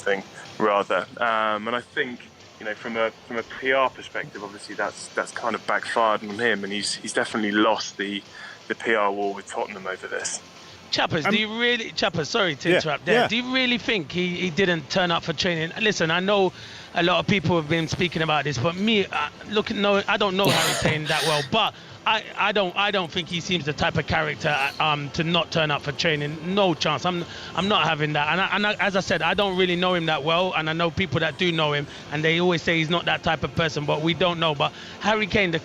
something rather. And I think, from a PR perspective, obviously that's kind of backfired on him, and he's definitely lost the PR war with Tottenham over this. Chappers, sorry to interrupt there. Do you really think he didn't turn up for training? Listen, I know a lot of people have been speaking about this, but me, I don't know Harry Kane that well, but I don't think he seems the type of character to not turn up for training. No chance. I'm not having that. And as I said, I don't really know him that well, and I know people that do know him, and they always say he's not that type of person, but we don't know. But Harry Kane, the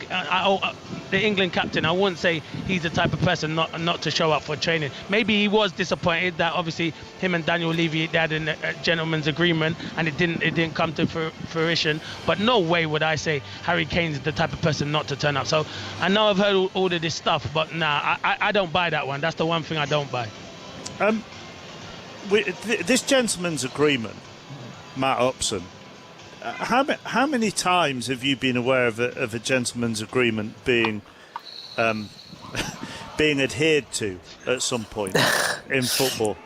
England captain, I wouldn't say he's the type of person not to show up for training. Maybe he was disappointed that obviously him and Daniel Levy, they had a gentleman's agreement, and it didn't come to fruition. But no way would I say Harry Kane's the type of person not to turn up. So I know I've heard all of this stuff, but I don't buy that one. That's the one thing I don't buy. This gentleman's agreement, Matt Upson, how many times have you been aware of a gentleman's agreement being adhered to at some point in football?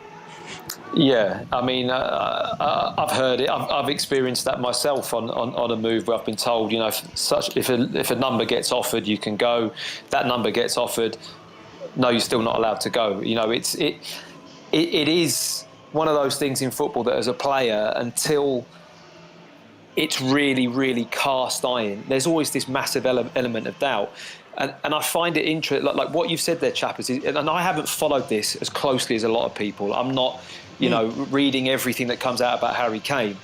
Yeah, I mean, I've heard it. I've experienced that myself on a move where I've been told, if a number gets offered, you can go. That number gets offered, no, you're still not allowed to go. It is one of those things in football that as a player, until it's really, really cast iron, there's always this massive element of doubt. And I find it interesting, like what you've said there, Chappers, and I haven't followed this as closely as a lot of people. I'm not, reading everything that comes out about Harry Kane.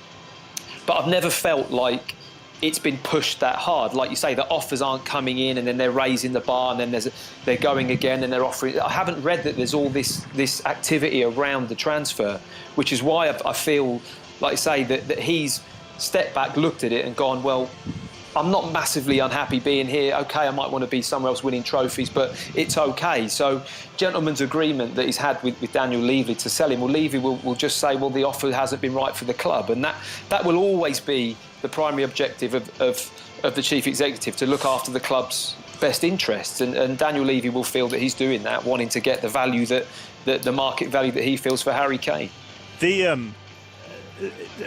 But I've never felt like it's been pushed that hard. Like you say, the offers aren't coming in, and then they're raising the bar, and then they're going again, and they're offering. I haven't read that there's all this activity around the transfer, which is why I feel, like you say, that he's stepped back, looked at it, and gone, well, I'm not massively unhappy being here. Okay, I might want to be somewhere else winning trophies, but it's okay. So, gentleman's agreement that he's had with Daniel Levy to sell him, well, Levy will just say, well, the offer hasn't been right for the club. And that will always be the primary objective of the chief executive, to look after the club's best interests. And Daniel Levy will feel that he's doing that, wanting to get the value the market value that he feels for Harry Kane.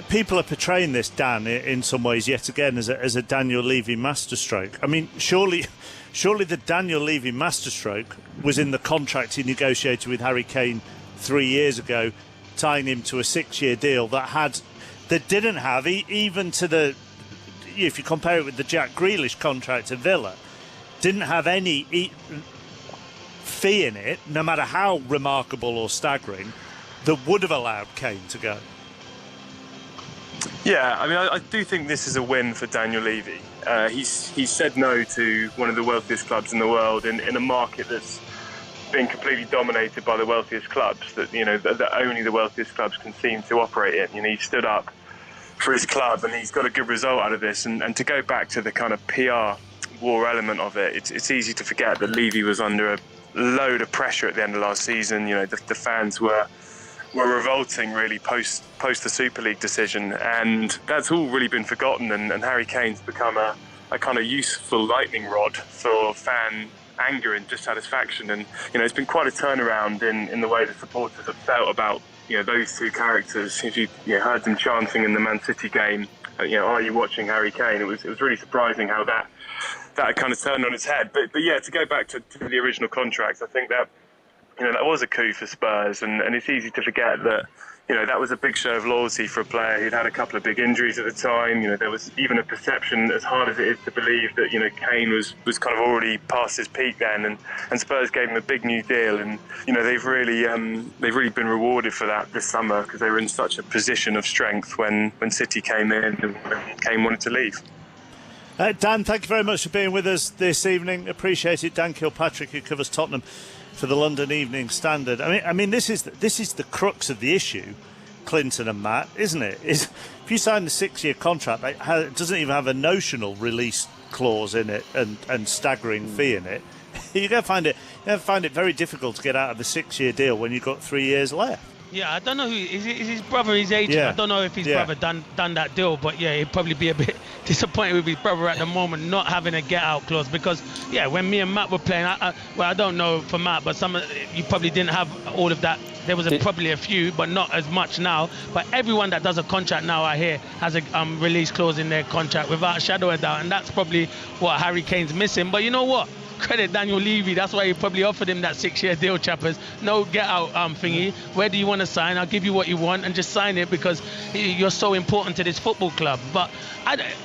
People are portraying this, Dan, in some ways yet again as a Daniel Levy masterstroke. I mean, surely the Daniel Levy masterstroke was in the contract he negotiated with Harry Kane 3 years ago, tying him to a 6-year deal that didn't have, even to the, if you compare it with the Jack Grealish contract at Villa, didn't have any fee in it, no matter how remarkable or staggering, that would have allowed Kane to go. Yeah, I mean, I do think this is a win for Daniel Levy. He's said no to one of the wealthiest clubs in the world in a market that's been completely dominated by the wealthiest clubs, that only the wealthiest clubs can seem to operate in. He stood up for his club, and he's got a good result out of this. And to go back to the kind of PR war element of it, it's easy to forget that Levy was under a load of pressure at the end of last season. The fans were revolting really post the Super League decision, and that's all really been forgotten, and Harry Kane's become a kind of useful lightning rod for fan anger and dissatisfaction. And it's been quite a turnaround in the way the supporters have felt about those two characters. If you heard them chanting in the Man City game, are you watching Harry Kane? It was really surprising how that kind of turned on its head. But yeah, to go back to the original contract, I think that that was a coup for Spurs, and it's easy to forget that that was a big show of loyalty for a player who'd had a couple of big injuries at the time. There was even a perception, as hard as it is to believe, that Kane was kind of already past his peak then, and Spurs gave him a big new deal, and they've really been rewarded for that this summer, because they were in such a position of strength when City came in and when Kane wanted to leave. Dan, thank you very much for being with us this evening. Appreciate it. Dan Kilpatrick, who covers Tottenham for the London Evening Standard. I mean, this is the crux of the issue, Clinton and Matt, isn't it? If you sign the 6-year contract, it doesn't even have a notional release clause in it and staggering fee in it. You're going to find it very difficult to get out of the 6-year deal when you've got 3 years left. Yeah, I don't know who is his brother, his agent. Yeah. I don't know if his brother done that deal, but yeah, it'd probably be a bit disappointed with his brother at the moment not having a get-out clause, because when me and Matt were playing, I don't know for Matt, but you probably didn't have all of that. There was probably a few, but not as much now. But everyone that does a contract now, I hear, has a release clause in their contract without a shadow of a doubt, and that's probably what Harry Kane's missing. But you know what? Credit Daniel Levy. That's why he probably offered him that 6-year deal, chappers. No get-out thingy. Where do you want to sign? I'll give you what you want and just sign it, because you're so important to this football club. But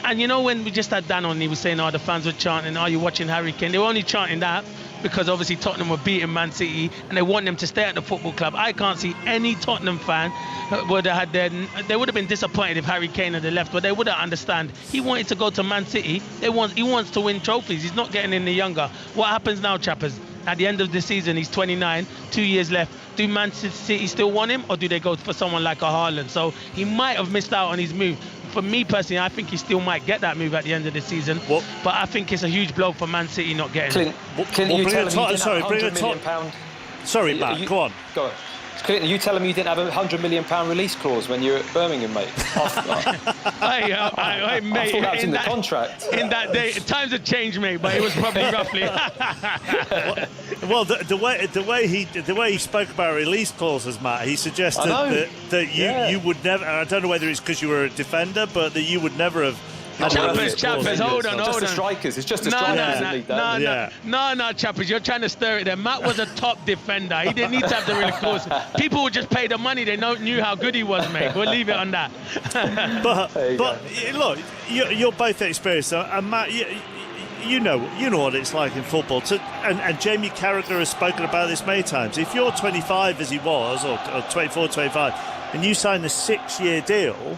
and you know, when we just had Dan on, he was saying, the fans were chanting, "Are you watching Harry Kane?" They were only chanting that because obviously Tottenham were beating Man City and they want them to stay at the football club. I can't see any Tottenham fan they would have been disappointed if Harry Kane had left, but they wouldn't understand. He wanted to go to Man City. He wants to win trophies. He's not getting any younger. What happens now, chappers? At the end of the season, he's 29, 2 years left. Do Man City still want him, or do they go for someone like a Haaland? So he might have missed out on his move. For me personally, I think he still might get that move at the end of the season. But I think it's a huge blow for Man City not getting it. Clinton, you tell him you didn't have £100 million. Sorry, Matt, go on. Go on. Clinton, you tell him you didn't have a £100 million release clause when you were at Birmingham, mate. Mate, I thought that was in the contract. In that day, times have changed, mate, but it was probably roughly. Well, the way he spoke about release clauses, Matt, he suggested that you would never. I don't know whether it's because you were a defender, but that you would never have. Chappers, hold on. Just the strikers. It's just the strikers. No, Chappers, you're trying to stir it there. Matt was a top defender. He didn't need to have the release clause. People would just pay the money. They knew how good he was, mate. We'll leave it on that. but look, you're both experienced, and Matt, you know what it's like in football. And Jamie Carragher has spoken about this many times. If you're 25 as he was, or 24, 25, and you sign a 6-year deal.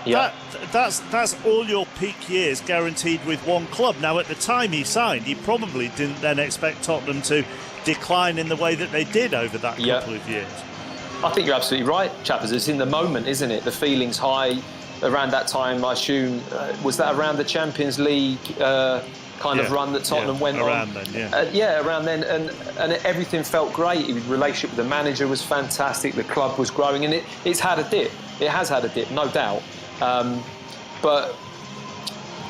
Yeah. That's all your peak years guaranteed with one club. Now, at the time he signed, he probably didn't then expect Tottenham to decline in the way that they did over that couple of years. I think you're absolutely right, chappers. It's in the moment, isn't it? The feeling's high. Around that time, I assume, was that around the Champions League of run that Tottenham went around on? Then, around then. And everything felt great. The relationship with the manager was fantastic. The club was growing, and it's had a dip. It has had a dip, no doubt. But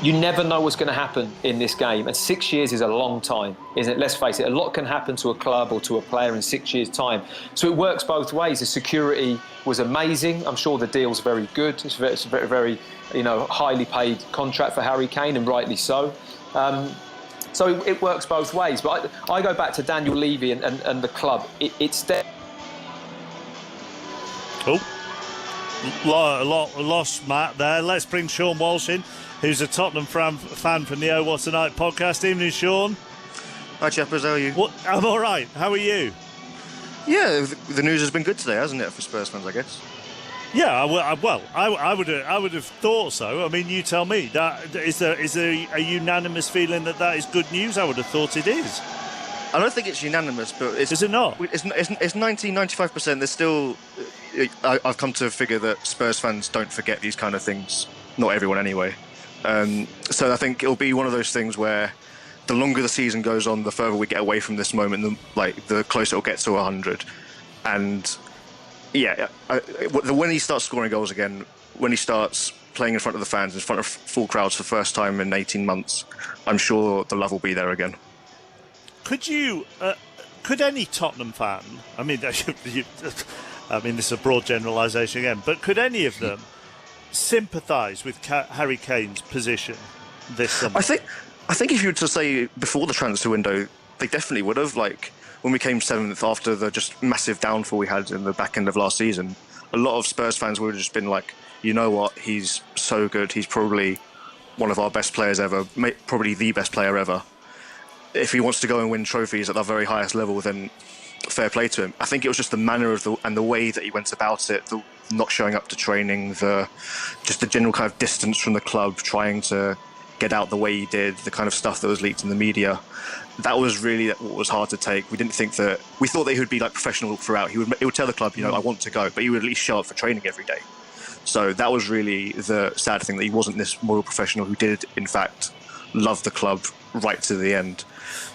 you never know what's going to happen in this game, and 6 years is a long time, isn't it? Let's face it, a lot can happen to a club or to a player in 6 years' time. So it works both ways. The security was amazing. I'm sure the deal's very good. It's a very, very, highly paid contract for Harry Kane, and rightly so. So it works both ways. But I go back to Daniel Levy and the club. It's there. Lost Matt there. Let's bring Sean Walsh in, who's a Tottenham fan from the Oh What a Night podcast. Evening, Sean. Hi, chappers. How are you? I'm all right. How are you? Yeah, the news has been good today, hasn't it, for Spurs fans, I guess? Yeah, I would have thought so. I mean, you tell me. Is there a unanimous feeling that is good news? I would have thought it is. I don't think it's unanimous, but is it not? It's 95%. There's still. I've come to figure that Spurs fans don't forget these kind of things. Not everyone, anyway. So I think it'll be one of those things where the longer the season goes on, the further we get away from this moment, the closer it'll get to 100. And when he starts scoring goals again, when he starts playing in front of the fans, in front of full crowds for the first time in 18 months, I'm sure the love will be there again. Could any Tottenham fan? I mean, this is a broad generalisation again, but could any of them sympathise with Harry Kane's position this summer? I think if you were to say before the transfer window, they definitely would have. Like when we came 7th after the just massive downfall we had in the back end of last season, a lot of Spurs fans would have just been like, you know what, he's so good. He's probably one of our best players ever, probably the best player ever. If he wants to go and win trophies at the very highest level, then fair play to him. I think it was just the manner of and the way that he went about it, the not showing up to training, just the general kind of distance from the club, trying to get out the way he did, the kind of stuff that was leaked in the media. That was really what was hard to take. We didn't think that. We thought they would be like professional throughout. He would tell the club, I want to go, but he would at least show up for training every day. So that was really the sad thing, that he wasn't this moral professional who did, in fact, love the club right to the end.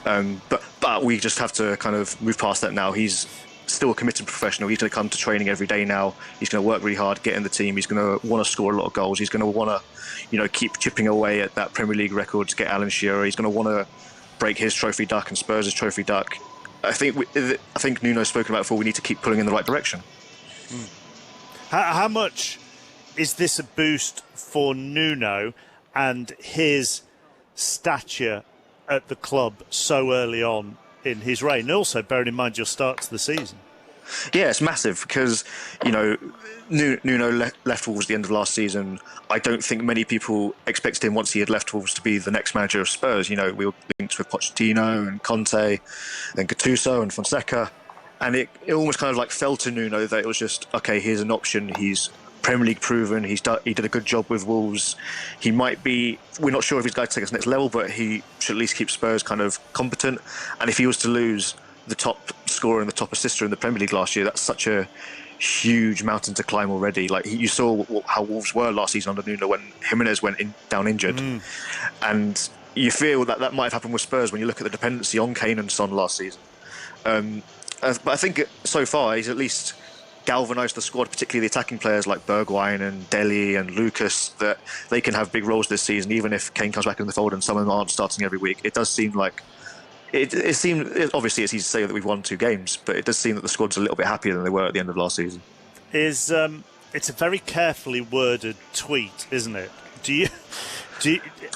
But we just have to kind of move past that now. He's still a committed professional. He's going to come to training every day now. He's going to work really hard, get in the team. He's going to want to score a lot of goals. He's going to want to, keep chipping away at that Premier League record to get Alan Shearer. He's going to want to break his trophy duck and Spurs' trophy duck. I think Nuno's spoken about before. We need to keep pulling in the right direction. How much is this a boost for Nuno and his stature at the club so early on in his reign? And also, bearing in mind your start to the season. Yeah, it's massive because, Nuno left Wolves at the end of last season. I don't think many people expected him, once he had left Wolves, to be the next manager of Spurs. We were linked with Pochettino and Conte, then Gattuso and Fonseca. And it almost kind of like fell to Nuno that it was just, okay, here's an option. He's Premier League proven. He did a good job with Wolves. He might be, we're not sure if he's going to take us next level, but he should at least keep Spurs kind of competent. And if he was to lose the top scorer and the top assister in the Premier League last year, that's such a huge mountain to climb already. Like, you saw how Wolves were last season under Nuno when Jimenez went down injured. And you feel that might have happened with Spurs when you look at the dependency on Kane and Son last season. But I think so far he's at least galvanised the squad, particularly the attacking players like Bergwijn and Dele and Lucas, that they can have big roles this season, even if Kane comes back in the fold and some of them aren't starting every week. It does seem like it seemed, obviously it's easy to say that we've won 2 games, but it does seem that the squad's a little bit happier than they were at the end of last season. It's a very carefully worded tweet, isn't it? Do you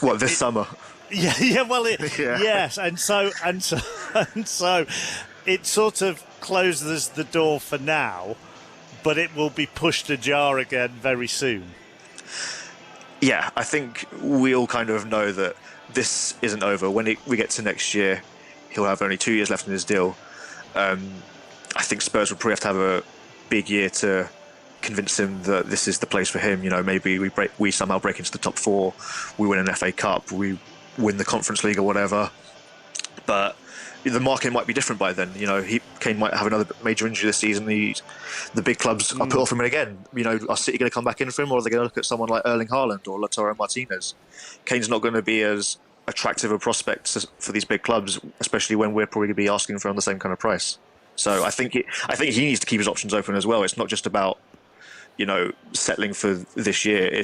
what, this summer? Yeah, well, yes, and so it sort of closes the door for now, but it will be pushed ajar again very soon. Yeah, I think we all kind of know that this isn't over. When we get to next year, he'll have only 2 years left in his deal. I think Spurs will probably have to have a big year to convince him that this is the place for him. Maybe we somehow break into the top 4, we win an FA Cup, we win the Conference League or whatever. But the market might be different by then. Kane might have another major injury this season. The big clubs are put off him again. Are City going to come back in for him, or are they going to look at someone like Erling Haaland or Lautaro Martinez? Kane's not going to be as attractive a prospect for these big clubs, especially when we're probably going to be asking for on the same kind of price. So I think he needs to keep his options open as well. It's not just about settling for this year.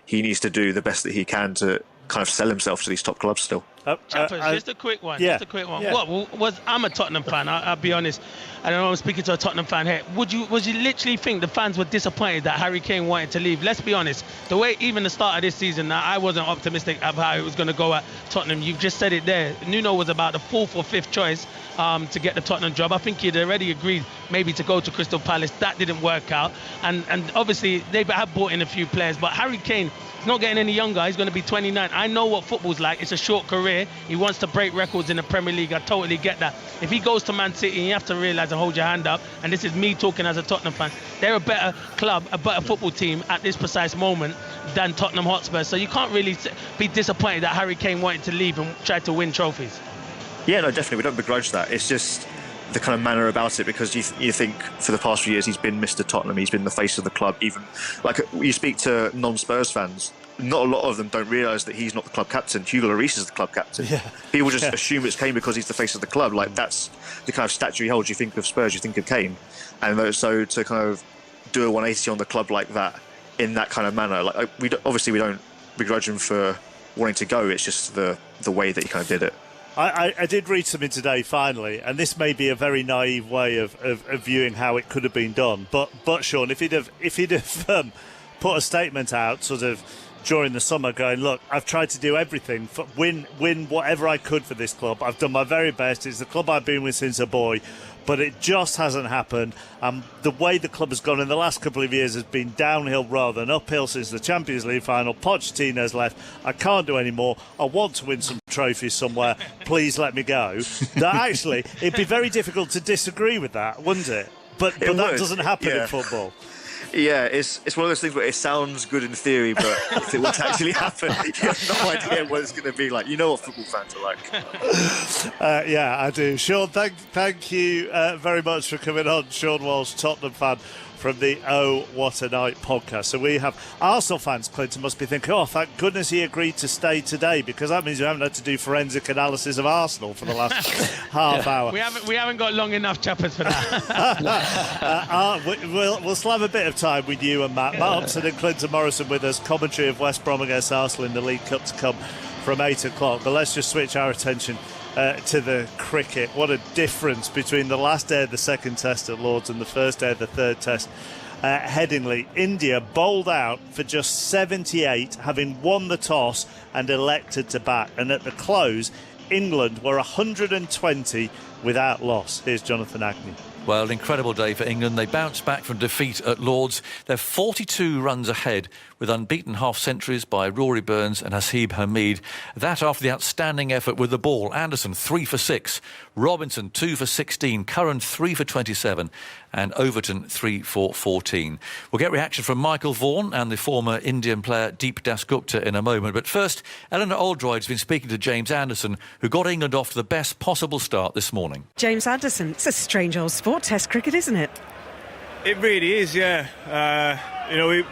He needs to do the best that he can to kind of sell himself to these top clubs still. Chappers, just a quick one. Yeah. Yeah. I'm a Tottenham fan. I'll be honest. I don't know. I'm speaking to a Tottenham fan here. Was you literally think the fans were disappointed that Harry Kane wanted to leave? Let's be honest. The way even the start of this season, I wasn't optimistic of how it was going to go at Tottenham. You've just said it there. Nuno was about the 4th or 5th choice to get the Tottenham job. I think he'd already agreed maybe to go to Crystal Palace. That didn't work out. And obviously they have brought in a few players, but Harry Kane is not getting any younger. He's going to be 29. I know what football's like. It's a short career. He wants to break records in the Premier League. I totally get that. If he goes to Man City, you have to realise and hold your hand up, and this is me talking as a Tottenham fan, they're a better club, a better football team at this precise moment than Tottenham Hotspur. So you can't really be disappointed that Harry Kane wanted to leave and try to win trophies. Yeah, no, definitely. We don't begrudge that. It's just the kind of manner about it, because you think for the past few years he's been Mr. Tottenham, he's been the face of the club. Even like you speak to non-Spurs fans, not a lot of them don't realise that he's not the club captain. Hugo Lloris is the club captain. Yeah. People just assume it's Kane because he's the face of the club. Like, that's the kind of stature he holds. You think of Spurs, you think of Kane, and so to kind of do a 180 on the club like that in that kind of manner, like we don't begrudge him for wanting to go. It's just the way that he kind of did it. I did read something today, finally, and this may be a very naive way of viewing how it could have been done. But Sean, if he'd have put a statement out, sort of during the summer, going, look, I've tried to do everything, win whatever I could for this club. I've done my very best. It's the club I've been with since a boy, but it just hasn't happened. The way the club has gone in the last couple of years has been downhill rather than uphill since the Champions League final. Pochettino's left. I can't do any more. I want to win some trophies somewhere. Please let me go. That actually, it'd be very difficult to disagree with that, wouldn't it? But that doesn't happen in football. Yeah, it's one of those things where it sounds good in theory, but if it were to actually happen, you have no idea what it's going to be like. You know what football fans are like. Yeah, I do. Sean, thank you very much for coming on. Sean Walsh, Tottenham fan, from the Oh What a Night podcast. So we have Arsenal fans, Clinton, must be thinking, oh, thank goodness he agreed to stay today, because that means you haven't had to do forensic analysis of Arsenal for the last half hour. We haven't got long enough, chappers, for that. We'll still have a bit of time with you and Matt Upson and Clinton Morrison with us. Commentary of West Brom against Arsenal in the League Cup to come from 8 o'clock. But let's just switch our attention to the cricket. What a difference between the last day of the second test at Lords and the first day of the third test at Headingley. India bowled out for just 78, having won the toss and elected to bat. And at the close, England were 120 without loss. Here's Jonathan Agnew. Well, an incredible day for England. They bounced back from defeat at Lords. They're 42 runs ahead with unbeaten half-centuries by Rory Burns and Hasib Hamid. That after the outstanding effort with the ball. Anderson 3 for 6, Robinson 2 for 16, Curran 3 for 27 and Overton 3 for 14. We'll get reaction from Michael Vaughan and the former Indian player Deep Dasgupta in a moment. But first, Eleanor Oldroyd's been speaking to James Anderson, who got England off to the best possible start this morning. James Anderson, it's a strange old sport, Test cricket, isn't it? It really is, yeah.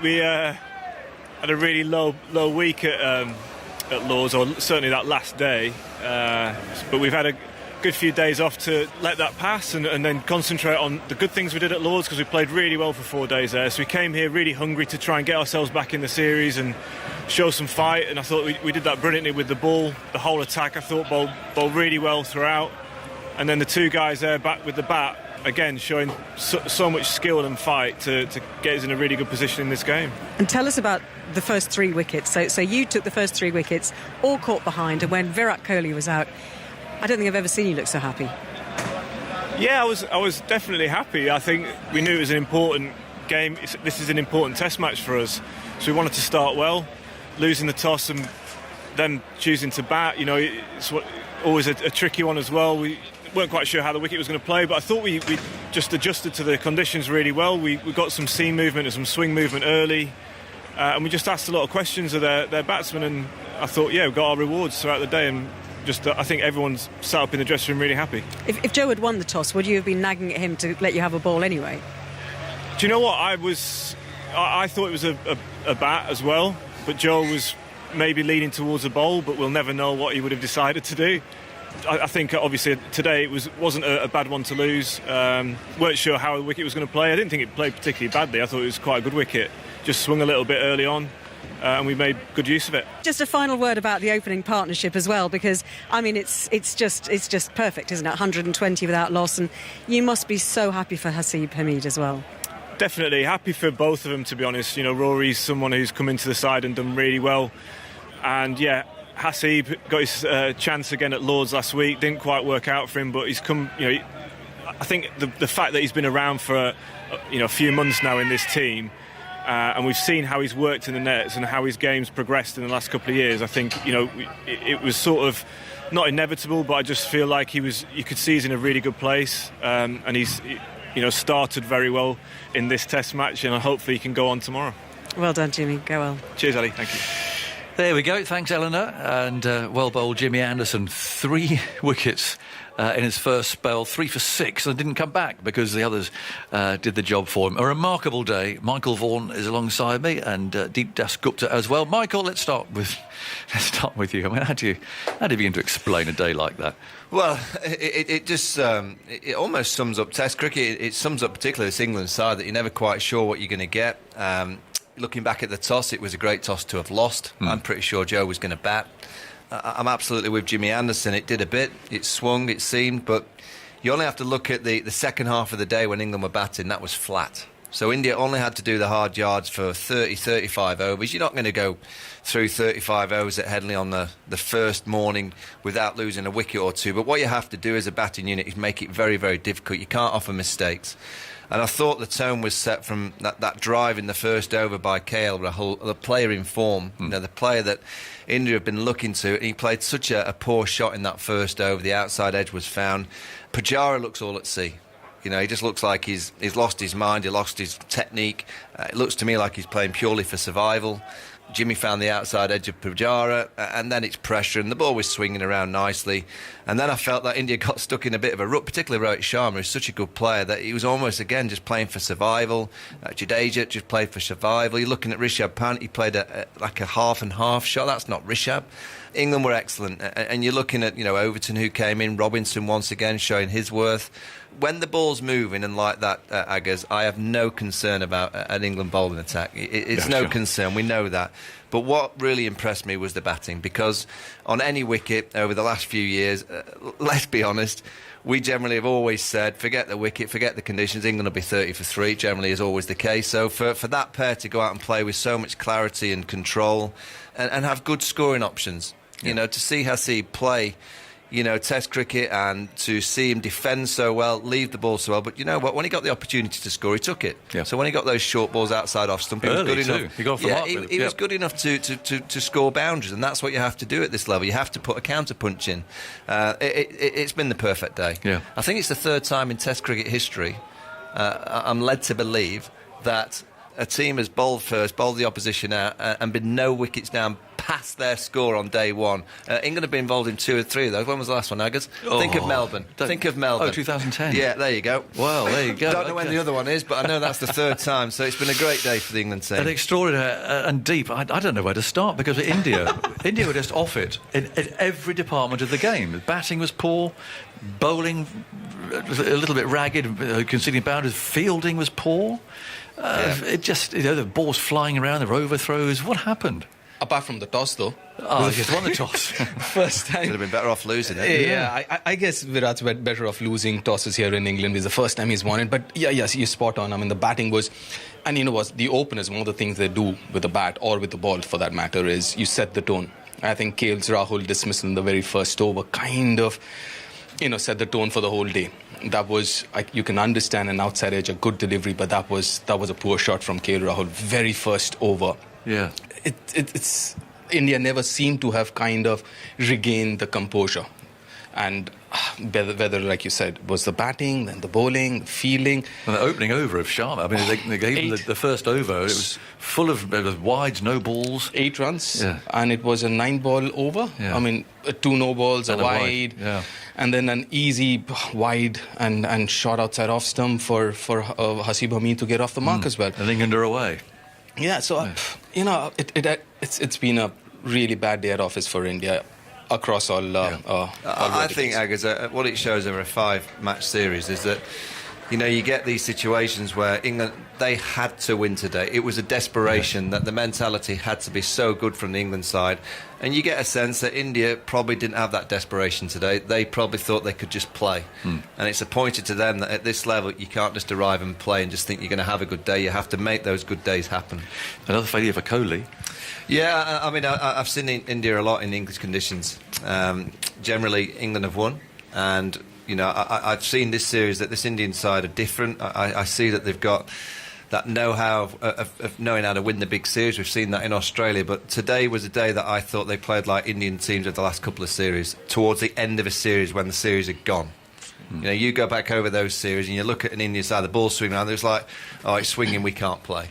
We had a really low week at Lords, or certainly that last day. But we've had a good few days off to let that pass and then concentrate on the good things we did at Lords, because we played really well for 4 days there. So we came here really hungry to try and get ourselves back in the series and show some fight. And I thought we did that brilliantly with the ball. The whole attack, I thought, bowled really well throughout. And then the two guys there back with the bat, again, showing so much skill and fight to get us in a really good position in this game. And tell us about the first 3 wickets. So you took the first 3 wickets, all caught behind, and when Virat Kohli was out, I don't think I've ever seen you look so happy. Yeah, I was definitely happy. I think we knew it was an important game. This is an important test match for us. So we wanted to start well. Losing the toss and then choosing to bat, it's always a tricky one as well. We weren't quite sure how the wicket was going to play, but I thought we just adjusted to the conditions really well. We got some seam movement and some swing movement early, and we just asked a lot of questions of their batsmen, and I thought, we got our rewards throughout the day, and I think everyone's sat up in the dressing room really happy. If Joe had won the toss, would you have been nagging at him to let you have a ball anyway? Do you know what? I thought it was a bat as well, but Joe was maybe leaning towards a bowl, but we'll never know what he would have decided to do. I think obviously today it wasn't a bad one to lose. Weren't sure how the wicket was going to play. I didn't think it played particularly badly. I thought it was quite a good wicket. Just swung a little bit early on. And we made good use of it. Just a final word about the opening partnership as well, because I mean it's just perfect, isn't it? 120 without loss, and you must be so happy for Hasib Hamid as well. Definitely happy for both of them, to be honest. Rory's someone who's come into the side and done really well, and Hasib got his chance again at Lords last week. Didn't quite work out for him, but he's come. I think the fact that he's been around for a few months now in this team. And we've seen how he's worked in the nets and how his game's progressed in the last couple of years. I think, it was sort of not inevitable, but I just feel like you could see he's in a really good place. And he's, started very well in this test match, and hopefully he can go on tomorrow. Well done, Jimmy. Go well. Cheers, Ali. Thank you. There we go. Thanks, Eleanor. And well bowled Jimmy Anderson. 3 wickets in his first spell, 3 for 6, and didn't come back because the others did the job for him. A remarkable day. Michael Vaughan is alongside me, and Deep Dasgupta as well. Michael, let's start with you. I mean, how do you begin to explain a day like that? Well, it just it almost sums up Test cricket. It sums up particularly this England side that you're never quite sure what you're going to get. Looking back at the toss, it was a great toss to have lost. I'm pretty sure Joe was going to bat. I'm absolutely with Jimmy Anderson. It did a bit. It swung, it seemed, but you only have to look at the second half of the day when England were batting. That was flat. So India only had to do the hard yards for 30, 35 overs. You're not going to go through 35 overs at Headingley on the first morning without losing a wicket or two. But what you have to do as a batting unit is make it very, very difficult. You can't offer mistakes. And I thought the tone was set from that drive in the first over by KL, the player in form, the player that India have been looking to. And he played such a poor shot in that first over. The outside edge was found. Pujara looks all at sea. He just looks like he's lost his mind, he lost his technique. It looks to me like he's playing purely for survival. Jimmy found the outside edge of Pujara, and then it's pressure, and the ball was swinging around nicely. And then I felt that India got stuck in a bit of a rut, particularly Rohit Sharma, who's such a good player, that he was almost, again, just playing for survival. Jadeja just played for survival. You're looking at Rishabh Pant, he played like a half-and-half shot. That's not Rishabh. England were excellent. And you're looking at, Overton, who came in, Robinson once again showing his worth. When the ball's moving and like that, Aggers, I have no concern about an England bowling attack. It's no concern, we know that. But what really impressed me was the batting, because on any wicket over the last few years, let's be honest, we generally have always said, forget the wicket, forget the conditions, England will be 30 for 3, generally is always the case. So for that pair to go out and play with so much clarity and control and have good scoring options, to see Hasib play, Test cricket, and to see him defend so well, leave the ball so well. But you know what? When he got the opportunity to score, he took it. Yeah. So when he got those short balls outside off stump, he was good enough. He got for he was good enough to score boundaries, and that's what you have to do at this level. You have to put a counter punch in. It's been the perfect day. Yeah. I think it's the third time in Test cricket history I'm led to believe that a team has bowled first, bowled the opposition out, and been no wickets down past their score on day one. England have been involved in 2 or 3 of those. When was the last one, Aggers? Think of Melbourne. Think of Melbourne. Oh, 2010. Yeah, there you go. Well, there you go. Don't know when the other one is, but I know that's the third time, so it's been a great day for the England team. And extraordinary and deep. I don't know where to start, because India were just off it in every department of the game. The batting was poor, bowling was a little bit ragged, conceding boundaries, fielding was poor. It just, the balls flying around, there were overthrows. What happened? Apart from the toss, though. Oh, he just won the toss. First time. Could have been better off losing it. Yeah, I guess Virat's better off losing tosses here in England. It's the first time he's won it. But yes, you're spot on. I mean, the batting was... And you know what? The openers, one of the things they do with the bat, or with the ball for that matter, is you set the tone. I think KL's Rahul dismissal in the very first over kind of, set the tone for the whole day. That was, you can understand an outside edge, a good delivery, but that was a poor shot from KL Rahul. Very first over. Yeah. It's India never seemed to have kind of regained the composure. And whether, like you said, was the batting, then the bowling, the fielding. And the opening over of Sharma, I mean, they gave him the first over. It was full of wides, no balls. 8 runs, and it was a 9-ball over. Yeah. I mean, 2 no balls, a wide. Yeah. And then an easy wide and shot outside off stump for Hasib Hamid to get off the mark as well. And England are away. Yeah, so, it's been a really bad day at office for India across all I think, Aggers, what it shows over a 5-match series is that, you get these situations where England, they had to win today. It was a desperation that the mentality had to be so good from the England side. And you get a sense that India probably didn't have that desperation today. They probably thought they could just play. And it's appointed to them that at this level, you can't just arrive and play and just think you're going to have a good day. You have to make those good days happen. Another failure for Kohli. Yeah, I mean, I've seen India a lot in English conditions. Generally, England have won. And, I've seen this series that this Indian side are different. I see that they've got that know-how of knowing how to win the big series. We've seen that in Australia. But today was a day that I thought they played like Indian teams of the last couple of series, towards the end of a series when the series had gone. You go back over those series and you look at an Indian side, the ball swinging around, there's like, oh, it's swinging, we can't play.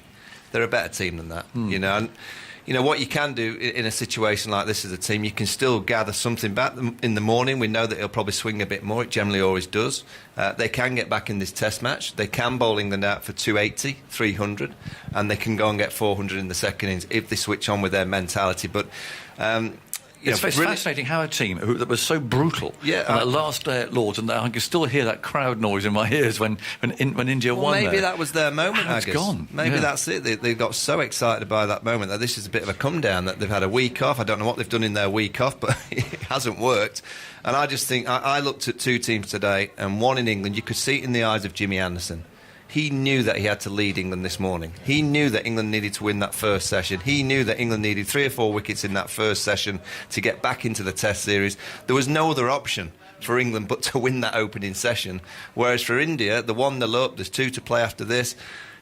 They're a better team than that, And, what you can do in a situation like this as a team, you can still gather something back in the morning. We know that it'll probably swing a bit more. It generally always does. They can get back in this test match. They can bowl England out for 280, 300, and they can go and get 400 in the second innings if they switch on with their mentality. But... It's fascinating how a team that was so brutal on that last day at Lords, and I can still hear that crowd noise in my ears when India won. Maybe that was their moment. It's gone. Maybe that's it. They got so excited by that moment that this is a bit of a come down. That they've had a week off. I don't know what they've done in their week off, but it hasn't worked. And I just think I looked at 2 teams today, and one in England. You could see it in the eyes of Jimmy Anderson. He knew that he had to lead England this morning. He knew that England needed to win that first session. He knew that England needed 3 or 4 wickets in that first session to get back into the Test series. There was no other option for England but to win that opening session. Whereas for India, the 1-0 up, there's 2 to play after this.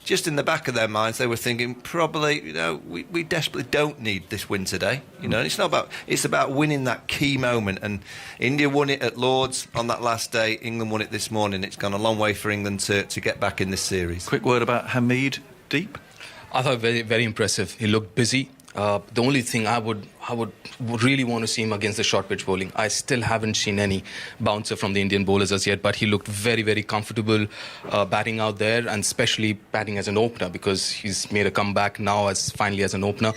Just in the back of their minds, they were thinking, probably, we desperately don't need this win today. And it's about winning that key moment. And India won it at Lords on that last day. England won it this morning. It's gone a long way for England to get back in this series. Quick word about Hamid, deep. I thought very, very impressive. He looked busy. The only thing I would really want to see him against the short pitch bowling. I still haven't seen any bouncer from the Indian bowlers as yet, but he looked very, very comfortable batting out there, and especially batting as an opener, because he's made a comeback now finally as an opener.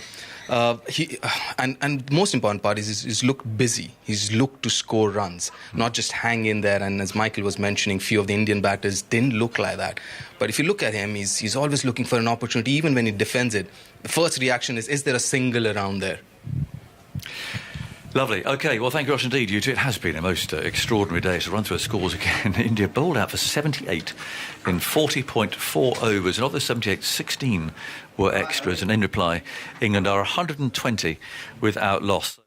And most important part is he's looked busy. He's looked to score runs, not just hang in there. And as Michael was mentioning, few of the Indian batters didn't look like that. But if you look at him, he's always looking for an opportunity, even when he defends it. The first reaction is there a single around there? Lovely. OK, well, thank you very much indeed, you two. It has been a most extraordinary day. So run through the scores again. India bowled out for 78 in 40.4 overs. And of the 78, 16 were extras. And in reply, England are 120 without loss.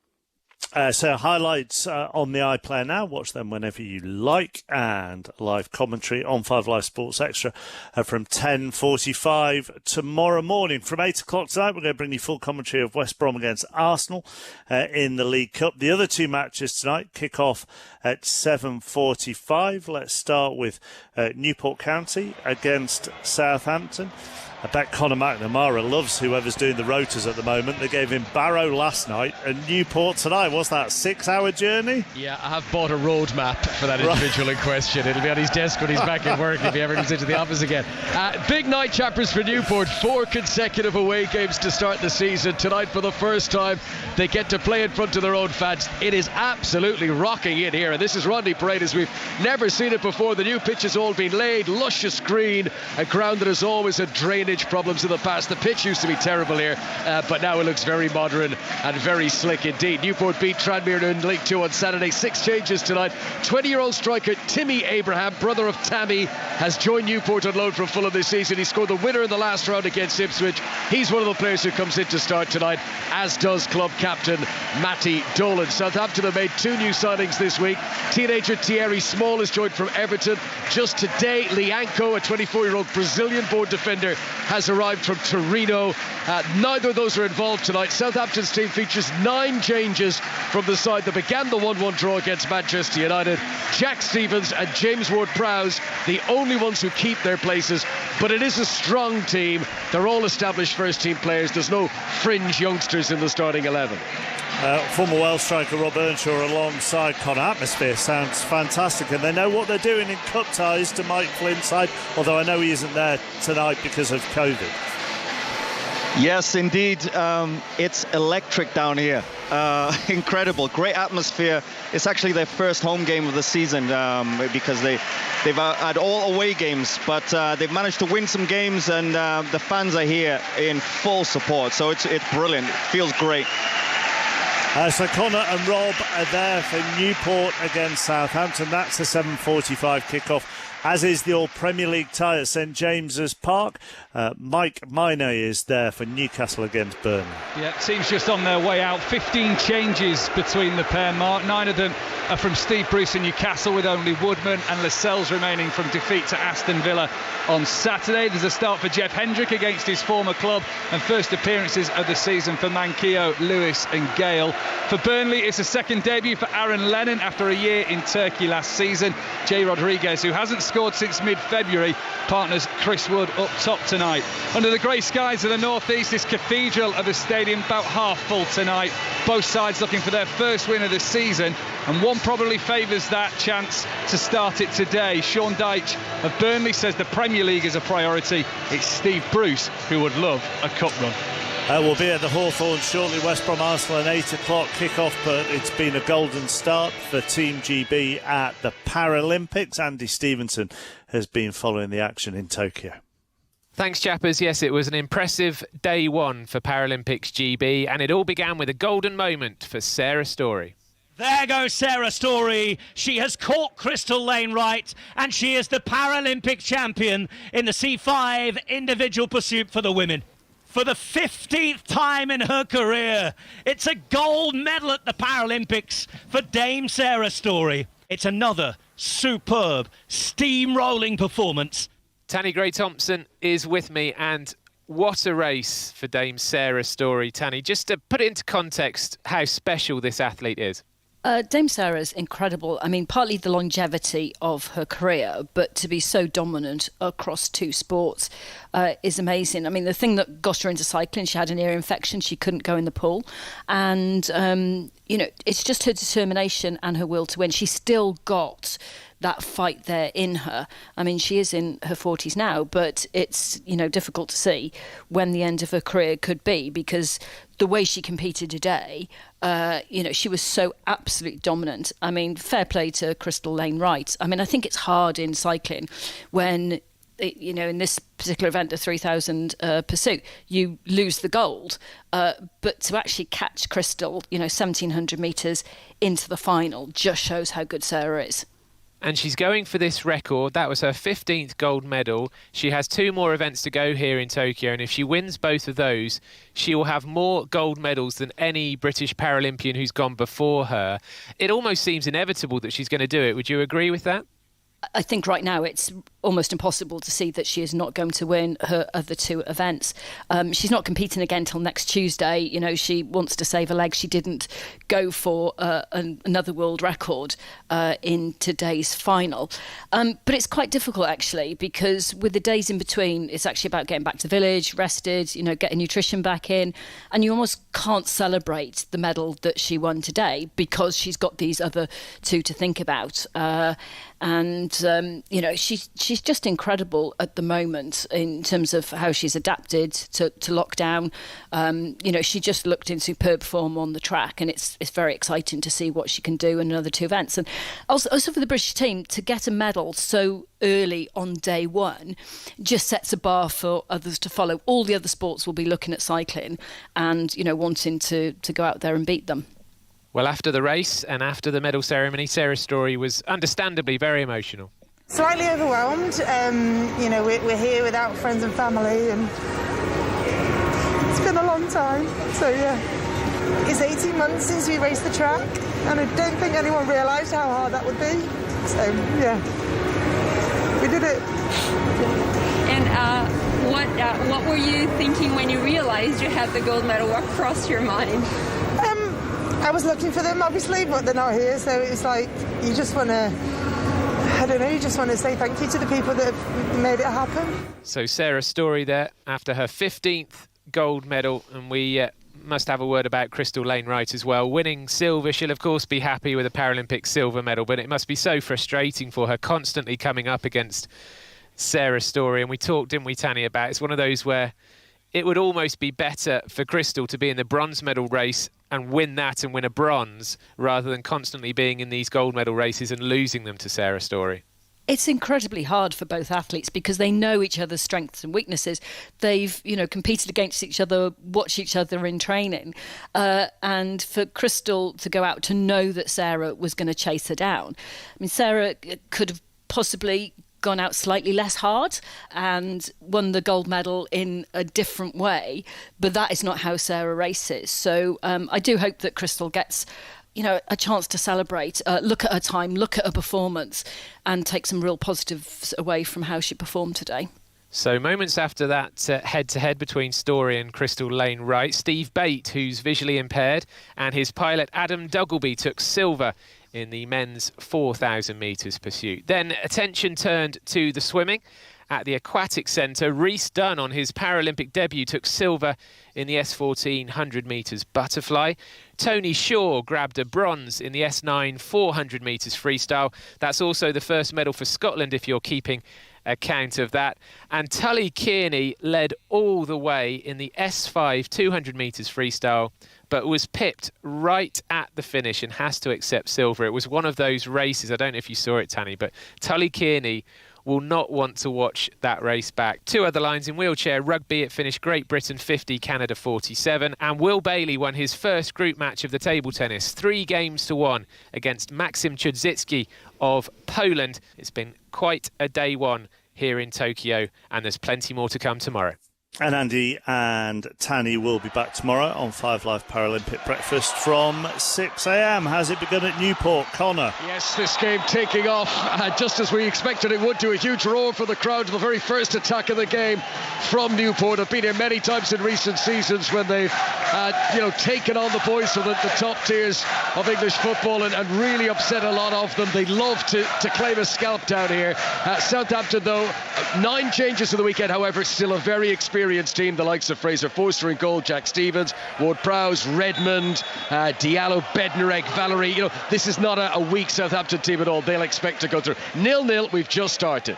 So highlights on the iPlayer now. Watch them whenever you like. And live commentary on 5 Live Sports Extra from 10:45 tomorrow morning. From 8 o'clock tonight, we're going to bring you full commentary of West Brom against Arsenal in the League Cup. The other two matches tonight kick off at 7:45. Let's start with Newport County against Southampton. I bet Conor McNamara loves whoever's doing the rotors at the moment. They gave him Barrow last night and Newport tonight. What's that, 6-hour journey? Yeah, I have bought a road map for that individual in question. It'll be on his desk when he's back at work if he ever comes into the office again. Big night, chappers, for Newport. 4 consecutive away games to start the season. Tonight, for the first time, they get to play in front of their own fans. It is absolutely rocking in here. And this is Rodney Parade as we've never seen it before. The new pitch has all been laid. Luscious green. A ground that has always had drainage problems in the past. The pitch used to be terrible here, but now it looks very modern and very slick indeed. Newport beat Tranmere in League 2 on Saturday. 6 changes tonight. 20-year-old striker Timmy Abraham, brother of Tammy, has joined Newport on loan from Fulham this season. He scored the winner in the last round against Ipswich. He's one of the players who comes in to start tonight, as does club captain Matty Dolan. Southampton have made 2 new signings this week. Teenager Thierry Small has joined from Everton. Just today, Lianco, a 24-year-old Brazilian-born defender, has arrived from Torino. Neither of those are involved tonight. Southampton's team features 9 changes from the side that began the 1-1 draw against Manchester United. Jack Stevens and James Ward-Prowse, the only ones who keep their places. But it is a strong team. They're all established first-team players. There's no fringe youngsters in the starting 11. Former Welsh striker Rob Earnshaw alongside Connor. Atmosphere sounds fantastic, and they know what they're doing in cup ties to Mike Flynn's side, although I know he isn't there tonight because of COVID. Yes, indeed. It's electric down here. Incredible. Great atmosphere. It's actually their first home game of the season because they've had all away games, but they've managed to win some games, and the fans are here in full support. So it's brilliant. It feels great. So Connor and Rob are there for Newport against Southampton. That's a 7:45 kickoff, as is the All-Premier League tie at St James's Park. Mike Minay is there for Newcastle against Burnley. Yeah, team's just on their way out. 15 changes between the pair, Mark. 9 of them are from Steve Bruce in Newcastle, with only Woodman and Lascelles remaining from defeat to Aston Villa on Saturday. There's a start for Jeff Hendrick against his former club, and first appearances of the season for Manquillo, Lewis and Gale. For Burnley, it's a second debut for Aaron Lennon after a year in Turkey last season. Jay Rodriguez, who hasn't scored since mid-February, partners Chris Wood up top tonight. Under the grey skies of the northeast, this cathedral of a stadium about half full tonight. Both sides looking for their first win of the season, and one probably favours that chance to start it today. Sean Dyche of Burnley says the Premier League is a priority. It's Steve Bruce who would love a cup run. We'll be at the Hawthorn shortly. West Brom Arsenal, an 8 o'clock kick-off, but it's been a golden start for Team GB at the Paralympics. Andy Stevenson has been following the action in Tokyo. Thanks, chappers. Yes, it was an impressive day one for Paralympics GB, and it all began with a golden moment for Sarah Story. There goes Sarah Story. She has caught Crystal Lane right, and she is the Paralympic champion in the C5 individual pursuit for the women. For the 15th time in her career, it's a gold medal at the Paralympics for Dame Sarah Story. It's another superb, steamrolling performance. Tanny Gray-Thompson is with me, and what a race for Dame Sarah Story. Tanny, just to put it into context how special this athlete is. Dame Sarah's incredible. I mean, partly the longevity of her career, but to be so dominant across two sports is amazing. I mean, the thing that got her into cycling, she had an ear infection, she couldn't go in the pool. And, it's just her determination and her will to win. She still got that fight there in her. I mean, she is in her 40s now, but it's, difficult to see when the end of her career could be, because the way she competed today, she was so absolutely dominant. I mean, fair play to Crystal Lane Wright. I mean, I think it's hard in cycling when, in this particular event, the 3,000 pursuit, you lose the gold. But to actually catch Crystal, 1,700 metres into the final just shows how good Sarah is. And she's going for this record. That was her 15th gold medal. She has 2 more events to go here in Tokyo, and if she wins both of those, she will have more gold medals than any British Paralympian who's gone before her. It almost seems inevitable that she's going to do it. Would you agree with that? I think right now it's almost impossible to see that she is not going to win her other 2 events. She's not competing again till next Tuesday. She wants to save her legs. She didn't go for another world record in today's final. But it's quite difficult, actually, because with the days in between, it's actually about getting back to the village, rested, getting nutrition back in. And you almost can't celebrate the medal that she won today because she's got these other 2 to think about. She's just incredible at the moment in terms of how she's adapted to lockdown. She just looked in superb form on the track, and it's very exciting to see what she can do in another 2 events. And also for the British team to get a medal so early on day one just sets a bar for others to follow. All the other sports will be looking at cycling and wanting to go out there and beat them. Well, after the race and after the medal ceremony, Sarah Story was understandably very emotional. Slightly overwhelmed. We're here without friends and family, and it's been a long time. So, yeah. It's 18 months since we raced the track, and I don't think anyone realised how hard that would be. So, yeah. We did it. And what were you thinking when you realised you had the gold medal? What crossed your mind? I was looking for them, obviously, but they're not here, so it's like you just want to, you just want to say thank you to the people that have made it happen. So Sarah Story there after her 15th gold medal, and we must have a word about Crystal Lane Wright as well. Winning silver, she'll of course be happy with a Paralympic silver medal, but it must be so frustrating for her constantly coming up against Sarah Story. And we talked, didn't we, Tanny, about it's one of those where it would almost be better for Crystal to be in the bronze medal race and win that and win a bronze rather than constantly being in these gold medal races and losing them to Sarah Story. It's incredibly hard for both athletes because they know each other's strengths and weaknesses. They've, competed against each other, watched each other in training. And for Crystal to go out to know that Sarah was going to chase her down. I mean, Sarah could have possibly gone out slightly less hard and won the gold medal in a different way, but that is not how Sarah races. So I do hope that Crystal gets a chance to celebrate, look at her time, look at her performance, and take some real positives away from how she performed today. So moments after that head-to-head between Story and Crystal Lane Wright, Steve Bate, who's visually impaired, and his pilot Adam Duggleby took silver in the men's 4,000 metres pursuit. Then attention turned to the swimming. At the Aquatic Centre, Rhys Dunn on his Paralympic debut took silver in the S14 100 metres butterfly. Tony Shaw grabbed a bronze in the S9 400 metres freestyle. That's also the first medal for Scotland if you're keeping account of that. And Tully Kearney led all the way in the S5 200 metres freestyle, but was pipped right at the finish and has to accept silver. It was one of those races, I don't know if you saw it, Tanny, but Tully Kearney will not want to watch that race back. 2 other lines in wheelchair rugby. It finished Great Britain 50, Canada 47. And Will Bailey won his first group match of the table tennis, 3-1 against Maksim Chudzicki of Poland. It's been quite a day one here in Tokyo, and there's plenty more to come tomorrow. And Andy and Tanny will be back tomorrow on 5 Live Paralympic Breakfast from 6 a.m. How's it begun at Newport, Connor? Yes, this game taking off just as we expected it would do. A huge roar for the crowd, the very first attack of the game from Newport. I've been here many times in recent seasons when they've taken on the boys from the top tiers of English football and really upset a lot of them. They love to claim a scalp down here. Southampton, though, 9 changes in the weekend, however, still a very experienced team, the likes of Fraser Forster in goal, Jack Stevens, Ward-Prowse, Redmond, Diallo, Bednarek, Valerie. This is not a weak Southampton team at all. They'll expect to go through. 0-0, we've just started.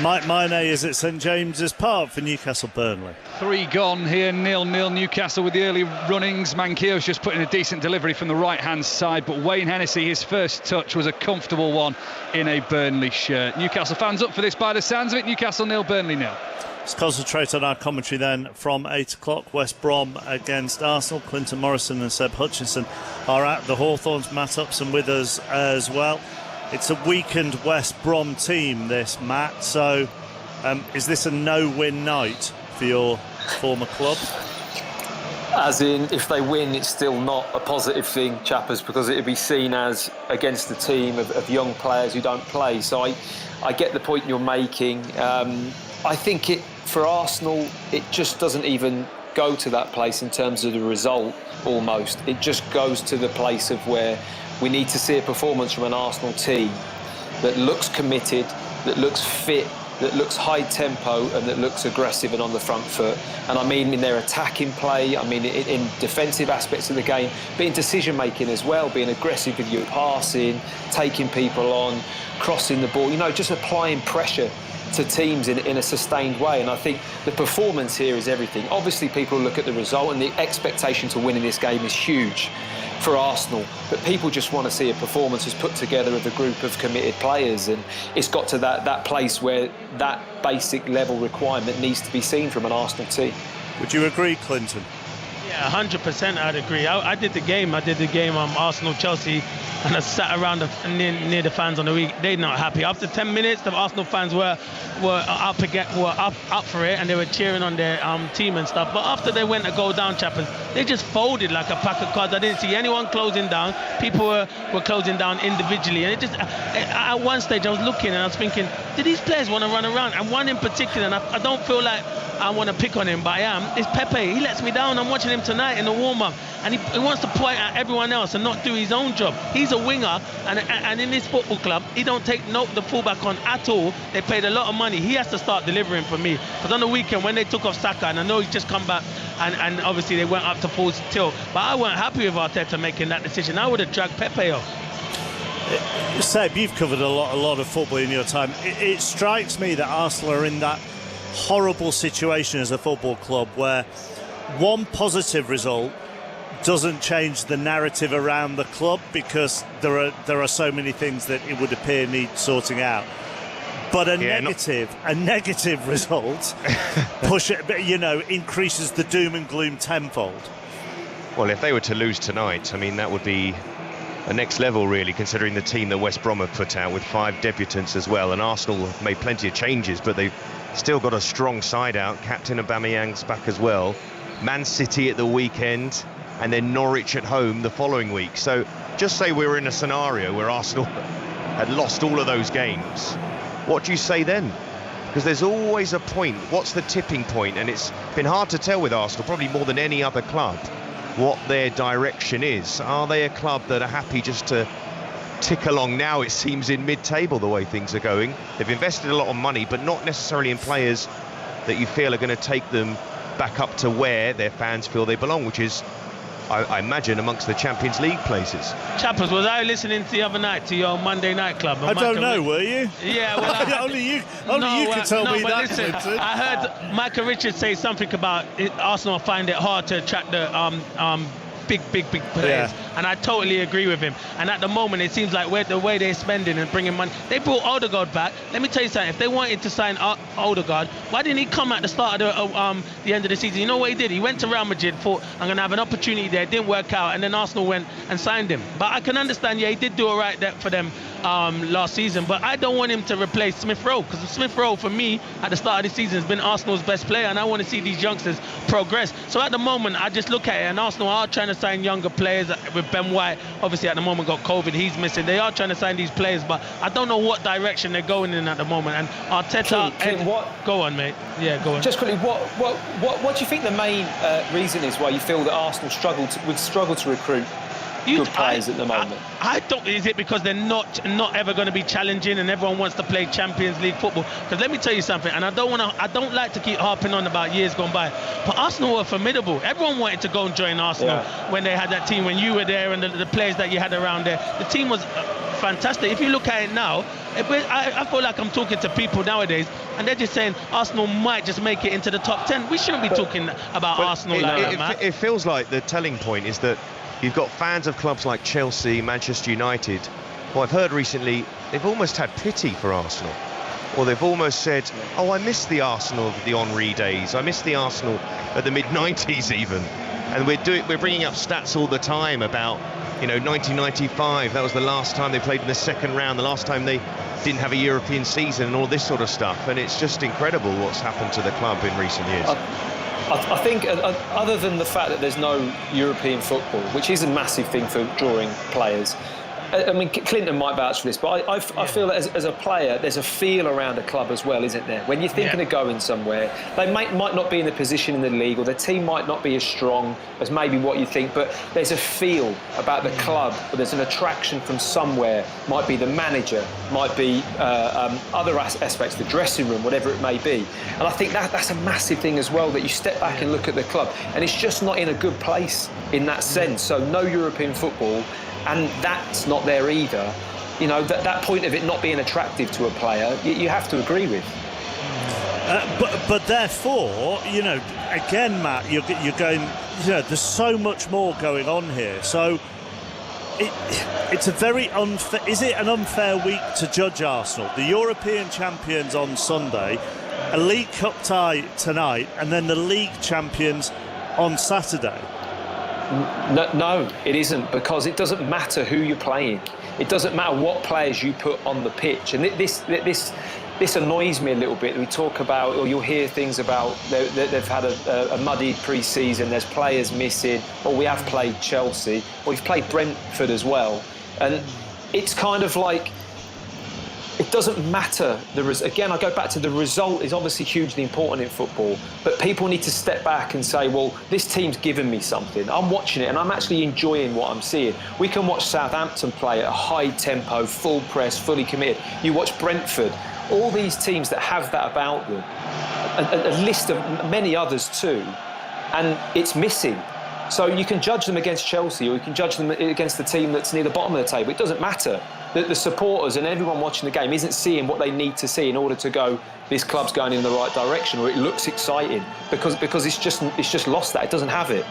Mike Mine is at St James's Park for Newcastle Burnley. 3 gone here, 0-0. Newcastle with the early runnings. Manquillo's just put in a decent delivery from the right-hand side, but Wayne Hennessy, his first touch was a comfortable one in a Burnley shirt. Newcastle fans up for this by the sounds of it. Newcastle 0, Burnley 0. Let's concentrate on our commentary then from 8 o'clock. West Brom against Arsenal. Clinton Morrison and Seb Hutchinson are at the Hawthorns. Matt Upson with us as well. It's a weakened West Brom team, this, Matt. So is this a no-win night for your former club? As in, if they win, it's still not a positive thing, chappers, because it would be seen as against a team of young players who don't play. So I get the point you're making. I think for Arsenal, it just doesn't even go to that place in terms of the result, almost. It just goes to the place of where we need to see a performance from an Arsenal team that looks committed, that looks fit, that looks high tempo and that looks aggressive and on the front foot. And I mean in their attacking play, I mean in defensive aspects of the game, but in decision making as well, being aggressive with your passing, taking people on, crossing the ball, just applying pressure to teams in a sustained way. And I think the performance here is everything. Obviously people look at the result and the expectation to win in this game is huge for Arsenal, but people just want to see a performance that's put together of a group of committed players, and it's got to that place where that basic level requirement needs to be seen from an Arsenal team. Would you agree, Clinton? Yeah, 100% I'd agree. I did the game Arsenal-Chelsea, and I sat around near the fans on the week. They're not happy. After 10 minutes, the Arsenal fans were up for it, and they were cheering on their team and stuff. But after they went to go down, chappers, they just folded like a pack of cards. I didn't see anyone closing down. People were closing down individually, and it just at one stage I was looking and I was thinking, do these players want to run around? And one in particular, and I don't feel like I want to pick on him, but I am. It's Pepe. He lets me down. I'm watching him tonight in the warm-up, and he wants to point at everyone else and not do his own job. He's a winger, and in this football club, he don't take the fullback on at all. They paid a lot of money. He has to start delivering for me. Because on the weekend, when they took off Saka, and I know he's just come back, and obviously they went up to full tilt, but I weren't happy with Arteta making that decision. I would have dragged Pepe off. Seb, you've covered a lot of football in your time. It strikes me that Arsenal are in that horrible situation as a football club where one positive result doesn't change the narrative around the club because there are so many things that it would appear need sorting out. But a negative result increases the doom and gloom tenfold. Well, if they were to lose tonight, I mean, that would be the next level, really, considering the team that West Brom have put out with 5 debutants as well. And Arsenal have made plenty of changes, but they've still got a strong side out. Captain Aubameyang's back as well. Man City at the weekend, and then Norwich at home the following week. So just say we were in a scenario where Arsenal had lost all of those games. What do you say then? Because there's always a point. What's the tipping point? And it's been hard to tell with Arsenal, probably more than any other club, what their direction is. Are they a club that are happy just to tick along now, it seems, in mid-table the way things are going? They've invested a lot of money, but not necessarily in players that you feel are going to take them back up to where their fans feel they belong, which is, I imagine, amongst the Champions League places. Chappers, was I listening to the other night to your Monday night club? I don't know, were you? Yeah, well, only you can tell me that. Listen, I heard Michael Richards say something about Arsenal find it hard to attract the big players, and I totally agree with him. And at the moment, it seems like the way they're spending and bringing money, they brought Odegaard back. Let me tell you something. If they wanted to sign Odegaard, why didn't he come at the start of the end of the season? You know what he did? He went to Real Madrid, thought I'm going to have an opportunity there. It didn't work out, and then Arsenal went and signed him. But I can understand, he did do all right for them last season. But I don't want him to replace Smith Rowe, because Smith Rowe, for me, at the start of the season, has been Arsenal's best player, and I want to see these youngsters progress. So at the moment, I just look at it, and Arsenal are trying to sign younger players. With Ben White, obviously at the moment got COVID, he's missing. They are trying to sign these players, but I don't know what direction they're going in at the moment. And Arteta, go on, mate. Yeah, go on. Just quickly, what do you think the main reason is why you feel that Arsenal would struggle to recruit good players at the moment? I don't. Is it because they're not ever going to be challenging and everyone wants to play Champions League football? Because let me tell you something, and I don't like to keep harping on about years gone by, but Arsenal were formidable. Everyone wanted to go and join Arsenal when they had that team, when you were there, and the players that you had around there. The team was fantastic. If you look at it now, I feel like I'm talking to people nowadays, and they're just saying Arsenal might just make it into the top 10. We shouldn't be talking about Arsenal like that, Matt. It feels like the telling point is that you've got fans of clubs like Chelsea, Manchester United, who I've heard recently, they've almost had pity for Arsenal. Or they've almost said, oh, I miss the Arsenal of the Henry days. I miss the Arsenal of the mid-90s even. And we're bringing up stats all the time about, 1995, that was the last time they played in the second round, the last time they didn't have a European season and all this sort of stuff. And it's just incredible what's happened to the club in recent years. I think other than the fact that there's no European football, which is a massive thing for drawing players, I mean, Clinton might vouch for this, but I feel that as a player, there's a feel around a club as well, isn't there? When you're thinking of going somewhere, they might not be in a position in the league, or their team might not be as strong as maybe what you think, but there's a feel about the club, or there's an attraction from somewhere. Might be the manager, might be other aspects, the dressing room, whatever it may be. And I think that's a massive thing as well, that you step back and look at the club, and it's just not in a good place in that sense. So no European football, and that's not there either. That point of it not being attractive to a player, you have to agree with. But therefore, again, Matt, you're going, there's so much more going on here. So it's a very unfair. Is it an unfair week to judge Arsenal? The European champions on Sunday, a League Cup tie tonight, and then the league champions on Saturday. No, it isn't, because it doesn't matter who you're playing. It doesn't matter what players you put on the pitch. And this annoys me a little bit. We talk about, or you'll hear things about, they've had a muddy pre-season, there's players missing, or we have played Chelsea, or we've played Brentford as well. And it's kind of like, it doesn't matter. Again, I go back to the result is obviously hugely important in football, but people need to step back and say, well, this team's given me something. I'm watching it and I'm actually enjoying what I'm seeing. We can watch Southampton play at a high tempo, full press, fully committed. You watch Brentford, all these teams that have that about them, a list of many others too, and it's missing. So you can judge them against Chelsea, or you can judge them against the team that's near the bottom of the table. It doesn't matter. The supporters and everyone watching the game isn't seeing what they need to see in order to go, this club's going in the right direction, or it looks exciting, because it's just lost that. It doesn't have it.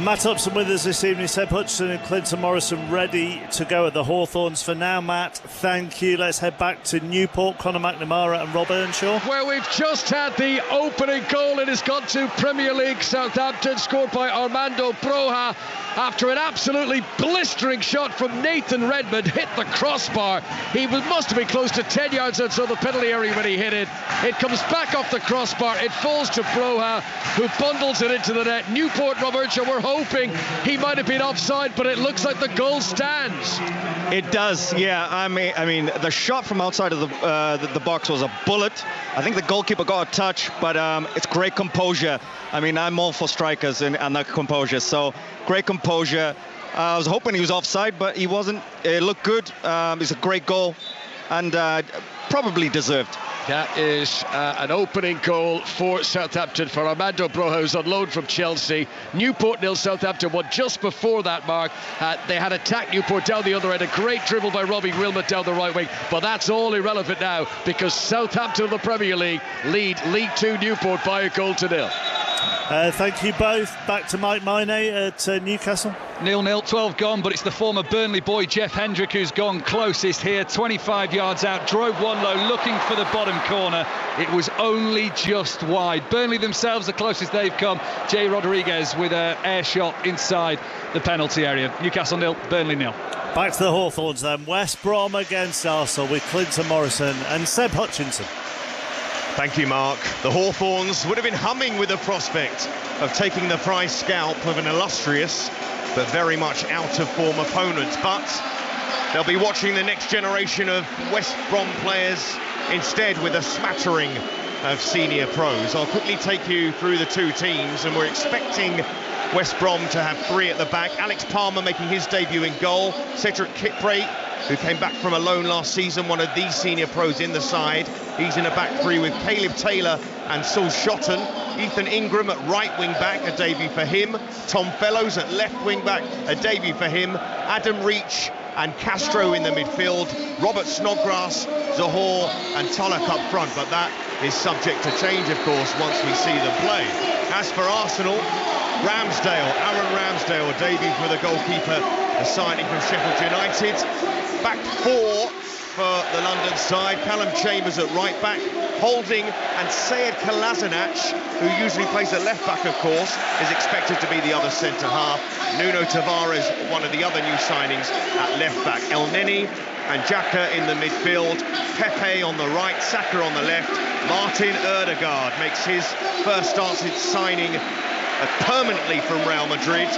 Matt Upson with us this evening, Seb Hutchinson and Clinton Morrison ready to go at the Hawthorns. For now, Matt, thank you. Let's head back to Newport. Conor McNamara and Rob Earnshaw. Where we've just had the opening goal. It has gone to Premier League Southampton, scored by Armando Broja after an absolutely blistering shot from Nathan Redmond hit the crossbar. He must have been close to 10 yards outside the penalty area when he hit it. It comes back off the crossbar. It falls to Broja, who bundles it into the net. Newport, Rob Earnshaw, we're hoping he might have been offside, but it looks like the goal stands. It does, yeah. I mean, the shot from outside of the box was a bullet. I think the goalkeeper got a touch, but it's great composure. I mean, I'm all for strikers and that composure. So great composure. I was hoping he was offside, but he wasn't. It looked good. It's a great goal, and probably deserved. That is an opening goal for Southampton for Armando Broja, who's on loan from Chelsea. Newport 0, Southampton 1. Just before that mark, they had attacked Newport down the other end. A great dribble by Robbie Wilmot down the right wing. But that's all irrelevant now, because Southampton of the Premier League lead League 2 Newport by a goal to 0. Thank you both. Back to Mike Maine at Newcastle. 0-0, 12 gone, but it's the former Burnley boy Jeff Hendrick who's gone closest here. 25 yards out, drove one low, looking for the bottom corner. It was only just wide. Burnley themselves the closest they've come. Jay Rodriguez with an air shot inside the penalty area. Newcastle 0, Burnley 0. Back to the Hawthorns then. West Brom against Arsenal with Clinton Morrison and Seb Hutchinson. Thank you, Mark. The Hawthorns would have been humming with the prospect of taking the prize scalp of an illustrious but very much out-of-form opponent. But they'll be watching the next generation of West Brom players instead with a smattering of senior pros. I'll quickly take you through the two teams, and we're expecting West Brom to have 3 at the back. Alex Palmer making his debut in goal. Cedric Kipre, who came back from a loan last season, one of these senior pros in the side. He's in a back 3 with Caleb Taylor and Saul Shotton. Ethan Ingram at right wing back, a debut for him. Tom Fellows at left wing back, a debut for him. Adam Reach and Castro in the midfield. Robert Snodgrass, Zohore and Tulloch up front, but that is subject to change, of course, once we see them play. As for Arsenal, Aaron Ramsdale, a debut for the goalkeeper, a signing from Sheffield United. Back 4 for the London side. Callum Chambers at right back. Holding and Sayed Kolasinac, who usually plays at left back, of course, is expected to be the other centre half. Nuno Tavares, one of the other new signings, at left back. El Neni and Xhaka in the midfield. Pepe on the right, Saka on the left. Martin Ødegaard makes his first start since signing permanently from Real Madrid,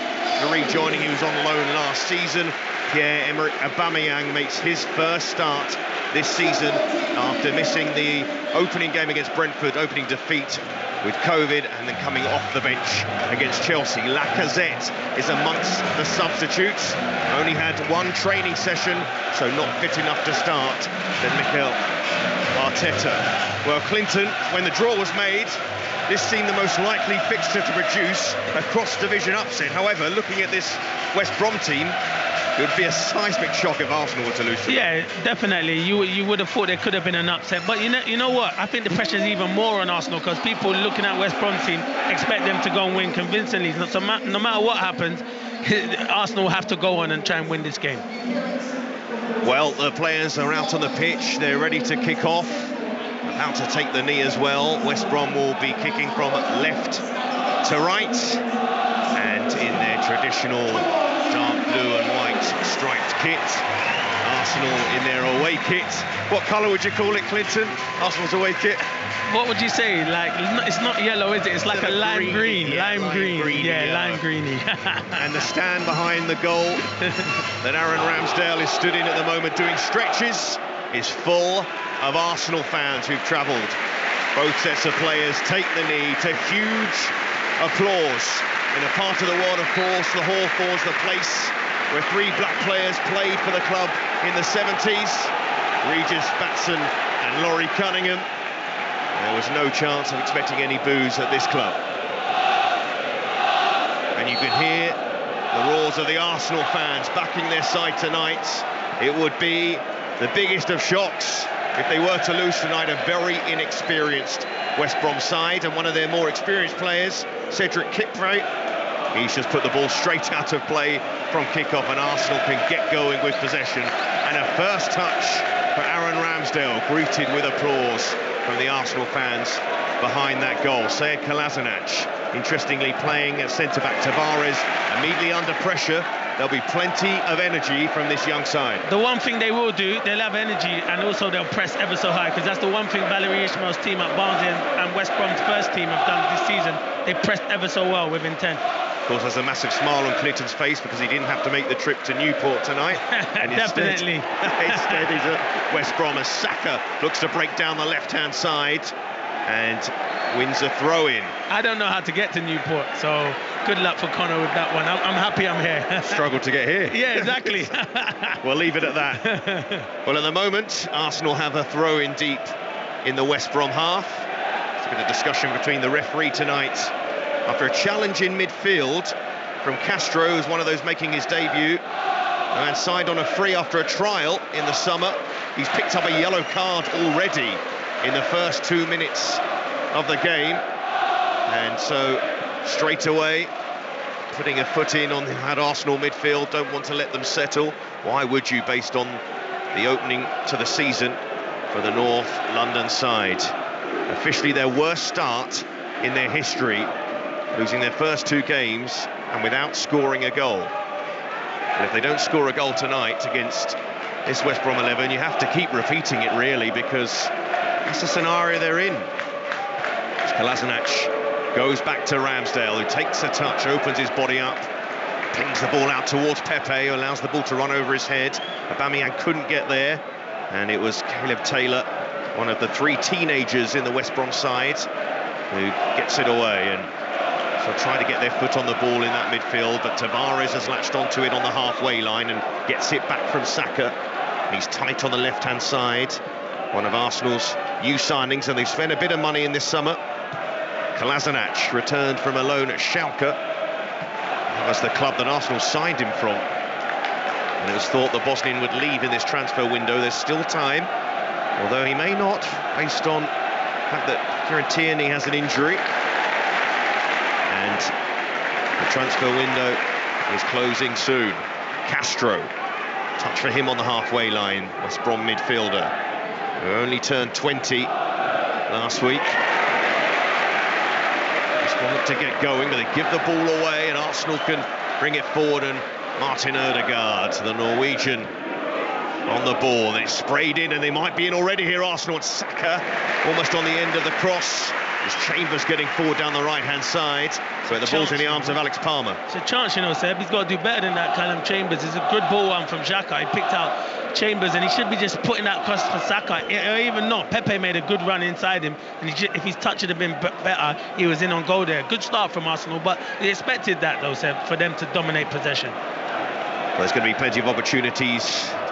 rejoining. He was on loan last season. Pierre-Emerick Aubameyang makes his first start this season after missing the opening game against Brentford, opening defeat with COVID, and then coming off the bench against Chelsea. Lacazette is amongst the substitutes. Only had 1 training session, so not fit enough to start. Then Mikel Arteta. Well, Clinton, when the draw was made, this seemed the most likely fixture to produce a cross-division upset. However, looking at this West Brom team, it would be a seismic shock if Arsenal were to lose tonight. Yeah, definitely. You would have thought there could have been an upset. But you know what? I think the pressure is even more on Arsenal, because people looking at West Brom team expect them to go and win convincingly. So no matter what happens, Arsenal will have to go on and try and win this game. Well, the players are out on the pitch. They're ready to kick off. About to take the knee as well. West Brom will be kicking from left to right, and in their traditional dark blue and white striped kit. Arsenal in their away kit. What colour would you call it, Clinton? Arsenal's away kit? What would you say? Like, it's not yellow, is it? It's like a lime green. Yeah, lime green. Yeah, lime greeny. And the stand behind the goal that Aaron Ramsdale is stood in at the moment doing stretches is full of Arsenal fans who've travelled. Both sets of players take the knee to huge applause. In a part of the world, of course, the Hawthorns, the place where 3 black players played for the club in the 70s. Regis Batson and Laurie Cunningham. There was no chance of expecting any boos at this club. And you can hear the roars of the Arsenal fans backing their side tonight. It would be the biggest of shocks if they were to lose tonight. A very inexperienced West Brom side, and one of their more experienced players, Cedric Kipre, he's just put the ball straight out of play from kickoff, and Arsenal can get going with possession. And a first touch for Aaron Ramsdale, greeted with applause from the Arsenal fans behind that goal. Sayed Kolasinac, interestingly, playing at centre-back. Tavares immediately under pressure. There'll be plenty of energy from this young side. The one thing they will do, they'll have energy, and also they'll press ever so high, because that's the one thing Valerie Ishmael's team at Barnsley and West Brom's first team have done this season. They pressed ever so well with intent. Of course, there's a massive smile on Clinton's face because he didn't have to make the trip to Newport tonight. And Definitely. Instead, he's at West Brom as Saka looks to break down the left-hand side and wins a throw-in. I don't know how to get to Newport, so good luck for Connor with that one. I'm happy I'm here. Struggled to get here. Yeah, exactly. We'll leave it at that. Well, at the moment, Arsenal have a throw-in deep in the West Brom half. There's been a discussion between the referee tonight after a challenge in midfield from Castro, who's one of those making his debut, and signed on a free after a trial in the summer. He's picked up a yellow card already in the first 2 minutes of the game, and so straight away, putting a foot in on that Arsenal midfield. Don't want to let them settle. Why would you, based on the opening to the season for the North London side? Officially their worst start in their history, losing their first 2 games and without scoring a goal. And if they don't score a goal tonight against this West Brom 11, you have to keep repeating it, really, because that's the scenario they're in. Kolasinac goes back to Ramsdale, who takes a touch, opens his body up, pings the ball out towards Pepe, who allows the ball to run over his head. Aubameyang couldn't get there, and it was Caleb Taylor, one of the 3 teenagers in the West Brom side, who gets it away. And so trying to get their foot on the ball in that midfield, but Tavares has latched onto it on the halfway line and gets it back from Saka. He's tight on the left-hand side. One of Arsenal's new signings, and they've spent a bit of money in this summer. Kolasinac returned from a loan at Schalke. That was the club that Arsenal signed him from. And it was thought the Bosnian would leave in this transfer window. There's still time, although he may not, based on the fact that Kieran Tierney has an injury. And the transfer window is closing soon. Castro, touch for him on the halfway line, West Brom midfielder, who only turned 20 last week. Just wanted to get going, but they give the ball away, and Arsenal can bring it forward, and Martin Ødegaard, the Norwegian, on the ball. They sprayed in, and they might be in already here, Arsenal. And Saka almost on the end of the cross. As Chambers getting forward down the right-hand side. So the ball's in the arms of Alex Palmer. It's a chance, you know, Seb. He's got to do better than that, Callum Chambers. It's a good ball one from Xhaka. He picked out Chambers, and he should be just putting that cross for Saka. Or even not. Pepe made a good run inside him, and if his touch had been better, he was in on goal there. Good start from Arsenal, but we expected that, though, Seb, for them to dominate possession. Well, there's going to be plenty of opportunities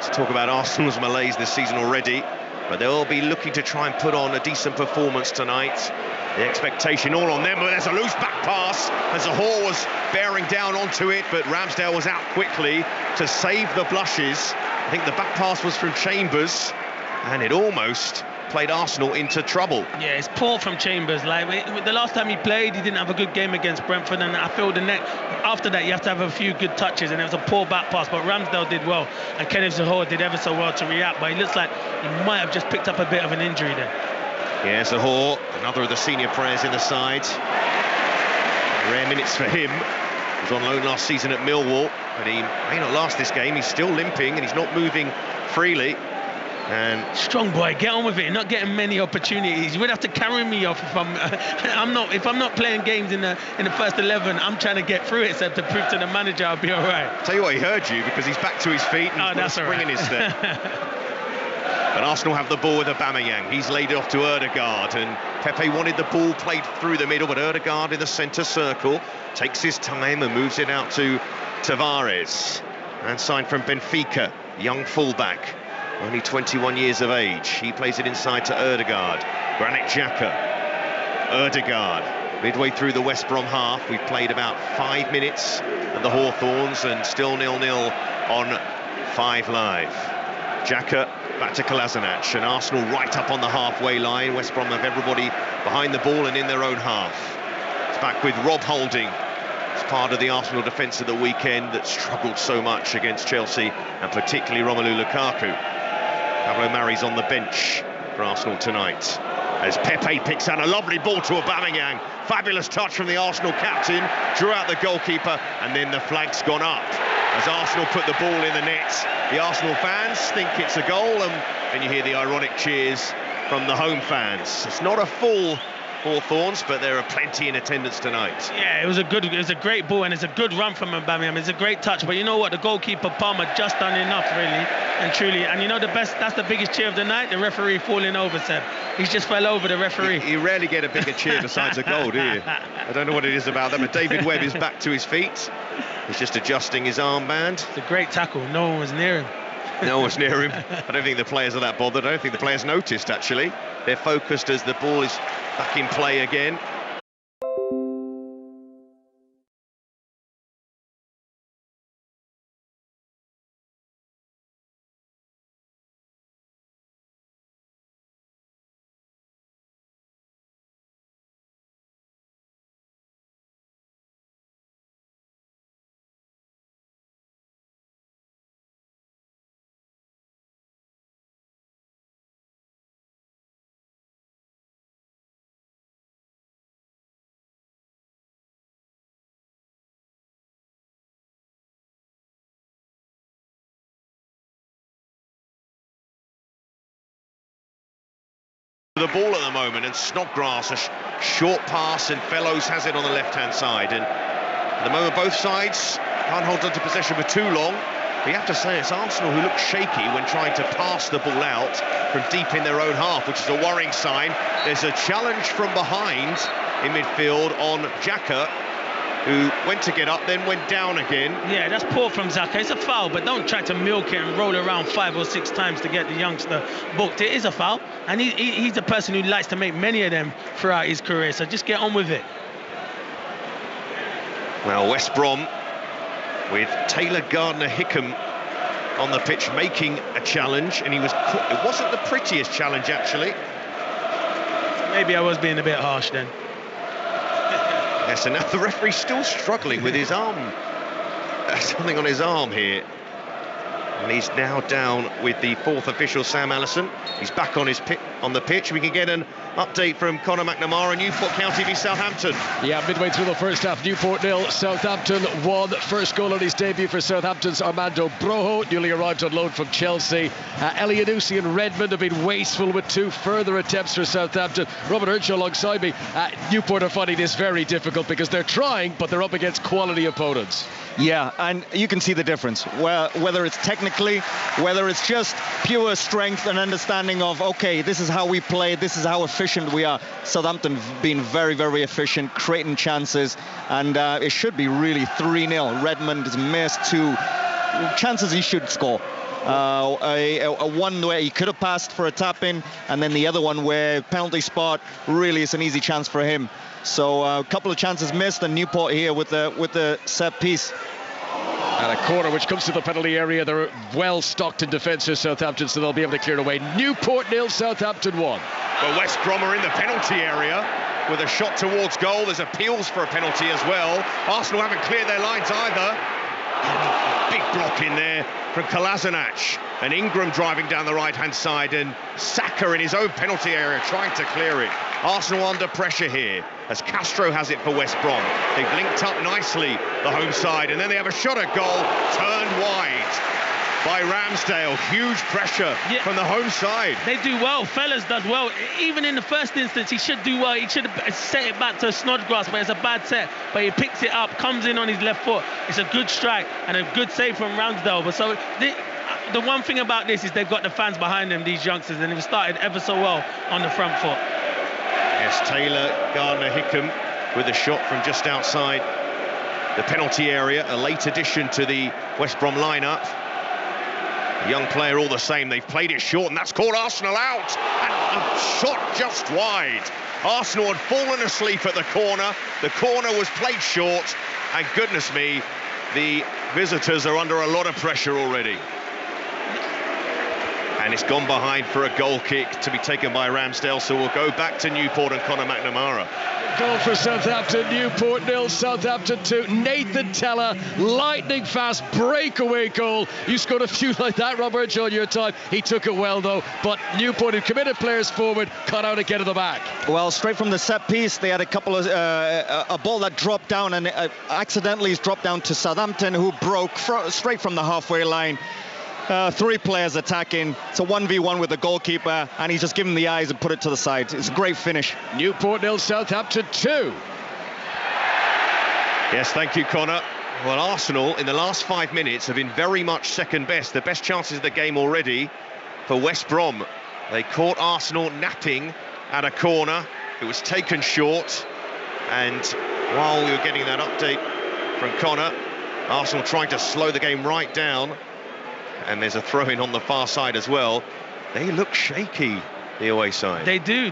to talk about Arsenal's malaise this season already, but they'll be looking to try and put on a decent performance tonight. The expectation all on them, but there's a loose back pass as Zahor was bearing down onto it, but Ramsdale was out quickly to save the blushes. I think the back pass was from Chambers, and it almost played Arsenal into trouble. Yeah, it's poor from Chambers. Like the last time he played, he didn't have a good game against Brentford, and I feel after that you have to have a few good touches, and it was a poor back pass, but Ramsdale did well, and Kenneth Zahor did ever so well to react, but it looks like he might have just picked up a bit of an injury there. Yeah, Zahor, another of the senior players in the side. Rare minutes for him. He was on loan last season at Millwall, but he may not last this game. He's still limping and he's not moving freely. And strong boy, get on with it. You're not getting many opportunities. You would have to carry me off if I'm not playing games in the first 11. I'm trying to get through it, so to prove to the manager I'll be all right. Tell you what, he heard you because he's back to his feet and he's spring in his step. But Arsenal have the ball with Aubameyang. He's laid it off to Ødegaard, and Pepe wanted the ball played through the middle, but Ødegaard in the centre circle takes his time and moves it out to Tavares. And signed from Benfica, young fullback, only 21 years of age. He plays it inside to Ødegaard. Granit Xhaka, Ødegaard. Midway through the West Brom half, we've played about 5 minutes at the Hawthorns and still 0-0 on 5 Live. Xhaka back to Kolasinac, and Arsenal right up on the halfway line. West Brom have everybody behind the ball and in their own half. It's back with Rob Holding. It's part of the Arsenal defence of the weekend that struggled so much against Chelsea, and particularly Romelu Lukaku. Pablo Mari's on the bench for Arsenal tonight. As Pepe picks out a lovely ball to Aubameyang. Fabulous touch from the Arsenal captain, drew out the goalkeeper, and then the flag's gone up. As Arsenal put the ball in the net, the Arsenal fans think it's a goal, and you hear the ironic cheers from the home fans. It's not a full Hawthorns, but there are plenty in attendance tonight. Yeah, it was a great ball, and it's a good run from Aubameyang. It's a great touch, but you know what? The goalkeeper Palmer just done enough, really and truly. And you know that's the biggest cheer of the night, the referee falling over, Seb. He's just fell over, the referee. You rarely get a bigger cheer besides a goal, do you? I don't know what it is about that, but David Webb is back to his feet. He's just adjusting his armband. It's a great tackle. No one was near him. No one was near him. I don't think the players are that bothered. I don't think the players noticed, actually. They're focused as the ball is back in play again. the ball at the moment, and Snodgrass, a short pass, and Fellows has it on the left-hand side. And at the moment, both sides can't hold on to possession for too long. But you have to say it's Arsenal who look shaky when trying to pass the ball out from deep in their own half, which is a worrying sign. There's a challenge from behind in midfield on Xhaka, who went to get up, then went down again. Yeah, that's poor from Xhaka. It's a foul, but don't try to milk it and roll around 5 or 6 times to get the youngster booked. It is a foul, and he's a person who likes to make many of them throughout his career, so just get on with it. Well, West Brom with Taylor Gardner-Hickam on the pitch making a challenge, and it wasn't the prettiest challenge, actually. Maybe I was being a bit harsh then. Yes, and now the referee's still struggling with his arm. Something on his arm here. And he's now down with the 4th official, Sam Allison. He's back on the pitch. We can get an update from Conor McNamara, Newport County v Southampton. Yeah, midway through the first half, Newport 0, Southampton 1. First goal on his debut for Southampton's Armando Brojo, newly arrived on loan from Chelsea. Elianusi and Redmond have been wasteful with 2 further attempts for Southampton. Robert Earnshaw alongside me. Newport are finding this very difficult because they're trying, but they're up against quality opponents. Yeah, and you can see the difference. Whether it's technically, whether it's just pure strength and understanding of, okay, this is how we play, this is how efficient we are. Southampton being very, very efficient, creating chances, and it should be really 3-0. Redmond has missed 2 chances he should score. A one where he could have passed for a tap-in, and then the other one where penalty spot, really is an easy chance for him. So a couple of chances missed, and Newport here with the set piece. And a corner which comes to the penalty area. They're well stocked in defence for Southampton, so they'll be able to clear it away. Newport 0, Southampton 1. Well, West Brom are in the penalty area with a shot towards goal. There's appeals for a penalty as well. Arsenal haven't cleared their lines either. Big block in there from Kolasinac, and Ingram driving down the right-hand side, and Saka in his own penalty area trying to clear it. Arsenal under pressure here as Castro has it for West Brom. They've linked up nicely, the home side, and then they have a shot at goal, turned wide by Ramsdale. Huge pressure from the home side. They do well. Fellas does well. Even in the first instance, he should do well. He should have set it back to Snodgrass, but it's a bad set. But he picks it up, comes in on his left foot. It's a good strike and a good save from Ramsdale. But so the one thing about this is they've got the fans behind them, these youngsters, and they've started ever so well on the front foot. Yes, Taylor Gardner-Hickam with a shot from just outside the penalty area. A late addition to the West Brom lineup. A young player all the same. They've played it short, and that's caught Arsenal out. And a shot just wide. Arsenal had fallen asleep at the corner. The corner was played short, and goodness me, the visitors are under a lot of pressure already. And it's gone behind for a goal kick to be taken by Ramsdale, so we'll go back to Newport and Conor McNamara. Goal for Southampton, Newport 0, Southampton 2. Nathan Teller, lightning fast breakaway goal. You scored a few like that, Robert, on your time. He took it well though, but Newport, who committed players forward, cut out again at the back. Well, straight from the set piece, they had a couple of a ball that dropped down, and accidentally dropped down to Southampton, who broke straight from the halfway line. 3 players attacking. It's a 1v1 with the goalkeeper, and he's just given the eyes and put it to the side. It's a great finish. Newport 0, Southampton 2. Yes, thank you, Conor. Well, Arsenal in the last 5 minutes have been very much second best. The best chances of the game already for West Brom. They caught Arsenal napping at a corner. It was taken short, and while we were getting that update from Conor, Arsenal trying to slow the game right down. And there's a throw-in on the far side as well. They look shaky, the away side. They do.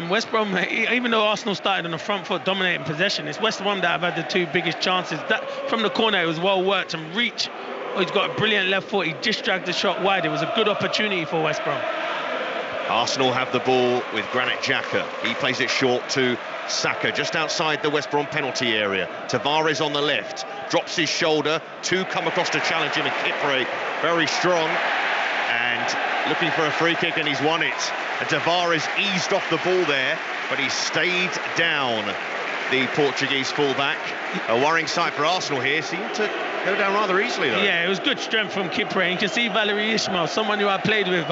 West Brom, even though Arsenal started on the front foot dominating possession, it's West Brom that have had the 2 biggest chances. That from the corner, it was well worked, and reach. Oh, he's got a brilliant left foot. He just dragged the shot wide. It was a good opportunity for West Brom. Arsenal have the ball with Granit Xhaka. He plays it short to Saka, just outside the West Brom penalty area. Tavares on the left, drops his shoulder. 2 come across to challenge him, and Kipre very strong and looking for a free kick, and he's won it. And Tavares eased off the ball there, but he stayed down, the Portuguese fullback. A worrying sight for Arsenal here. Seemed to go down rather easily, though. Yeah, it was good strength from Kipre. You can see Valerie Ismail, someone who I played with,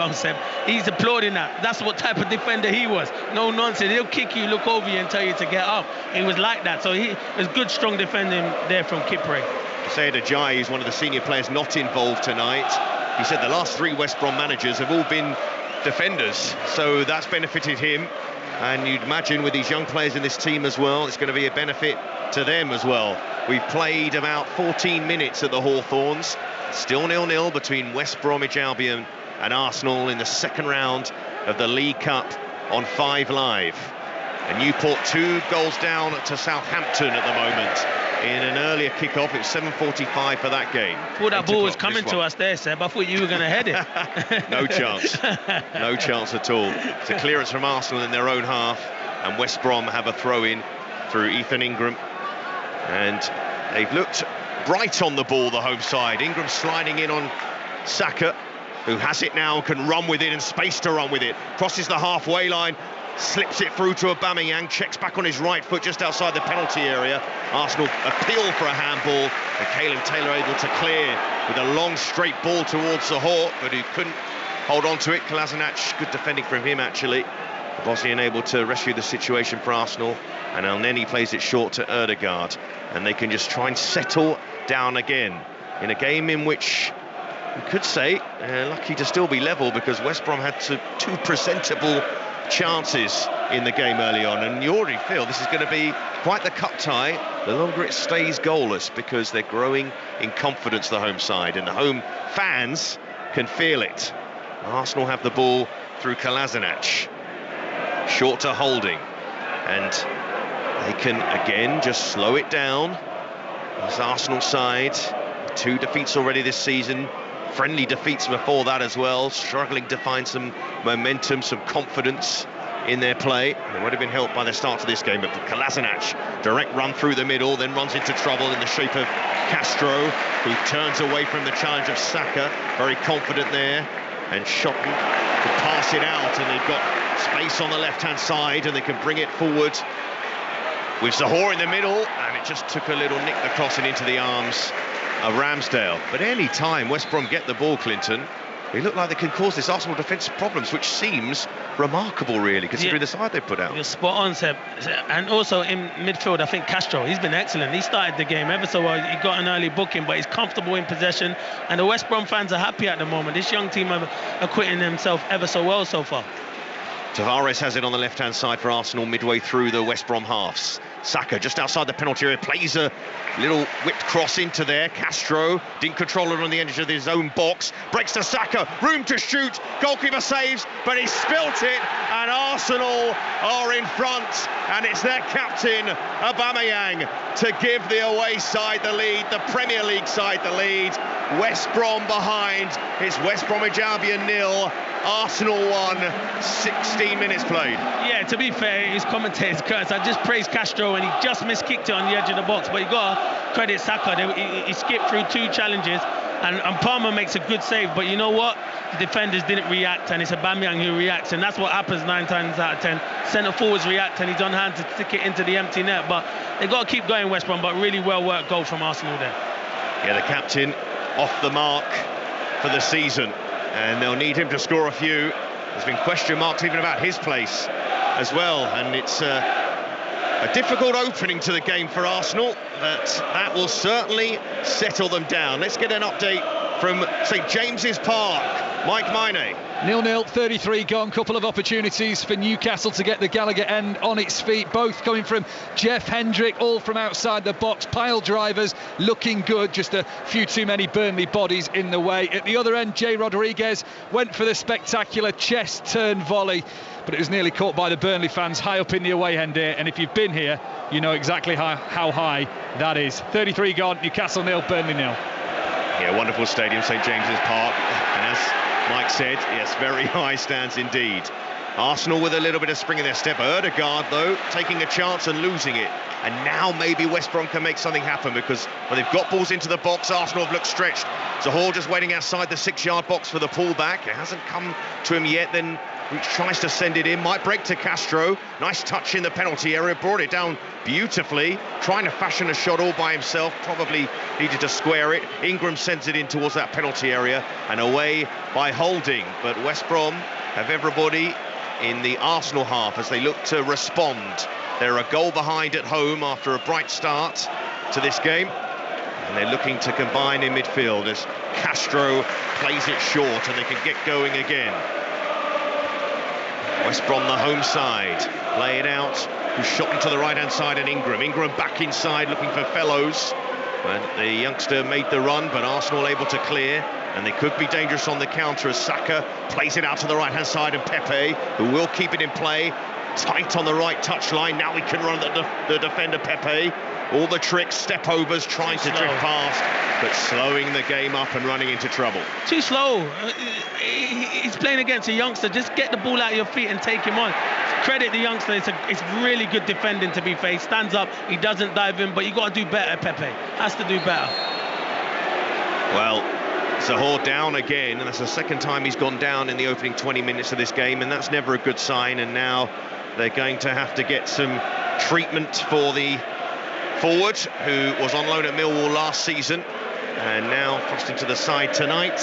he's applauding that. That's what type of defender he was. No nonsense. He'll kick you, look over you and tell you to get up. He was like that. So it was good, strong defending there from Kipre. Sayed Ajayi is one of the senior players not involved tonight. He said the last 3 West Brom managers have all been defenders, so that's benefited him. And you'd imagine with these young players in this team as well, it's going to be a benefit to them as well. We've played about 14 minutes at the Hawthorns. Still 0-0 between West Bromwich Albion and Arsenal in the second round of the League Cup on 5 Live. And Newport 2 goals down to Southampton at the moment. In an earlier kick-off, it was 7:45 for that game. Thought that ball was coming to us there, Seb. I thought you were going to head it. No chance. No chance at all. It's a clearance from Arsenal in their own half, and West Brom have a throw-in through Ethan Ingram. And they've looked bright on the ball, the home side. Ingram sliding in on Saka, who has it now, can run with it and space to run with it. Crosses the halfway line, slips it through to Aubameyang, checks back on his right foot just outside the penalty area. Arsenal appeal for a handball, and Caleb Taylor able to clear with a long straight ball towards the Hawk, but who couldn't hold on to it. Kolasinac, good defending from him actually. The Bosnian able to rescue the situation for Arsenal, and El Neni plays it short to Ødegaard, and they can just try and settle down again in a game in which you could say lucky to still be level, because West Brom had 2 presentable chances in the game early on, and you already feel this is going to be quite the cup tie the longer it stays goalless, because they're growing in confidence, the home side, and the home fans can feel it. Arsenal have the ball through Kolasinac, short to Holding, and they can again just slow it down. This Arsenal side, 2 defeats already this season, friendly defeats before that as well, struggling to find some momentum, some confidence in their play. They would have been helped by the start of this game, but Kolasinac, direct run through the middle, then runs into trouble in the shape of Castro, who turns away from the challenge of Saka, very confident there, and Shotton can pass it out, and they've got space on the left-hand side, and they can bring it forward with Zahor in the middle, and it just took a little nick the crossing into the arms of Ramsdale. But any time West Brom get the ball, Clinton, they look like they can cause this Arsenal defence problems, which seems remarkable, really, considering the side they put out. You're spot on, Seb. And also in midfield, I think Castro, he's been excellent. He started the game ever so well. He got an early booking, but he's comfortable in possession. And the West Brom fans are happy at the moment. This young team are acquitting themselves ever so well so far. Tavares has it on the left-hand side for Arsenal midway through the West Brom halves. Saka just outside the penalty area, plays a little whipped cross into there. Castro didn't control it on the edge of his own box. Breaks to Saka, room to shoot. Goalkeeper saves, but he spilt it, and Arsenal are in front. And it's their captain, Aubameyang, to give the away side the lead, the Premier League side the lead. West Brom behind. It's West Bromwich Albion 0. Arsenal 1, 16 minutes played. Yeah, to be fair, his commentator's curse. I just praised Castro, and he just miskicked it on the edge of the box. But you got to credit Saka. He skipped through 2 challenges, and Palmer makes a good save. But you know what? The defenders didn't react, and it's Aubameyang who reacts, and that's what happens 9 times out of 10. Centre forwards react, and he's on hand to stick it into the empty net. But they've got to keep going, West Brom. But really well worked goal from Arsenal there. Yeah, the captain off the mark for the season, and they'll need him to score a few. There's been question marks even about his place as well, and it's a difficult opening to the game for Arsenal, but that will certainly settle them down. Let's get an update from St James's Park. Mike Miney. 0-0, 33 gone. Couple of opportunities for Newcastle to get the Gallagher end on its feet, both coming from Jeff Hendrick, all from outside the box. Pile drivers looking good, just a few too many Burnley bodies in the way. At the other end, Jay Rodriguez went for the spectacular chest turn volley, but it was nearly caught by the Burnley fans high up in the away end here, and if you've been here, you know exactly how high that is. 33 gone, Newcastle 0, Burnley 0. Yeah, wonderful stadium, St James's Park, and as Mike said, yes, very high stands indeed. Arsenal with a little bit of spring in their step. Ødegaard, though, taking a chance and losing it. And now maybe West Brom can make something happen, because when they've got balls into the box, Arsenal have looked stretched. Zahor just waiting outside the 6-yard box for the pullback. It hasn't come to him yet. Then He tries to send it in, might break to Castro. Nice touch in the penalty area, brought it down beautifully. Trying to fashion a shot all by himself, probably needed to square it. Ingram sends it in towards that penalty area and away by Holding. But West Brom have everybody in the Arsenal half as they look to respond. They're a goal behind at home after a bright start to this game. And they're looking to combine in midfield as Castro plays it short and they can get going again. West Brom, the home side, play it out. Who's shot into the right-hand side and Ingram back inside looking for Fellows. And the youngster made the run, but Arsenal able to clear. And they could be dangerous on the counter as Saka plays it out to the right-hand side and Pepe, who will keep it in play. Tight on the right touchline. Now he can run the defender Pepe. All the tricks, step overs, trying to drift past, but slowing the game up and running into trouble. Too slow. He's playing against a youngster. Just get the ball out of your feet and take him on. Credit the youngster. It's really good defending to be faced. Stands up. He doesn't dive in, but you got to do better, Pepe. Has to do better. Well, Zaha down again, and that's the second time he's gone down in the opening 20 minutes of this game, and that's never a good sign. And now they're going to have to get some treatment for the forward, who was on loan at Millwall last season and now crossed into the side tonight.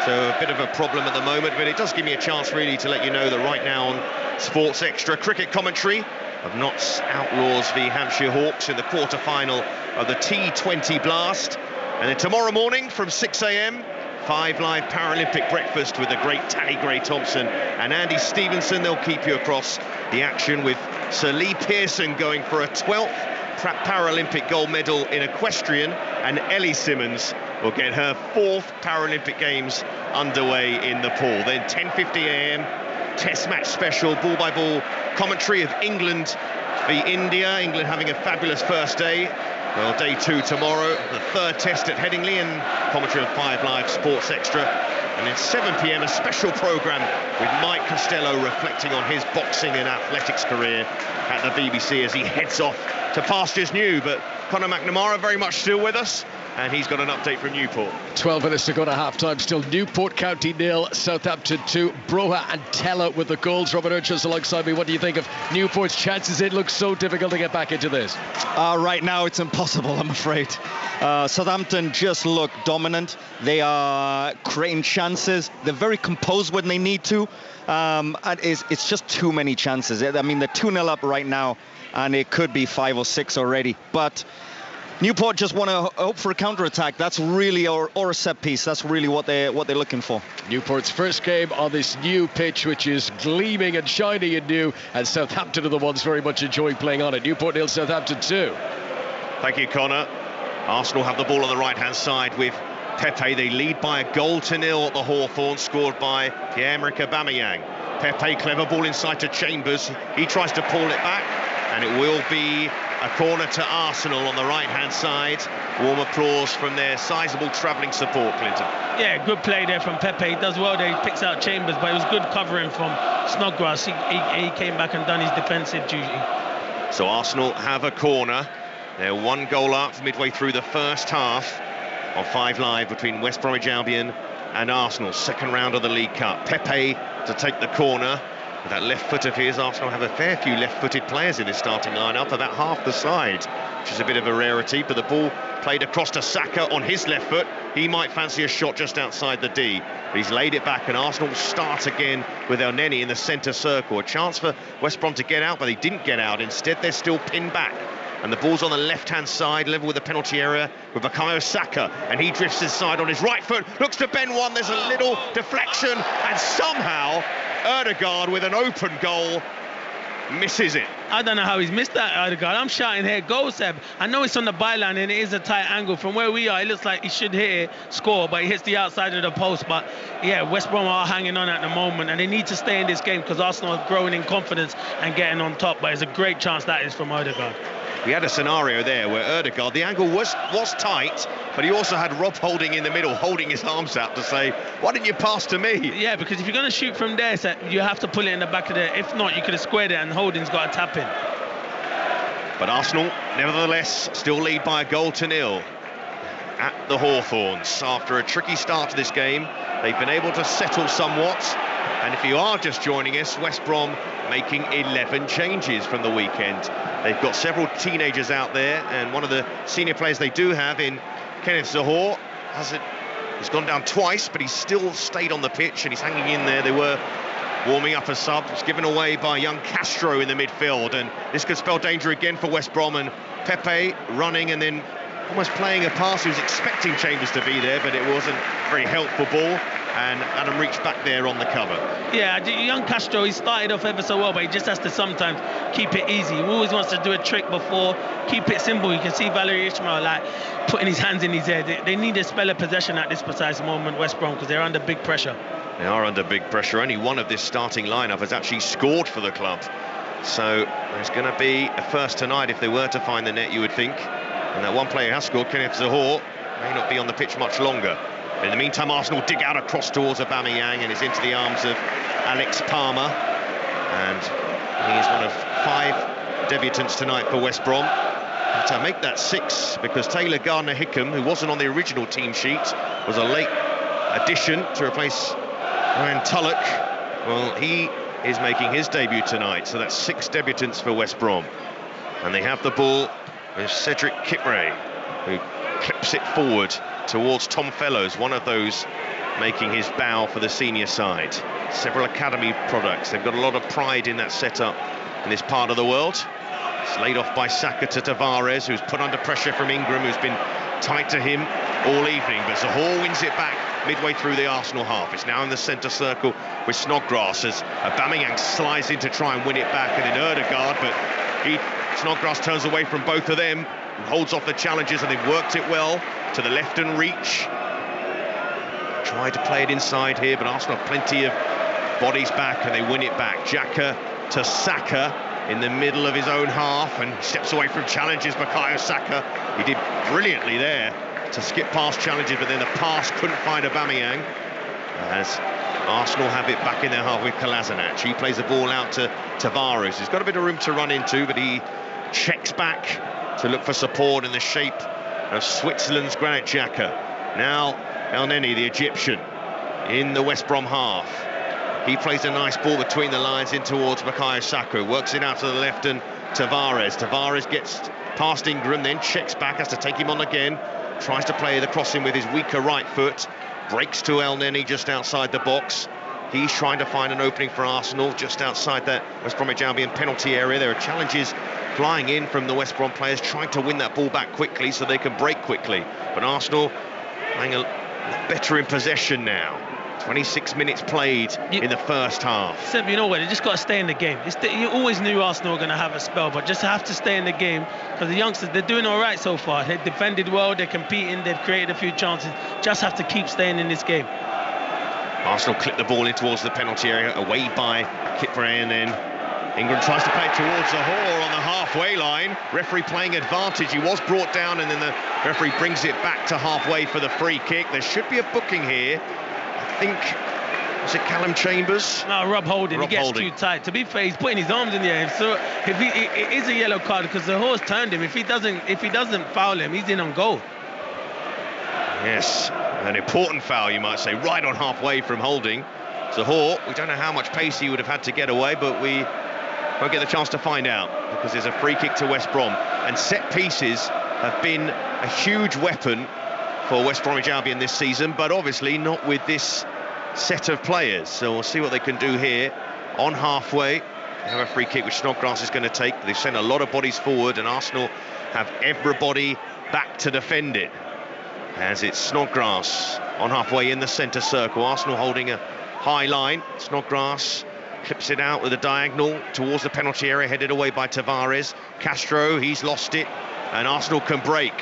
So a bit of a problem at the moment, but it does give me a chance really to let you know that right now on Sports Extra cricket commentary of Notts Outlaws v Hampshire Hawks in the quarter-final of the T20 Blast. And then tomorrow morning from 6 a.m, 5 Live Paralympic breakfast with the great Tanny Gray-Thompson and Andy Stevenson. They'll keep you across the action with Sir Lee Pearson going for a 12th Paralympic gold medal in equestrian, and Ellie Simmons will get her 4th Paralympic Games underway in the pool. Then 10:50 a.m, test match special, ball-by-ball commentary of England v India. England having a fabulous first day. Well, day 2 tomorrow, the 3rd test at Headingley, and commentary on 5 Live Sports Extra. And then 7 p.m, a special programme with Mike Costello reflecting on his boxing and athletics career at the BBC as he heads off to pastures new. But Conor McNamara very much still with us, and he's got an update from Newport. 12 minutes to go to half-time. Still Newport County 0, Southampton 2. Broha and Tella with the goals. Robert Urchus alongside me. What do you think of Newport's chances? It looks so difficult to get back into this. Right now it's impossible, I'm afraid. Southampton just look dominant. They are creating chances. They're very composed when they need to. And it's just too many chances. I mean, they're 2-0 up right now, and it could be 5 or 6 already. But Newport just want to hope for a counter-attack. That's really, or a set piece. That's really what they're looking for. Newport's first game on this new pitch, which is gleaming and shiny and new, and Southampton are the ones very much enjoying playing on it. Newport 0, Southampton 2. Thank you, Connor. Arsenal have the ball on the right-hand side with Pepe. They lead by a goal to 0 at the Hawthorn, scored by Pierre-Emerick Aubameyang. Pepe, clever ball inside to Chambers. He tries to pull it back, and it will be a corner to Arsenal on the right-hand side. Warm applause from their sizable travelling support, Clinton. Yeah, good play there from Pepe. He does well there. He picks out Chambers, but it was good covering from Snodgrass. He came back and done his defensive duty. So Arsenal have a corner. They're 1 goal up midway through the first half of 5 Live between West Bromwich Albion and Arsenal. Second round of the League Cup. Pepe to take the corner. With that left foot of his, Arsenal have a fair few left-footed players in this starting lineup, about half the side, which is a bit of a rarity. But the ball played across to Saka on his left foot. He might fancy a shot just outside the D, but he's laid it back, and Arsenal start again with El Neni in the centre circle. A chance for West Brom to get out, but they didn't get out. Instead, they're still pinned back. And the ball's on the left-hand side, level with the penalty area with Bukayo Saka, and he drifts inside on his right foot, looks to bend one, there's a little deflection, and somehow Ødegaard with an open goal misses it. I don't know how he's missed that, Ødegaard. I'm shouting here, go Seb. I know it's on the byline and it is a tight angle. From where we are, it looks like he should hit it, score, but he hits the outside of the post. But yeah, West Brom are hanging on at the moment, and they need to stay in this game because Arsenal are growing in confidence and getting on top. But it's a great chance that is from Ødegaard. We had a scenario there where Ødegaard, the angle was tight, but he also had Rob Holding in the middle, holding his arms out to say, why didn't you pass to me? Yeah, because if you're going to shoot from there, you have to pull it in the back of the... If not, you could have squared it, and Holding's got a tap in. But Arsenal, nevertheless, still lead by a goal to 0 at the Hawthorns. After a tricky start to this game, they've been able to settle somewhat. And if you are just joining us, West Brom making 11 changes from the weekend. They've got several teenagers out there, and one of the senior players they do have in Kenneth Zohore he's gone down twice, but he's still stayed on the pitch and he's hanging in there. They were warming up a sub. It's given away by young Castro in the midfield, and this could spell danger again for West Brom. And Pepe running and then almost playing a pass. He was expecting Chambers to be there, but it wasn't a very helpful ball. And Adam reached back there on the cover. Yeah, young Castro, he started off ever so well, but he just has to sometimes keep it easy. He always wants to do a trick before, keep it simple. You can see Valerie Ishmael like putting his hands in his head. They need a spell of possession at this precise moment, West Brom, because they're under big pressure. They are under big pressure. Only one of this starting lineup has actually scored for the club. So there's going to be a first tonight if they were to find the net, you would think. And that one player has scored, Kenneth Zohore, may not be on the pitch much longer. In the meantime, Arsenal dig out across towards Aubameyang, and is into the arms of Alex Palmer. And he is one of 5 debutants tonight for West Brom. And to make that 6, because Taylor Gardner-Hickam, who wasn't on the original team sheet, was a late addition to replace Ryan Tulloch. Well, he is making his debut tonight, so that's 6 debutants for West Brom. And they have the ball with Cedric Kipre, who clips it forward towards Tom Fellows, one of those making his bow for the senior side. Several academy products. They've got a lot of pride in that setup in this part of the world. It's laid off by Saka to Tavares, who's put under pressure from Ingram, who's been tight to him all evening. But Zohore wins it back midway through the Arsenal half. It's now in the centre circle with Snodgrass as Aubameyang slides in to try and win it back, and then Ødegaard, but Snodgrass turns away from both of them and holds off the challenges, and they've worked it well to the left and reach. Tried to play it inside here, but Arsenal have plenty of bodies back and they win it back. Xhaka to Saka in the middle of his own half, and steps away from challenges. Bukayo Saka, he did brilliantly there to skip past challenges, but then the pass couldn't find Aubameyang, as Arsenal have it back in their half with Kolasinac. He plays the ball out to Tavares. He's got a bit of room to run into, but he checks back to look for support in the shape of Switzerland's Granit Xhaka. Now El Neni, the Egyptian, in the West Brom half. He plays a nice ball between the lines in towards Bukayo Saka, works it out to the left, and Tavares gets past Ingram, then checks back, has to take him on again, tries to play the crossing with his weaker right foot, breaks to El Neni just outside the box. He's trying to find an opening for Arsenal just outside that West Bromwich Albion penalty area. There are challenges flying in from the West Brom players, trying to win that ball back quickly so they can break quickly. But Arsenal playing a better in possession now. 26 minutes played in the first half. Seb, you know what? They just got to stay in the game. You always knew Arsenal were going to have a spell, but just have to stay in the game, because the youngsters, they're doing all right so far. They've defended well, they're competing, they've created a few chances. Just have to keep staying in this game. Arsenal clip the ball in towards the penalty area, away by Kipre, and then Ingram tries to play it towards Zohore on the halfway line. Referee playing advantage. He was brought down, and then the referee brings it back to halfway for the free kick. There should be a booking here. I think, was it Callum Chambers? No, Rob Holding. He gets too tight. To be fair, he's putting his arms in the air. So if it is a yellow card, because the horse turned him. If he doesn't foul him, he's in on goal. Yes, an important foul, you might say, right on halfway from Holding. Zohore, we don't know how much pace he would have had to get away, but we won't get the chance to find out, because there's a free kick to West Brom. And set pieces have been a huge weapon for West Bromwich Albion this season, but obviously not with this set of players. So we'll see what they can do here on halfway. They have a free kick which Snodgrass is going to take. They've sent a lot of bodies forward, and Arsenal have everybody back to defend it. As it's Snodgrass on halfway in the centre circle. Arsenal holding a high line. Snodgrass clips it out with a diagonal towards the penalty area, headed away by Tavares. Castro, he's lost it, and Arsenal can break.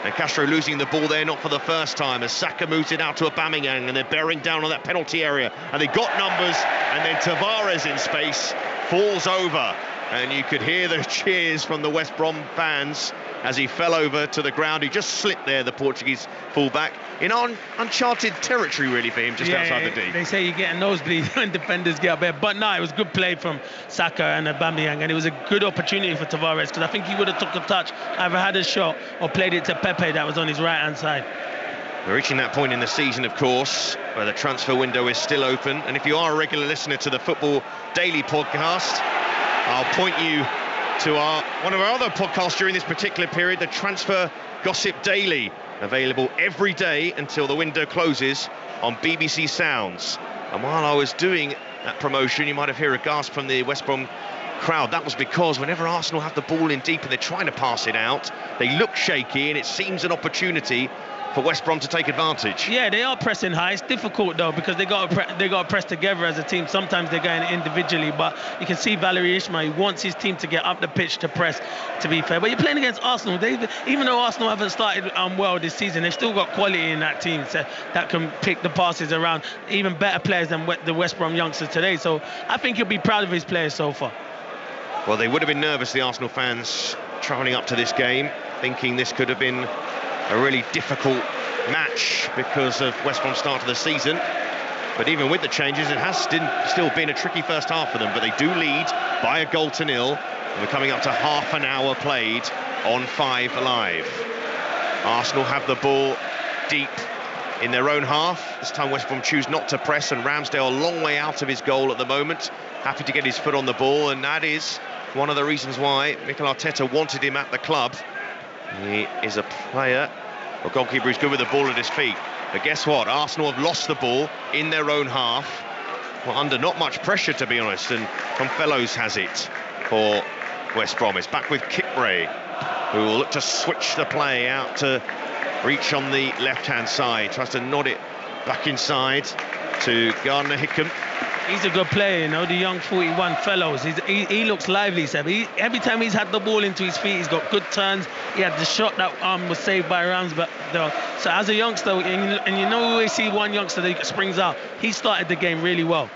And Castro losing the ball there, not for the first time, as Saka moves it out to Aubameyang, and they're bearing down on that penalty area, and they got numbers, and then Tavares in space falls over, and you could hear the cheers from the West Brom fans as he fell over to the ground. He just slipped there, the Portuguese fullback, in uncharted territory really for him, just outside the D. They say you get a nosebleed when defenders get up there, but no, it was good play from Saka and Aubameyang, and it was a good opportunity for Tavares, because I think he would have took a touch, either had a shot or played it to Pepe that was on his right hand side. We're reaching that point in the season, of course, where the transfer window is still open. And if you are a regular listener to the Football Daily podcast, I'll point you to one of our other podcasts during this particular period, the Transfer Gossip Daily, available every day until the window closes on BBC Sounds. And while I was doing that promotion, you might have heard a gasp from the West Brom crowd. That was because whenever Arsenal have the ball in deep and they're trying to pass it out, they look shaky, and it seems an opportunity for West Brom to take advantage. Yeah, they are pressing high. It's difficult though, because they got to press together as a team. Sometimes they're going individually, but you can see Valerie Ismail wants his team to get up the pitch to press, to be fair. But you're playing against Arsenal. Even though Arsenal haven't started well this season, they've still got quality in that team that can pick the passes around. Even better players than the West Brom youngsters today. So I think he'll be proud of his players so far. Well, they would have been nervous, the Arsenal fans, travelling up to this game, thinking this could have been a really difficult match because of West Brom's start to the season. But even with the changes, it has still been a tricky first half for them. But they do lead by 1-0. And we're coming up to half an hour played on 5 Live. Arsenal have the ball deep in their own half. This time West Brom choose not to press, and Ramsdale a long way out of his goal at the moment. Happy to get his foot on the ball, and that is one of the reasons why Mikel Arteta wanted him at the club. He is a player, a goalkeeper who's good with the ball at his feet. But guess what? Arsenal have lost the ball in their own half. Well, under not much pressure, to be honest, and Confellos has it for West Brom. It's back with Kipre, who will look to switch the play out to reach on the left-hand side. Tries to nod it back inside to Gardner-Hickam. He's a good player, you know, the young 41 fellows. He looks lively, Seb. Every time he's had the ball into his feet, he's got good turns. He had the shot that was saved by Ramsdale. So as a youngster, and you know, we always see one youngster that springs out. He started the game really well.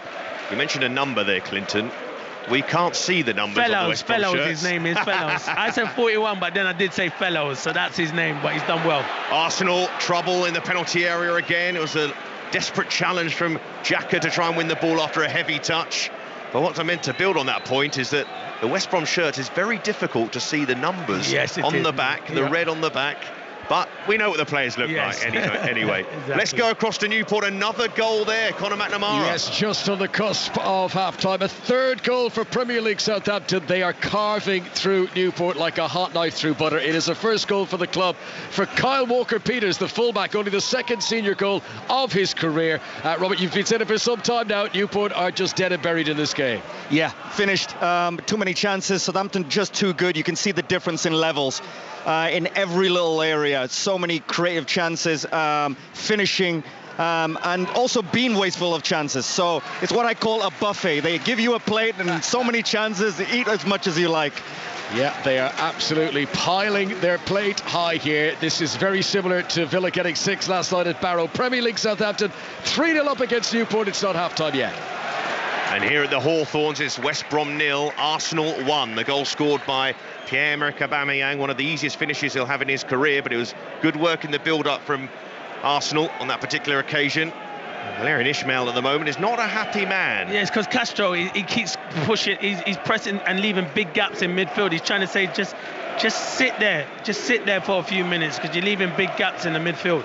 You mentioned a number there, Clinton. We can't see the numbers on the West Brom Fellows, shirts. his name is Fellows. I said 41, but then I did say Fellows, so that's his name, but he's done well. Arsenal, trouble in the penalty area again. It was a desperate challenge from Xhaka to try and win the ball after a heavy touch. But what I meant to build on that point is that the West Brom shirt is very difficult to see the numbers on the back, the red on the back. But we know what the players look like anyway. Exactly. Let's go across to Newport. Another goal there, Conor McNamara. Yes, just on the cusp of half-time. A third goal for Premier League Southampton. They are carving through Newport like a hot knife through butter. It is a first goal for the club for Kyle Walker-Peters, the fullback, only the second senior goal of his career. Robert, you've been saying it for some time now. Newport are just dead and buried in this game. Yeah, finished. Too many chances. Southampton just too good. You can see the difference in levels in every little area. So many creative chances, finishing, and also being wasteful of chances. So it's what I call a buffet. They give you a plate and so many chances, eat as much as you like. Yeah, they are absolutely piling their plate high here. This is very similar to Villa getting 6 last night at Barrow. Premier League Southampton 3-0 up against Newport. It's not half-time yet. And here at the Hawthorns, it's West Brom 0, Arsenal 1. The goal scored by Pierre-Emerick Aubameyang, one of the easiest finishes he'll have in his career, but it was good work in the build-up from Arsenal on that particular occasion. Valérien Ismaël at the moment is not a happy man. Yeah, it's because Castro, he keeps pushing, he's pressing and leaving big gaps in midfield. He's trying to say, just sit there for a few minutes, because you're leaving big gaps in the midfield.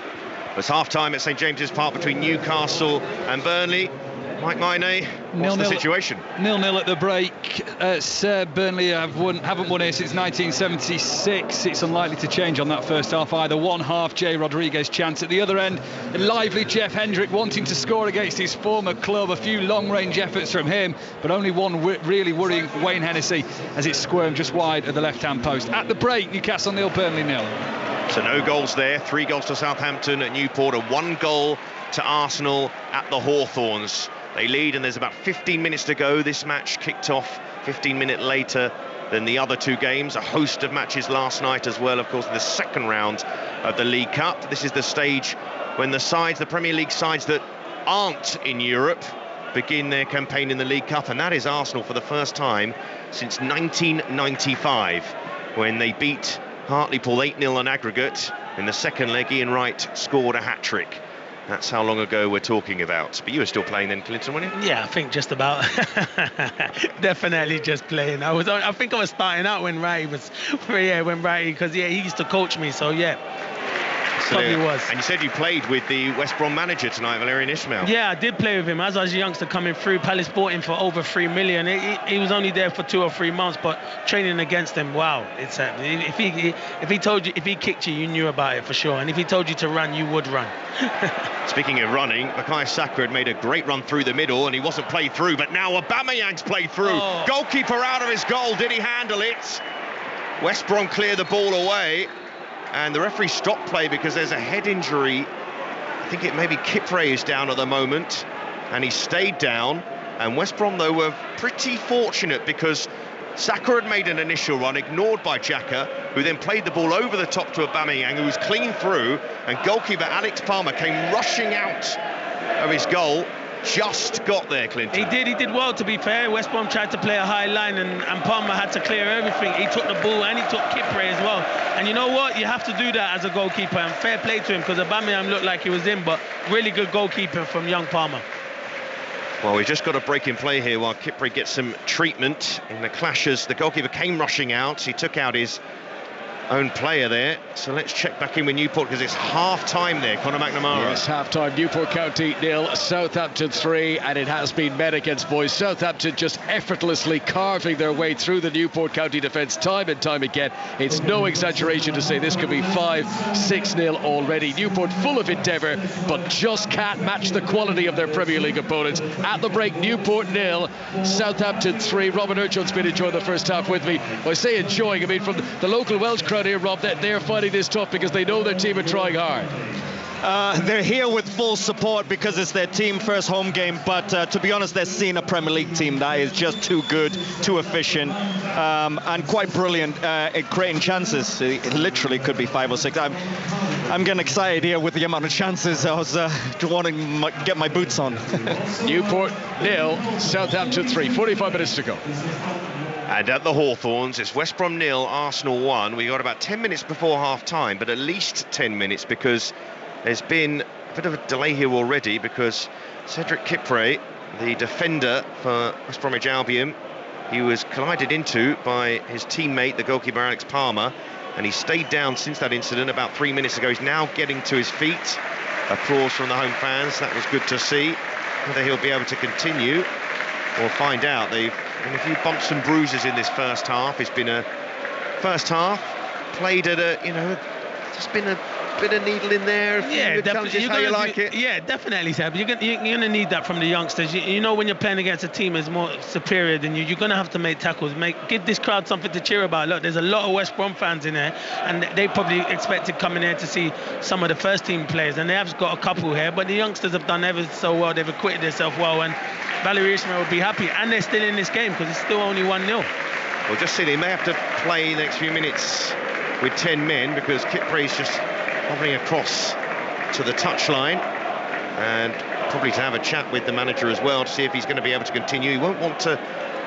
It's half-time at St James's Park between Newcastle and Burnley. Mike Maine, what's the situation? 0-0 at the break. Burnley haven't won here since 1976. It's unlikely to change on that first half either. One half, Jay Rodriguez chance. At the other end, a lively Jeff Hendrick wanting to score against his former club. A few long-range efforts from him, but only one really worrying for Wayne Hennessy as it squirmed just wide of the left-hand post. At the break, Newcastle 0, Burnley 0. So no goals there. 3 goals to Southampton at Newport, and 1 goal to Arsenal at the Hawthorns. They lead, and there's about 15 minutes to go. This match kicked off 15 minutes later than the other 2 games. A host of matches last night as well, of course, in the second round of the League Cup. This is the stage when the Premier League sides that aren't in Europe begin their campaign in the League Cup, and that is Arsenal for the first time since 1995, when they beat Hartlepool 8-0 on aggregate. In the second leg, Ian Wright scored a hat-trick. That's how long ago we're talking about. But you were still playing then, Clinton, weren't you? Yeah, I think just about. Definitely just playing. I think I was starting out when Ray was, because he used to coach me. So yeah. Probably was. And you said you played with the West Brom manager tonight, Valérien Ismaël. Yeah, I did play with him. As I was a youngster coming through, Palace bought him for over $3 million. He was only there for 2 or 3 months, but training against him, wow. It's if he told you, if he kicked you, you knew about it for sure. And if he told you to run, you would run. Speaking of running, Bukayo Saka had made a great run through the middle, and he wasn't played through, but now Aubameyang's played through. Oh. Goalkeeper out of his goal. Did he handle it? West Brom clear the ball away, and the referee stopped play because there's a head injury. I think it maybe Kipre is down at the moment, and he stayed down. And West Brom, though, were pretty fortunate because Saka had made an initial run, ignored by Xhaka, who then played the ball over the top to Aubameyang, who was clean through, and goalkeeper Alex Palmer came rushing out of his goal. Just got there, Clinton. He did well, to be fair. West Brom tried to play a high line, and Palmer had to clear everything. He took the ball and he took Kipre as well. And you know what? You have to do that as a goalkeeper, and fair play to him, because Aubameyang looked like he was in, but really good goalkeeping from young Palmer. Well, we've just got a break in play here while Kipre gets some treatment in the clashes. The goalkeeper came rushing out. He took out his own player there. So let's check back in with Newport, because it's half-time there. Conor McNamara. Yes, half-time. Newport County 0, Southampton 3, and it has been men against boys. Southampton just effortlessly carving their way through the Newport County defence time and time again. It's no exaggeration to say this could be 5-6-0 already. Newport full of endeavour, but just can't match the quality of their Premier League opponents. At the break, Newport 0, Southampton 3. Robin Urchon's been enjoying the first half with me. I say enjoying, I mean from the local Welsh crowd here, Rob, that they're finding this tough because they know their team are trying hard. They're here with full support because it's their team first home game, but to be honest, they're seeing a Premier League team that is just too good, too efficient, and quite brilliant at creating chances. It literally could be 5 or 6. I'm getting excited here with the amount of chances. I was wanting to get my boots on. Newport 0, Southampton 3. 45 minutes to go. And at the Hawthorns, it's West Brom 0, Arsenal 1. We got about 10 minutes before half-time, but at least 10 minutes, because there's been a bit of a delay here already, because Cedric Kipre, the defender for West Bromwich Albion, he was collided into by his teammate, the goalkeeper Alex Palmer, and he stayed down since that incident about 3 minutes ago. He's now getting to his feet. Applause from the home fans. That was good to see. Whether he'll be able to continue, we'll find out. They've been a few bumps and bruises in this first half. It's been a first half played at a, just been a bit of needle in there. Yeah, definitely. How you like it? Yeah, definitely, Seb. You're going to need that from the youngsters. You know, when you're playing against a team that's more superior than you, you're going to have to make tackles. Give this crowd something to cheer about. Look, there's a lot of West Brom fans in there, and they probably expected coming here to see some of the first team players, and they have got a couple here, but the youngsters have done ever so well. They've acquitted themselves well, and Valérien Ismaël will be happy, and they're still in this game because it's still only 1-0. Well, just see, they may have to play the next few minutes with 10 men, because Kipre's just hovering across to the touchline, and probably to have a chat with the manager as well to see if he's going to be able to continue. He won't want to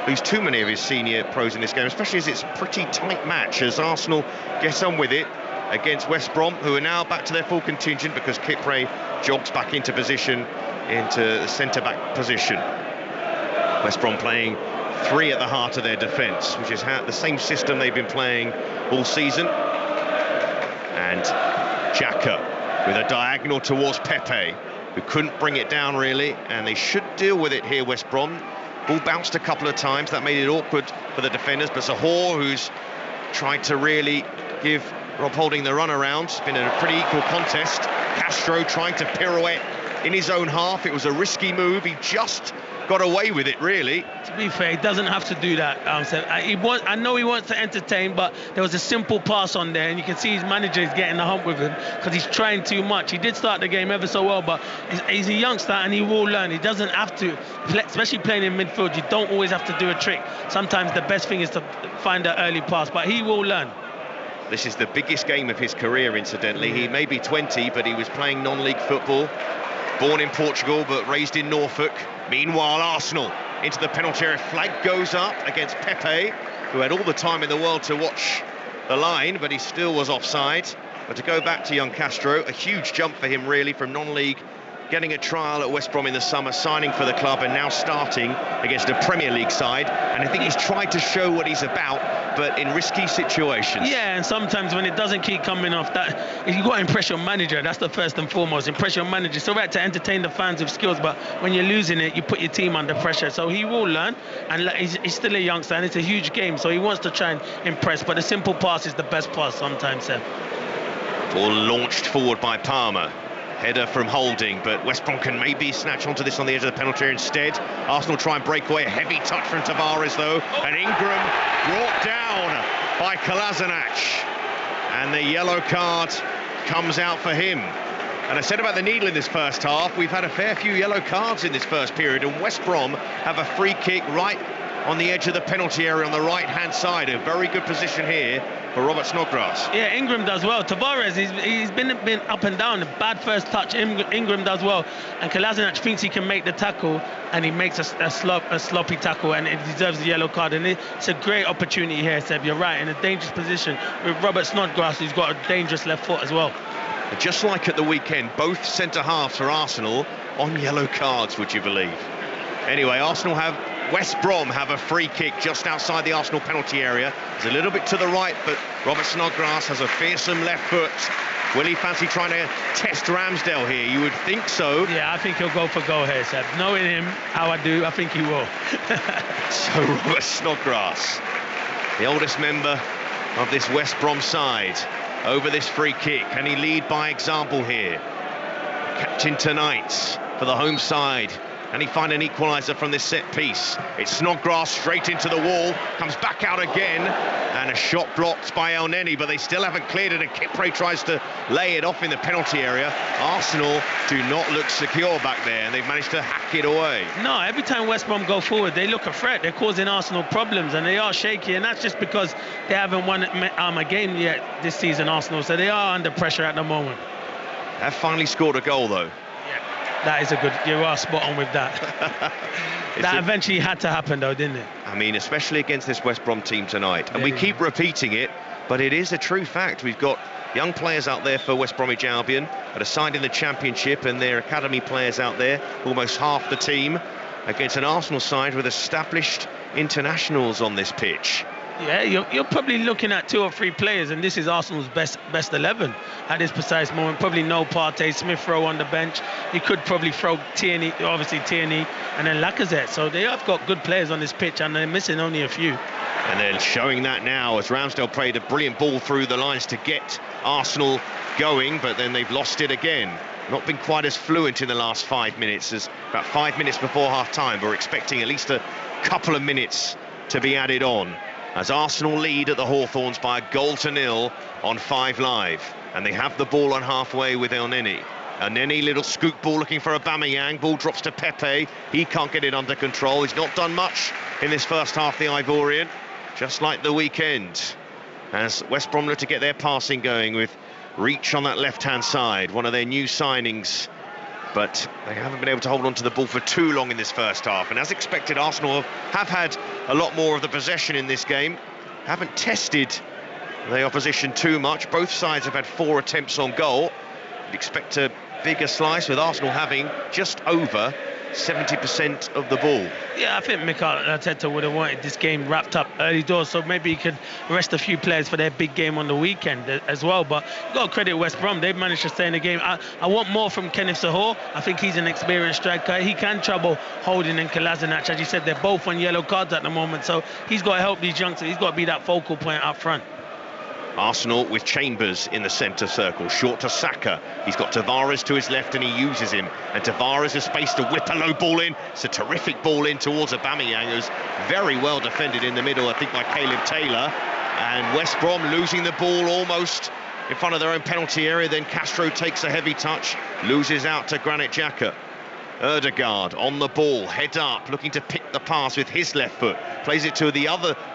lose too many of his senior pros in this game, especially as it's a pretty tight match as Arsenal get on with it against West Brom, who are now back to their full contingent because Kipre jogs back into position, into the centre-back position. West Brom playing 3 at the heart of their defence, which is the same system they've been playing all season. And Xhaka with a diagonal towards Pepe, who couldn't bring it down really, and they should deal with it here, West Brom. Ball bounced a couple of times, that made it awkward for the defenders, but Zahor, who's tried to really give Rob Holding the run around. It's been a pretty equal contest. Castro trying to pirouette in his own half. It was a risky move. He just got away with it, really. To be fair, he doesn't have to do that. I know he wants to entertain, but there was a simple pass on there, and you can see his manager is getting the hump with him because he's trying too much. He did start the game ever so well, but he's a youngster and he will learn. He doesn't have to, especially playing in midfield. You don't always have to do a trick. Sometimes the best thing is to find an early pass, but he will learn. This is the biggest game of his career, incidentally. He may be 20, but he was playing non-league football. Born in Portugal, but raised in Norfolk. Meanwhile, Arsenal into the penalty area. Flag goes up against Pepe, who had all the time in the world to watch the line, but he still was offside. But to go back to young Castro, a huge jump for him, really, from non-league, getting a trial at West Brom in the summer, signing for the club, and now starting against a Premier League side. And I think he's tried to show what he's about but in risky situations. Yeah, and sometimes when it doesn't keep coming off, that you've got to impress your manager. That's the first and foremost. Impress your manager. It's all right to entertain the fans with skills, but when you're losing it, you put your team under pressure. So he will learn, and he's still a youngster, and it's a huge game, so he wants to try and impress. But the simple pass is the best pass sometimes, Seb. Ball launched forward by Palmer. Header from Holding, but West Brom can maybe snatch onto this on the edge of the penalty area instead. Arsenal try and break away. A heavy touch from Tavares, though, and Ingram brought down by Kolasinac. And the yellow card comes out for him. And I said about the needle in this first half, we've had a fair few yellow cards in this first period, and West Brom have a free kick right on the edge of the penalty area on the right-hand side. A very good position here for Robert Snodgrass. Yeah, Ingram does well. Tavares, he's been up and down. A bad first touch. Ingram does well. And Kolasinac thinks he can make the tackle, and he makes a sloppy tackle, and it deserves the yellow card. And it's a great opportunity here, Seb. You're right, in a dangerous position with Robert Snodgrass, who's got a dangerous left foot as well. And just like at the weekend, both centre-halves for Arsenal on yellow cards, would you believe? Anyway, West Brom have a free kick just outside the Arsenal penalty area. It's a little bit to the right, but Robert Snodgrass has a fearsome left foot. Will he fancy trying to test Ramsdale here? You would think so. Yeah, I think he'll go for goal here, Seb. Knowing him, how I do, I think he will. So Robert Snodgrass, the oldest member of this West Brom side, over this free kick. Can he lead by example here? Captain tonight for the home side. Can he find an equaliser from this set piece? It's Snodgrass straight into the wall, comes back out again, and a shot blocked by El Neni, but they still haven't cleared it, and Kipre tries to lay it off in the penalty area. Arsenal do not look secure back there, and they've managed to hack it away. No, every time West Brom go forward, they look a threat. They're causing Arsenal problems, and they are shaky, and that's just because they haven't won a game yet this season, Arsenal, so they are under pressure at the moment. Have finally scored a goal, though. That is a good... You are spot on with that. That eventually had to happen, though, didn't it? I mean, especially against this West Brom team tonight. And we keep repeating it, but it is a true fact. We've got young players out there for West Bromwich Albion that are signed in the Championship, and their academy players out there, almost half the team, against an Arsenal side with established internationals on this pitch. Yeah, you're probably looking at 2 or 3 players, and this is Arsenal's best 11 at this precise moment. Probably no Partey, Smith Rowe on the bench. You could probably throw Tierney, and then Lacazette. So they have got good players on this pitch, and they're missing only a few. And they're showing that now as Ramsdale played a brilliant ball through the lines to get Arsenal going, but then they've lost it again. Not been quite as fluent in the last 5 minutes as about 5 minutes before half-time. We're expecting at least a couple of minutes to be added on, as Arsenal lead at the Hawthorns by 1-0 on 5 Live. And they have the ball on halfway with El Neni. El Neni, little scoop ball looking for Aubameyang. Ball drops to Pepe. He can't get it under control. He's not done much in this first half, the Ivorian. Just like the weekend, as West Brom look to get their passing going with Reach on that left-hand side. One of their new signings. But they haven't been able to hold on to the ball for too long in this first half. And as expected, Arsenal have had a lot more of the possession in this game. Haven't tested the opposition too much. Both sides have had 4 attempts on goal. You'd expect a bigger slice, with Arsenal having just over 70% of the ball. Yeah, I think Mikel Arteta would have wanted this game wrapped up early doors, so maybe he could rest a few players for their big game on the weekend as well. But you've got to credit West Brom. They've managed to stay in the game. I want more from Kenneth Sahor. I think he's an experienced striker. He can trouble Holding and Kolasinac. As you said, they're both on yellow cards at the moment, so he's got to help these youngsters. He's got to be that focal point up front. Arsenal with Chambers in the centre circle, short to Saka. He's got Tavares to his left and he uses him. And Tavares has space to whip a low ball in. It's a terrific ball in towards Aubameyang, who's very well defended in the middle, I think, by Caleb Taylor. And West Brom losing the ball almost in front of their own penalty area. Then Castro takes a heavy touch, loses out to Granit Xhaka. Ødegaard on the ball, head up, looking to pick the pass with his left foot. Plays it to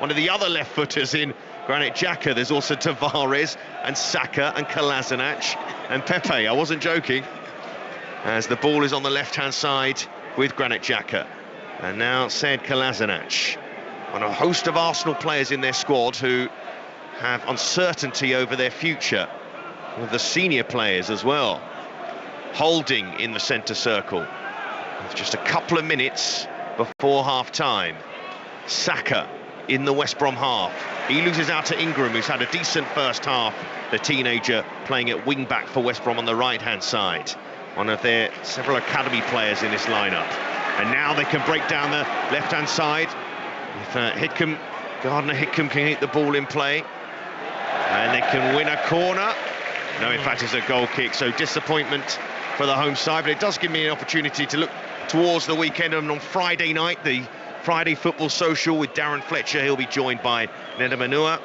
one of the other left footers in Granit Xhaka. There's also Tavares and Saka and Kolasinac and Pepe. I wasn't joking. As the ball is on the left-hand side with Granit Xhaka. And now Sead Kolasinac. On a host of Arsenal players in their squad who have uncertainty over their future. With the senior players as well. Holding in the centre circle. With just a couple of minutes before half-time. Saka in the West Brom half. He loses out to Ingram, who's had a decent first half, the teenager playing at wing-back for West Brom on the right-hand side. One of their several academy players in this lineup. And now they can break down the left-hand side. If Gardner Hickam can hit the ball in play. And they can win a corner. No, in fact, it's a goal kick, so disappointment for the home side. But it does give me an opportunity to look towards the weekend. And on Friday night, the Friday Football Social with Darren Fletcher. He'll be joined by Neda Manua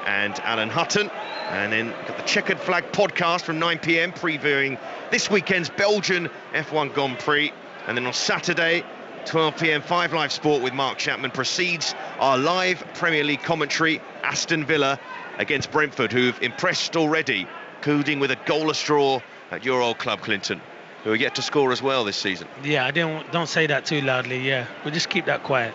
and Alan Hutton. And then got the Checkered Flag podcast from 9 p.m. previewing this weekend's Belgian F1 Grand Prix. And then on Saturday, 12 p.m, 5 Live Sport with Mark Chapman precedes our live Premier League commentary. Aston Villa against Brentford, who've impressed already, including with a goalless draw at your old club, Clinton, who are yet to score as well this season. Yeah, don't say that too loudly. Yeah, we'll just keep that quiet.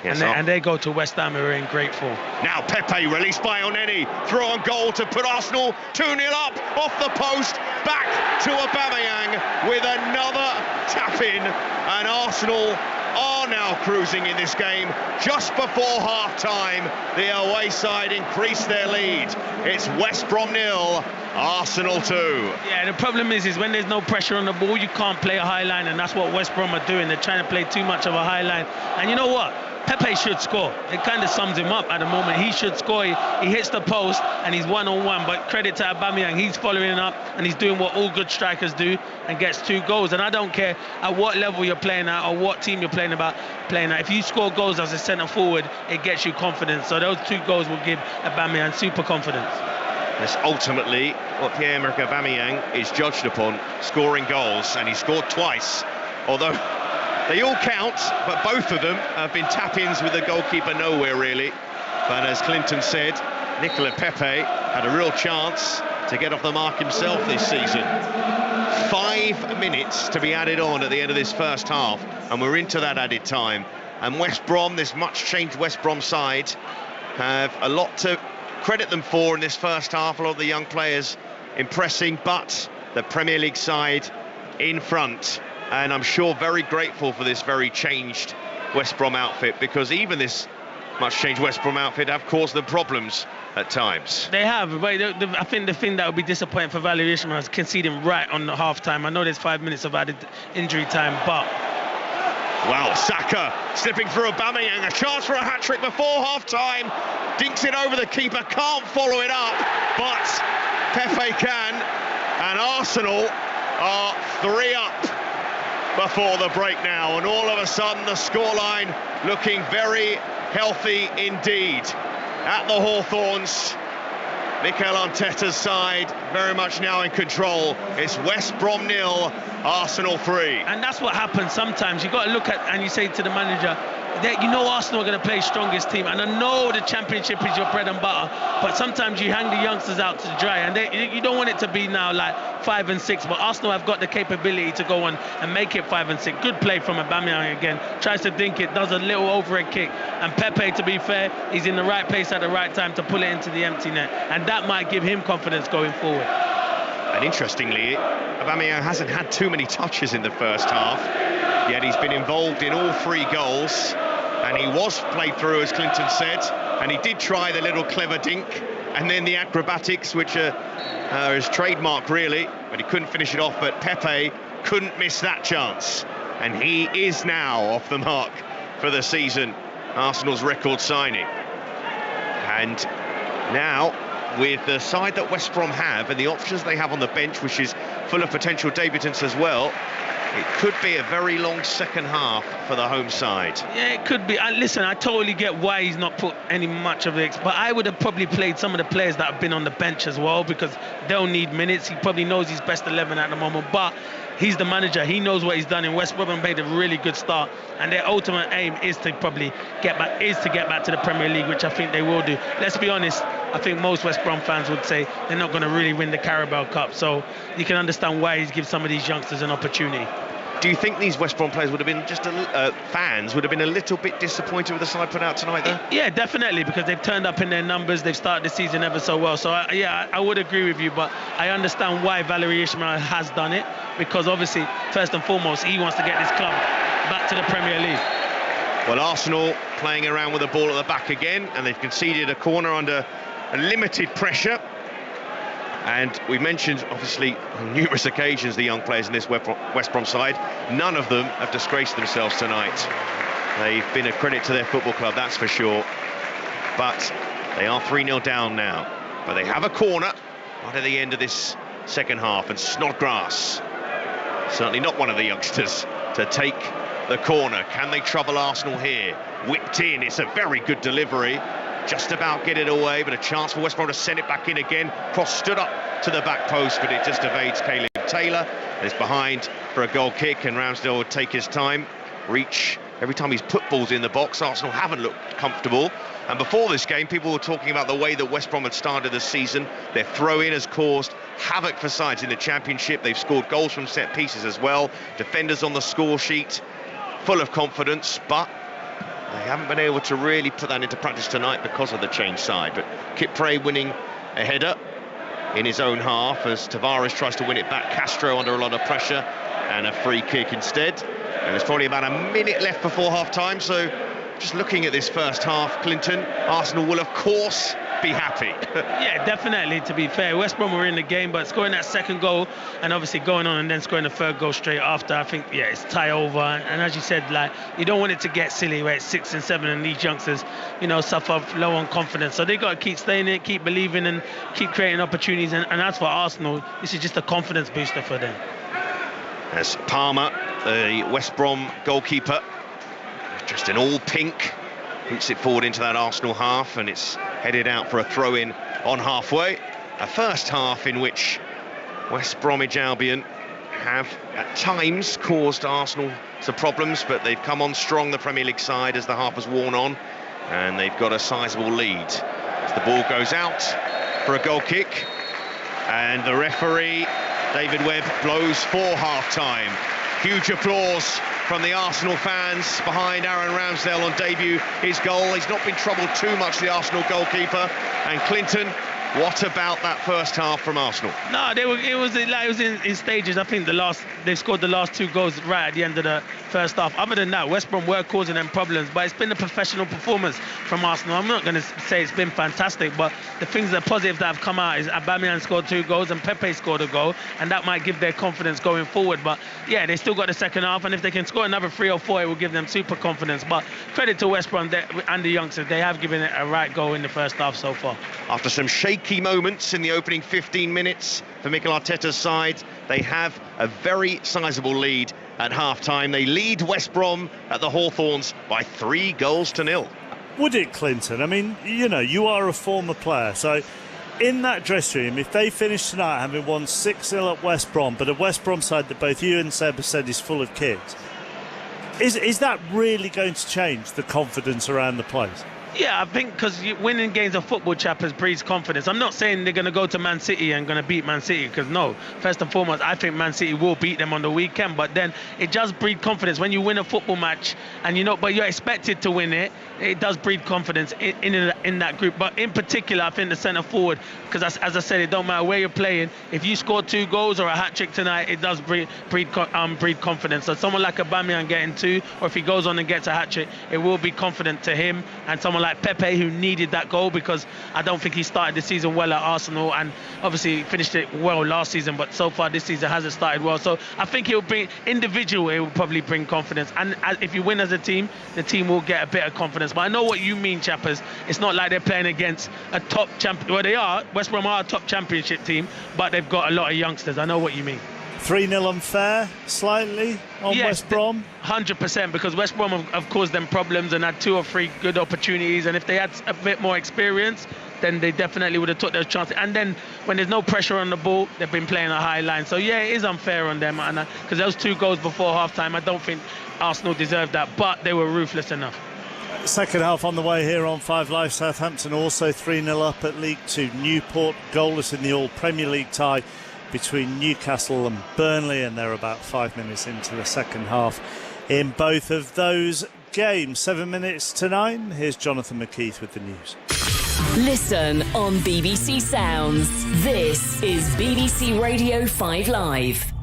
Yes, and they go to West Ham, who are in great form. Now Pepe released by Oneni, throw on goal to put Arsenal 2-0 up, off the post, back to Aubameyang with another tap-in, and Arsenal are now cruising in this game. Just before half-time, the away side increased their lead. It's West Brom 0, Arsenal 2. Yeah, the problem is when there's no pressure on the ball, you can't play a high line, and that's what West Brom are doing. They're trying to play too much of a high line. And you know what? Pepe should score. It kind of sums him up at the moment. He should score. He hits the post and he's one-on-one. But credit to Aubameyang, he's following up and he's doing what all good strikers do and gets 2 goals. And I don't care at what level you're playing at or what team you're playing at. If you score goals as a centre forward, it gets you confidence. So those 2 goals will give Aubameyang super confidence. That's ultimately what Pierre-Emerick Aubameyang is judged upon, scoring goals, and he scored twice. Although they all count, but both of them have been tap-ins with the goalkeeper nowhere, really. But as Clinton said, Nicola Pepe had a real chance to get off the mark himself this season. 5 minutes to be added on at the end of this first half, and we're into that added time. And West Brom, this much-changed West Brom side, have a lot to credit them for in this first half. A lot of the young players impressing, but the Premier League side in front. And I'm sure very grateful for this very changed West Brom outfit, because even this much changed West Brom outfit have caused them problems at times. They have, but I think the thing that would be disappointing for Valerie Ishmael is conceding right on the half-time. I know there's 5 minutes of added injury time, but... Wow, Saka slipping through Aubameyang, a chance for a hat-trick before half-time. Dinks it over the keeper, can't follow it up, but Pepe can, and Arsenal are 3 up before the break now, and all of a sudden the scoreline looking very healthy indeed. At the Hawthorns, Mikel Arteta's side very much now in control. It's West Brom 0, Arsenal 3. And that's what happens sometimes. You've got to look at, and you say to the manager, that you know Arsenal are going to play strongest team, and I know the Championship is your bread and butter, but sometimes you hang the youngsters out to dry, and you don't want it to be now like 5 and 6, but Arsenal have got the capability to go on and make it 5 and 6. Good play from Aubameyang again, tries to dink it, does a little overhead kick, and Pepe, to be fair, he's in the right place at the right time to pull it into the empty net, and that might give him confidence going forward. And interestingly, Aubameyang hasn't had too many touches in the first half, yet he's been involved in all 3 goals. And he was played through, as Clinton said, and he did try the little clever dink and then the acrobatics, which are his trademark really, but he couldn't finish it off. But Pepe couldn't miss that chance, and he is now off the mark for the season, Arsenal's record signing. And now, with the side that West Brom have and the options they have on the bench, which is full of potential debutants as well, it could be a very long second half for the home side. Yeah, it could be. Listen, I totally get why he's not put any much of it, but I would have probably played some of the players that have been on the bench as well, because they'll need minutes. He probably knows his best 11 at the moment, but he's the manager. He knows what he's done in West Brom and made a really good start, and their ultimate aim is to probably get back to the Premier League, which I think they will do. Let's be honest, I think most West Brom fans would say they're not going to really win the Carabao Cup, so you can understand why he's given some of these youngsters an opportunity. Do you think these West Brom players would have been fans would have been a little bit disappointed with the side put out tonight, though? Yeah, definitely, because they've turned up in their numbers. They've started the season ever so well. So I would agree with you, but I understand why Valerie Ishmael has done it, because obviously, first and foremost, he wants to get this club back to the Premier League. Well, Arsenal playing around with the ball at the back again, and they've conceded a corner under limited pressure. And we mentioned, obviously, on numerous occasions, the young players in this West Brom side. None of them have disgraced themselves tonight. They've been a credit to their football club, that's for sure. But they are 3-0 down now. But they have a corner right at the end of this second half. And Snodgrass, certainly not one of the youngsters, to take the corner. Can they trouble Arsenal here? Whipped in, it's a very good delivery. Just about get it away, but a chance for West Brom to send it back in again. Cross stood up to the back post, but it just evades Caleb Taylor. It's behind for a goal kick, and Ramsdale would take his time. Reach, every time he's put balls in the box, Arsenal haven't looked comfortable. And before this game, people were talking about the way that West Brom had started the season. Their throw-in has caused havoc for sides in the Championship. They've scored goals from set pieces as well. Defenders on the score sheet, full of confidence, but they haven't been able to really put that into practice tonight because of the change side. But Kipre winning a header in his own half as Tavares tries to win it back. Castro under a lot of pressure, and a free kick instead. And there's probably about a minute left before half-time, so just looking at this first half, Clinton, Arsenal will of course be happy. Yeah, definitely, to be fair. West Brom were in the game, but scoring that second goal and obviously going on and then scoring the third goal straight after, I think, yeah, it's tie over. And as you said, like, you don't want it to get silly where it's 6 and 7 and these youngsters, you know, suffer low on confidence. So they got to keep staying in, keep believing and keep creating opportunities. And as for Arsenal, this is just a confidence booster for them. As Palmer, the West Brom goalkeeper, just in all pink, hoots it forward into that Arsenal half, and it's headed out for a throw-in on halfway. A first half in which West Bromwich Albion have at times caused Arsenal some problems, but they've come on strong, the Premier League side, as the half has worn on, and they've got a sizable lead. As the ball goes out for a goal kick, and the referee, David Webb, blows for half-time. Huge applause from the Arsenal fans behind Aaron Ramsdale on debut. His goal, he's not been troubled too much, the Arsenal goalkeeper. And Clinton, what about that first half from Arsenal? No, it was in stages. I think they scored the last 2 goals right at the end of the first half. Other than that, West Brom were causing them problems, but it's been a professional performance from Arsenal. I'm not going to say it's been fantastic, but the things that are positive that have come out is Aubameyang scored 2 goals and Pepe scored a goal, and that might give their confidence going forward. But yeah, they still got the second half, and if they can score another 3 or 4, it will give them super confidence. But credit to West Brom and the youngsters, they have given it a right goal in the first half so far. After some shaky moments in the opening 15 minutes for Mikel Arteta's side, they have a very sizable lead at half-time. They lead West Brom at the Hawthorns by 3-0. Would it, Clinton? I mean, you know, you are a former player, so in that dressing room, if they finish tonight having won 6-0 at West Brom, but a West Brom side that both you and Seb have said is full of kids, is that really going to change the confidence around the place? Yeah, I think because winning games of football, chappers, breeds confidence. I'm not saying they're going to go to Man City and going to beat Man City, because no, first and foremost, I think Man City will beat them on the weekend, but then it does breed confidence when you win a football match, and but you're expected to win it. It does breed confidence in that group. But in particular, I think the centre forward, because as I said, it don't matter where you're playing. If you score 2 goals or a hat trick tonight, it does breed confidence. So someone like Aubameyang getting 2, or if he goes on and gets a hat trick, it will be confident to him. And someone like Pepe, who needed that goal, because I don't think he started the season well at Arsenal, and obviously finished it well last season, but so far this season hasn't started well. So I think it will bring it will probably bring confidence, and if you win as a team, the team will get a bit of confidence. But I know what you mean, chappers. It's not like they're playing against a top champion. Well, they are. West Brom are a top championship team, but they've got a lot of youngsters. I know what you mean. 3-0 unfair, slightly, on West Brom? 100%, because West Brom have caused them problems and had 2 or 3 good opportunities, and if they had a bit more experience, then they definitely would have took those chances. And then when there's no pressure on the ball, they've been playing a high line. So yeah, it is unfair on them, and because those 2 goals before half-time, I don't think Arsenal deserved that, but they were ruthless enough. Second half on the way here on 5 Live. Southampton also 3-0 up at League 2. Newport goalless in the All Premier League tie between Newcastle and Burnley, and they're about 5 minutes into the second half in both of those games. 7 minutes to 9. Here's Jonathan McKeith with the news. Listen on BBC Sounds. This is BBC Radio 5 Live.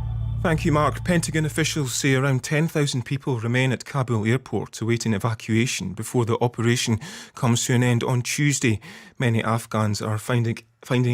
Thank you, Mark. Pentagon officials say around 10,000 people remain at Kabul airport awaiting evacuation before the operation comes to an end on Tuesday. Many Afghans are finding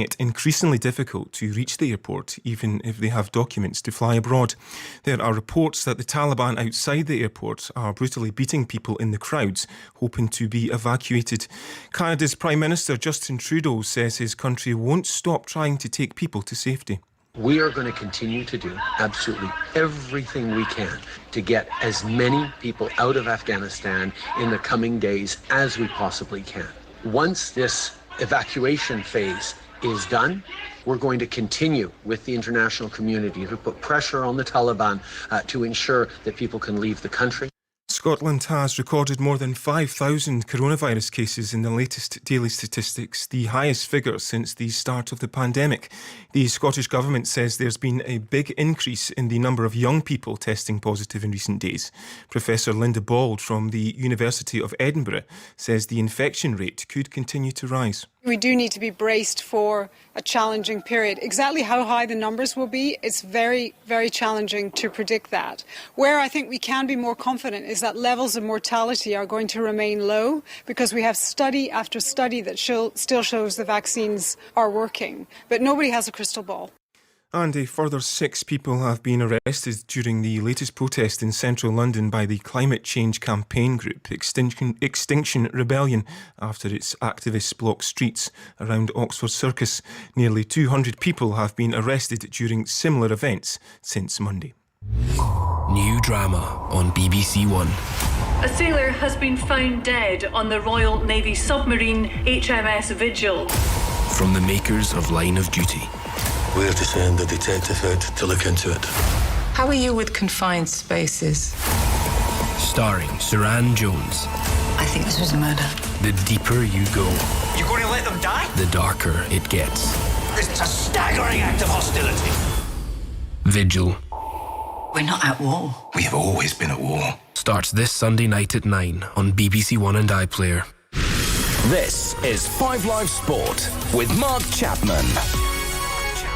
it increasingly difficult to reach the airport, even if they have documents to fly abroad. There are reports that the Taliban outside the airport are brutally beating people in the crowds, hoping to be evacuated. Canada's Prime Minister Justin Trudeau says his country won't stop trying to take people to safety. We are going to continue to do absolutely everything we can to get as many people out of Afghanistan in the coming days as we possibly can. Once this evacuation phase is done, we're going to continue with the international community to put pressure on the Taliban to ensure that people can leave the country. Scotland has recorded more than 5,000 coronavirus cases in the latest daily statistics, the highest figure since the start of the pandemic. The Scottish Government says there's been a big increase in the number of young people testing positive in recent days. Professor Linda Bald from the University of Edinburgh says the infection rate could continue to rise. We do need to be braced for a challenging period. Exactly how high the numbers will be, it's very, very challenging to predict that. Where I think we can be more confident is that levels of mortality are going to remain low because we have study after study that still shows the vaccines are working. But nobody has a crystal ball. And a further 6 people have been arrested during the latest protest in central London by the climate change campaign group Extinction Rebellion after its activists blocked streets around Oxford Circus. Nearly 200 people have been arrested during similar events since Monday. New drama on BBC One. A sailor has been found dead on the Royal Navy submarine HMS Vigil. From the makers of Line of Duty. We have to send a detective out to look into it. How are you with confined spaces? Starring Saran Jones. I think this was a murder. The deeper you go, you're going to let them die? the darker it gets. This is a staggering act of hostility. Vigil. We're not at war. We have always been at war. Starts this Sunday night at 9 on BBC One and iPlayer. This is 5 Live Sport with Mark Chapman.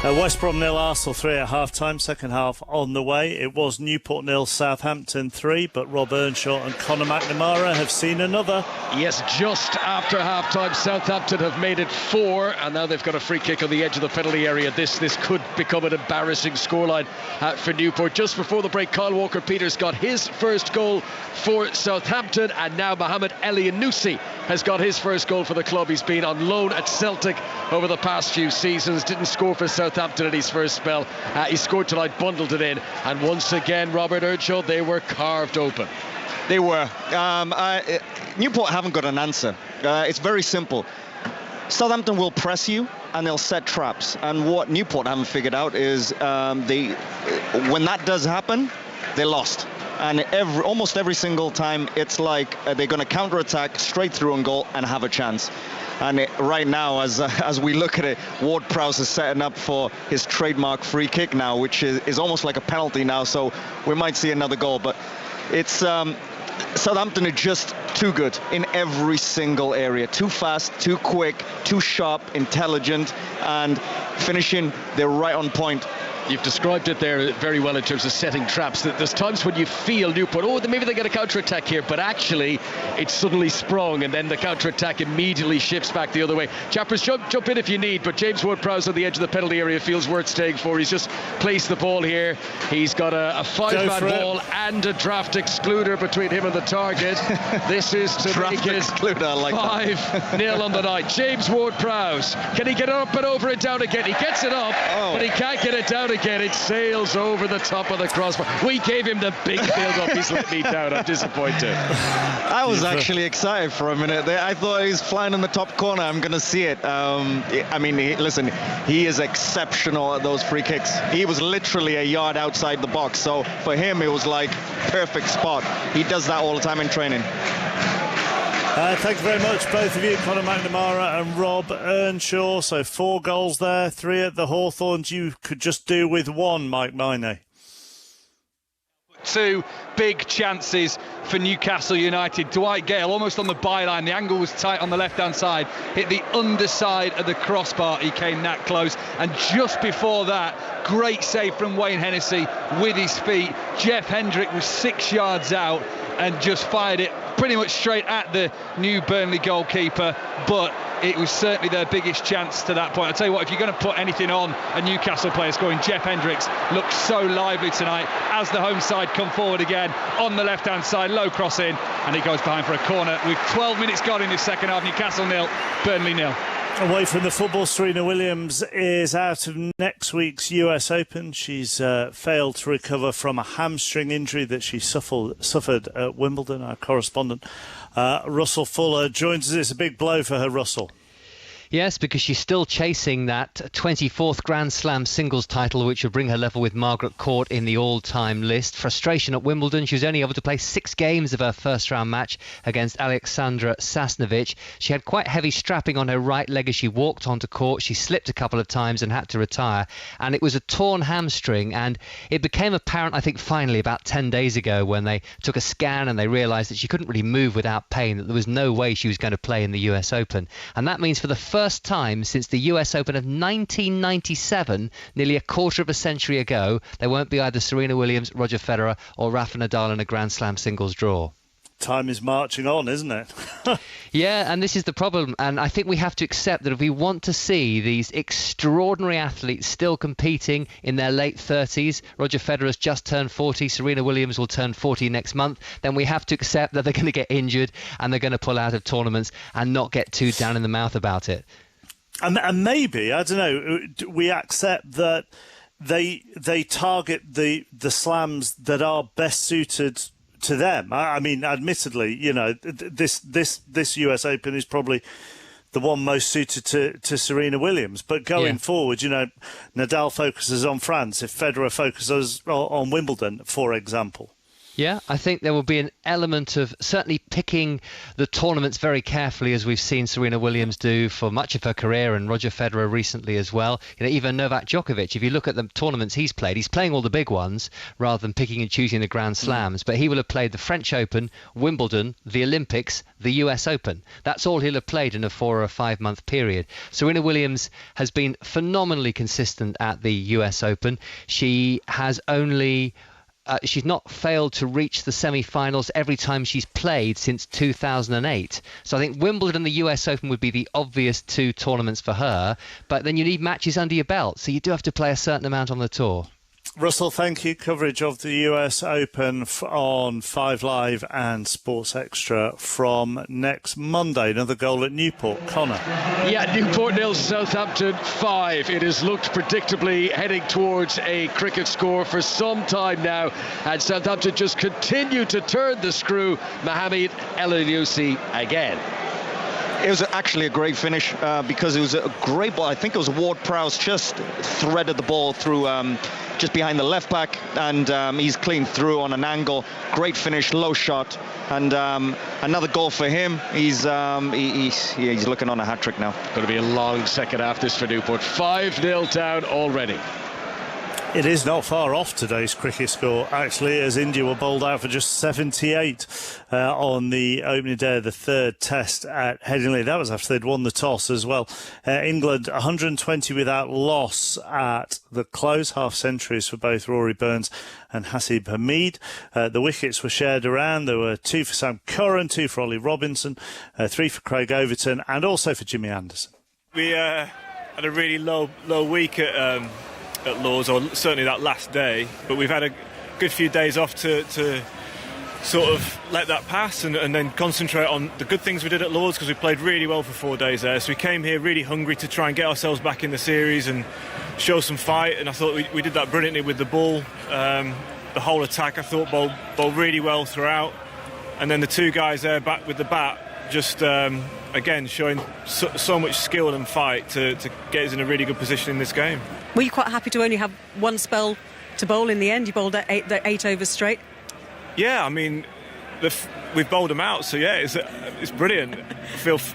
West Brom 0, Arsenal 3 at half-time, second half on the way. It was Newport 0, Southampton 3, but Rob Earnshaw and Conor McNamara have seen another. Yes, just after half-time, Southampton have made it 4, and now they've got a free kick on the edge of the penalty area. This could become an embarrassing scoreline for Newport. Just before the break, Kyle Walker-Peters got his first goal for Southampton, and now Mohamed Elyounoussi has got his first goal for the club. He's been on loan at Celtic over the past few seasons, didn't score for Southampton in his first spell. He scored tonight, bundled it in, and once again, Robert Earnshaw, they were carved open. They were. Newport haven't got an answer. It's very simple. Southampton will press you and they'll set traps. And what Newport haven't figured out is when that does happen, they lost. And almost every single time, it's like they're going to counter-attack straight through on goal and have a chance. And right now, as we look at it, Ward-Prowse is setting up for his trademark free kick now, which is almost like a penalty now. So we might see another goal. But it's Southampton are just too good in every single area. Too fast, too quick, too sharp, intelligent, and finishing, they're right on point. You've described it there very well in terms of setting traps. There's times when you feel Newport, maybe they get a counter-attack here, but actually it's suddenly sprung, and then the counter-attack immediately shifts back the other way. Chappers, jump in if you need, but James Ward-Prowse on the edge of the penalty area feels worth staying for. He's just placed the ball here. He's got a 5-man ball and a draft excluder between him and the target. This is to make it 5-0 on the night. James Ward-Prowse, can he get it up and over and down again? He gets it up, but he can't get it down again. It sails over the top of the crossbar. We gave him the big build-up. He's let me down. I'm disappointed. I was actually excited for a minute there. I thought he was flying in the top corner. I'm going to see it. I mean, listen, he is exceptional at those free kicks. He was literally a yard outside the box. So for him, it was like perfect spot. He does that all the time in training. Thank you very much, both of you, Conor McNamara and Rob Earnshaw. So 4 goals there, 3 at the Hawthorns. You could just do with 1, Mike Minay. two big chances for Newcastle United. Dwight Gale almost on the byline, the angle was tight on the left hand side, hit the underside of the crossbar, he came that close. And just before that, great save from Wayne Hennessy with his feet. Jeff Hendrick was 6 yards out and just fired it pretty much straight at the new Burnley goalkeeper, but it was certainly their biggest chance to that point. I'll tell you what, if you're going to put anything on a Newcastle player scoring, Jeff Hendricks looked so lively tonight as the home side come forward again on the left hand side, low cross in, and he goes behind for a corner with 12 minutes gone in this second half. Newcastle 0, Burnley 0. Away from the football, Serena Williams is out of next week's US Open. She's failed to recover from a hamstring injury that she suffered at Wimbledon. Our correspondent Russell Fuller joins us. It's a big blow for her, Russell. Yes, because she's still chasing that 24th Grand Slam singles title, which would bring her level with Margaret Court in the all-time list. Frustration at Wimbledon. She was only able to play 6 games of her first-round match against Alexandra Sasnovich. She had quite heavy strapping on her right leg as she walked onto court. She slipped a couple of times and had to retire. And it was a torn hamstring. And it became apparent, I think, finally about 10 days ago when they took a scan and they realised that she couldn't really move without pain, that there was no way she was going to play in the US Open. And that means for the first time since the US Open of 1997, nearly a quarter of a century ago, there won't be either Serena Williams, Roger Federer or Rafa Nadal in a Grand Slam singles draw. Time is marching on, isn't it? Yeah, and this is the problem. And I think we have to accept that if we want to see these extraordinary athletes still competing in their late 30s, Roger Federer's just turned 40, Serena Williams will turn 40 next month, then we have to accept that they're going to get injured and they're going to pull out of tournaments and not get too down in the mouth about it. And maybe, I don't know, we accept that they target the slams that are best suited to them. I mean, admittedly, you know, this US Open is probably the one most suited to Serena Williams. But going forward, you know, Nadal focuses on France, if Federer focuses on Wimbledon, for example. Yeah, I think there will be an element of certainly picking the tournaments very carefully, as we've seen Serena Williams do for much of her career, and Roger Federer recently as well. You know, even Novak Djokovic, if you look at the tournaments he's played, he's playing all the big ones rather than picking and choosing the Grand Slams. But he will have played the French Open, Wimbledon, the Olympics, the US Open. That's all he'll have played in a 4 or 5 month period. Serena Williams has been phenomenally consistent at the US Open. She has only... she's not failed to reach the semi-finals every time she's played since 2008. So I think Wimbledon and the US Open would be the obvious 2 tournaments for her. But then you need matches under your belt. So you do have to play a certain amount on the tour. Russell, thank you. Coverage of the US Open on 5 Live and Sports Extra from next Monday. Another goal at Newport. Connor. Yeah, Newport 0, Southampton 5. It has looked predictably heading towards a cricket score for some time now, and Southampton just continue to turn the screw. Mohamed El-Elyousi again. It was actually a great finish because it was a great ball. I think it was Ward-Prowse just threaded the ball through just behind the left back, and he's clean through on an angle. Great finish, low shot, and another goal for him. He's looking on a hat-trick now. Going to be a long second half this for Newport. 5-0 down already. It is not far off today's cricket score, actually, as India were bowled out for just 78 on the opening day of the 3rd test at Headingley. That was after they'd won the toss as well. England 120 without loss at the close, half centuries for both Rory Burns and Hasib Hamid. The wickets were shared around. There were 2 for Sam Curran, 2 for Ollie Robinson, 3 for Craig Overton, and also for Jimmy Anderson. We had a really low week at Lords, or certainly that last day, but we've had a good few days off to sort of let that pass and then concentrate on the good things we did at Lords, because we played really well for 4 days there. So we came here really hungry to try and get ourselves back in the series and show some fight, and I thought we did that brilliantly with the ball. The whole attack, I thought, bowled really well throughout, and then the 2 guys there back with the bat just again showing so much skill and fight to get us in a really good position in this game. Were you quite happy to only have one spell to bowl in the end? You bowled 8 overs straight. Yeah, I mean, we've bowled them out, so yeah, it's brilliant.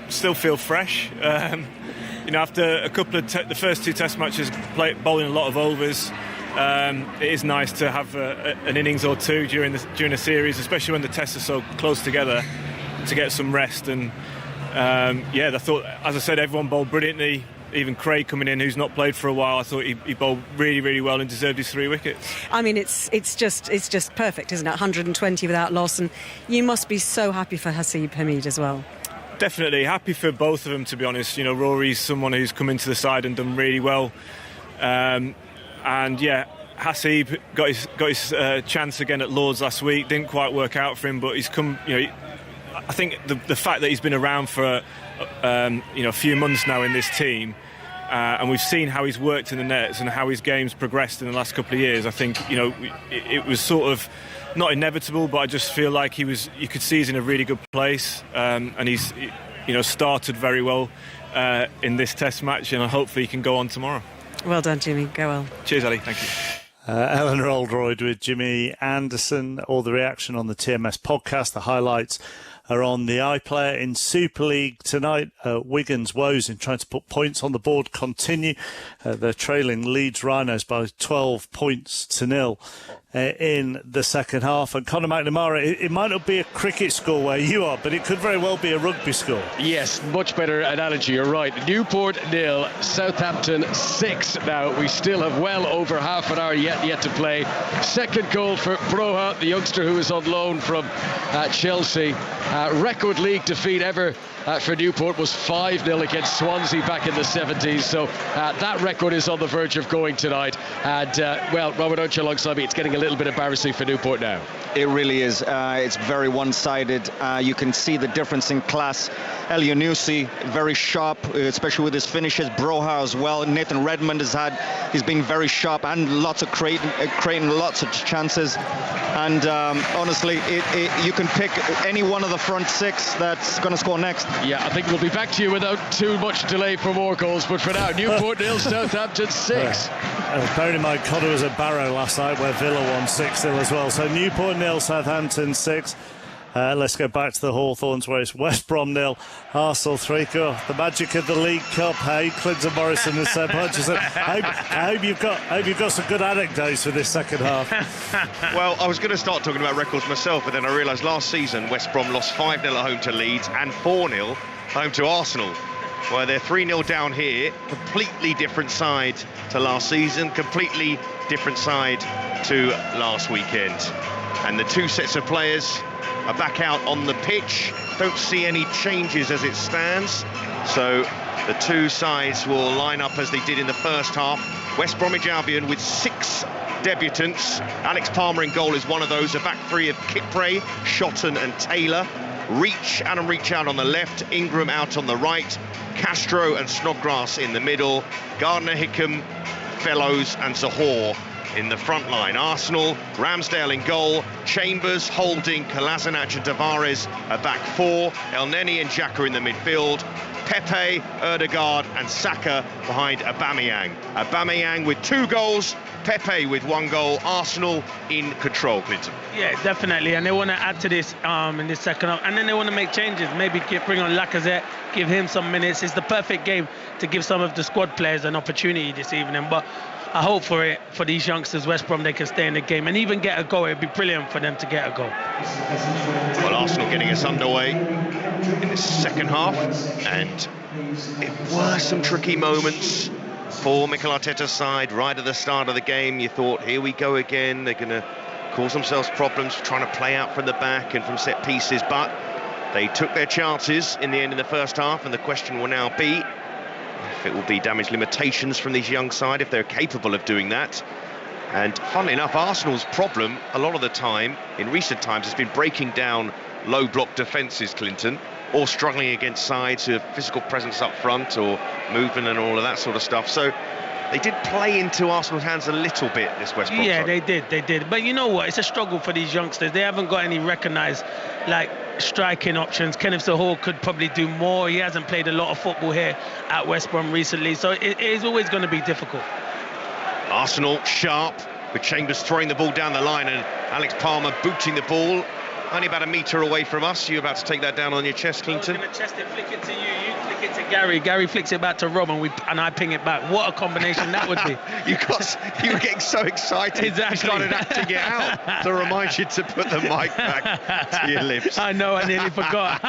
Still feel fresh. You know, after a couple of the first 2 test matches, bowling a lot of overs, it is nice to have an innings or two during a series, especially when the tests are so close together, to get some rest. And I thought, as I said, everyone bowled brilliantly. Even Craig coming in, who's not played for a while, I thought he bowled really, really well and deserved his 3 wickets. I mean, it's just perfect, isn't it? 120 without loss, and you must be so happy for Haseeb Hameed as well. Definitely happy for both of them, to be honest. You know, Rory's someone who's come into the side and done really well, Haseeb got his chance again at Lords last week. Didn't quite work out for him, but he's come. You know, I think the fact that he's been around for a few months now in this team, and we've seen how he's worked in the nets and how his game's progressed in the last couple of years. I think it was sort of not inevitable, but I just feel like you could see he's in a really good place, and he's started very well in this Test match, and hopefully he can go on tomorrow. Well done, Jimmy. Go well. Cheers, Ali. Thank you. Eleanor Oldroyd with Jimmy Anderson. All the reaction on the TMS podcast. The highlights are on the iPlayer. In Super League tonight, Wigan's woes in trying to put points on the board continue. They're trailing Leeds Rhinos by 12 points to 0 in the second half. And Conor McNamara, it might not be a cricket score where you are, but it could very well be a rugby score. Yes, much better analogy, you're right. Newport 0, Southampton 6 now. We still have well over half an hour yet to play. Second goal for Broha, the youngster who is on loan from Chelsea. Record league defeat ever for Newport was 5-0 against Swansea back in the 70s. So that record is on the verge of going tonight. And, Robert Unch alongside me, it's getting a little bit embarrassing for Newport now. It really is. It's very one-sided. You can see the difference in class. El Yunusi, very sharp, especially with his finishes. Broha as well. Nathan Redmond he's been very sharp and lots of creating lots of chances. And honestly, you can pick any one of the front six that's going to score next. Yeah, I think we'll be back to you without too much delay for more goals. But for now, Newport 0, Southampton 6. Bearing in mind, Connor was at Barrow last night where Villa won 6-0 as well. So Newport 0, Southampton 6. Let's go back to the Hawthorns where it's West Brom 0, Arsenal 3. The magic of the League Cup. Hey, Clinton Morrison and Seb Hutchison. I hope you've got some good anecdotes for this second half. Well, I was going to start talking about records myself, but then I realised last season West Brom lost 5-0 at home to Leeds and 4-0 home to Arsenal. Well, they're 3-0 down here. Completely different side to last season. Completely different side to last weekend. And the two sets of players are back out on the pitch. Don't see any changes as it stands. So the two sides will line up as they did in the first half. West Bromwich Albion with 6 debutants. Alex Palmer in goal is one of those. A back three of Kipre, Shotton and Taylor. Adam Reach out on the left, Ingram out on the right, Castro and Snodgrass in the middle, Gardner Hickam, Fellows and Zahor in the front line. Arsenal, Ramsdale in goal, Chambers, Holding, Kolasinac and Tavares a back four, El Neni and Xhaka in the midfield, Pepe, Erdegaard and Saka behind Aubameyang. Aubameyang with 2 goals, Pepe with 1 goal. Arsenal in control, Clinton. Yeah, definitely, and they want to add to this in this second half, and then they want to make changes. Maybe bring on Lacazette, give him some minutes. It's the perfect game to give some of the squad players an opportunity this evening. But I hope for these youngsters, West Brom, they can stay in the game and even get a goal. It'd be brilliant for them to get a goal. Well, Arsenal getting us underway in the second half, and it were some tricky moments for Mikel Arteta's side right at the start of the game. You thought, here we go again, they're going to cause themselves problems trying to play out from the back and from set pieces, but they took their chances in the end in the first half, and the question will now be if it will be damage limitations from this young side, if they're capable of doing that. And funnily enough, Arsenal's problem a lot of the time in recent times has been breaking down low block defences, Clinton, or struggling against sides who have physical presence up front or movement and all of that sort of stuff. So they did play into Arsenal's hands a little bit, this West Brom side. They did. But you know what? It's a struggle for these youngsters. They haven't got any recognised, striking options. Kenneth Zahor could probably do more. He hasn't played a lot of football here at West Brom recently, so it is always going to be difficult. Arsenal sharp, with Chambers throwing the ball down the line and Alex Palmer booting the ball only about a metre away from us. You're about to take that down on your chest, Clinton. I was going to chest it, flick it to you, you flick it to Gary. Gary flicks it back to Rob, and I ping it back. What a combination that would be. You were getting so excited. Exactly. You started acting it out to remind you to put the mic back to your lips. I know, I nearly forgot.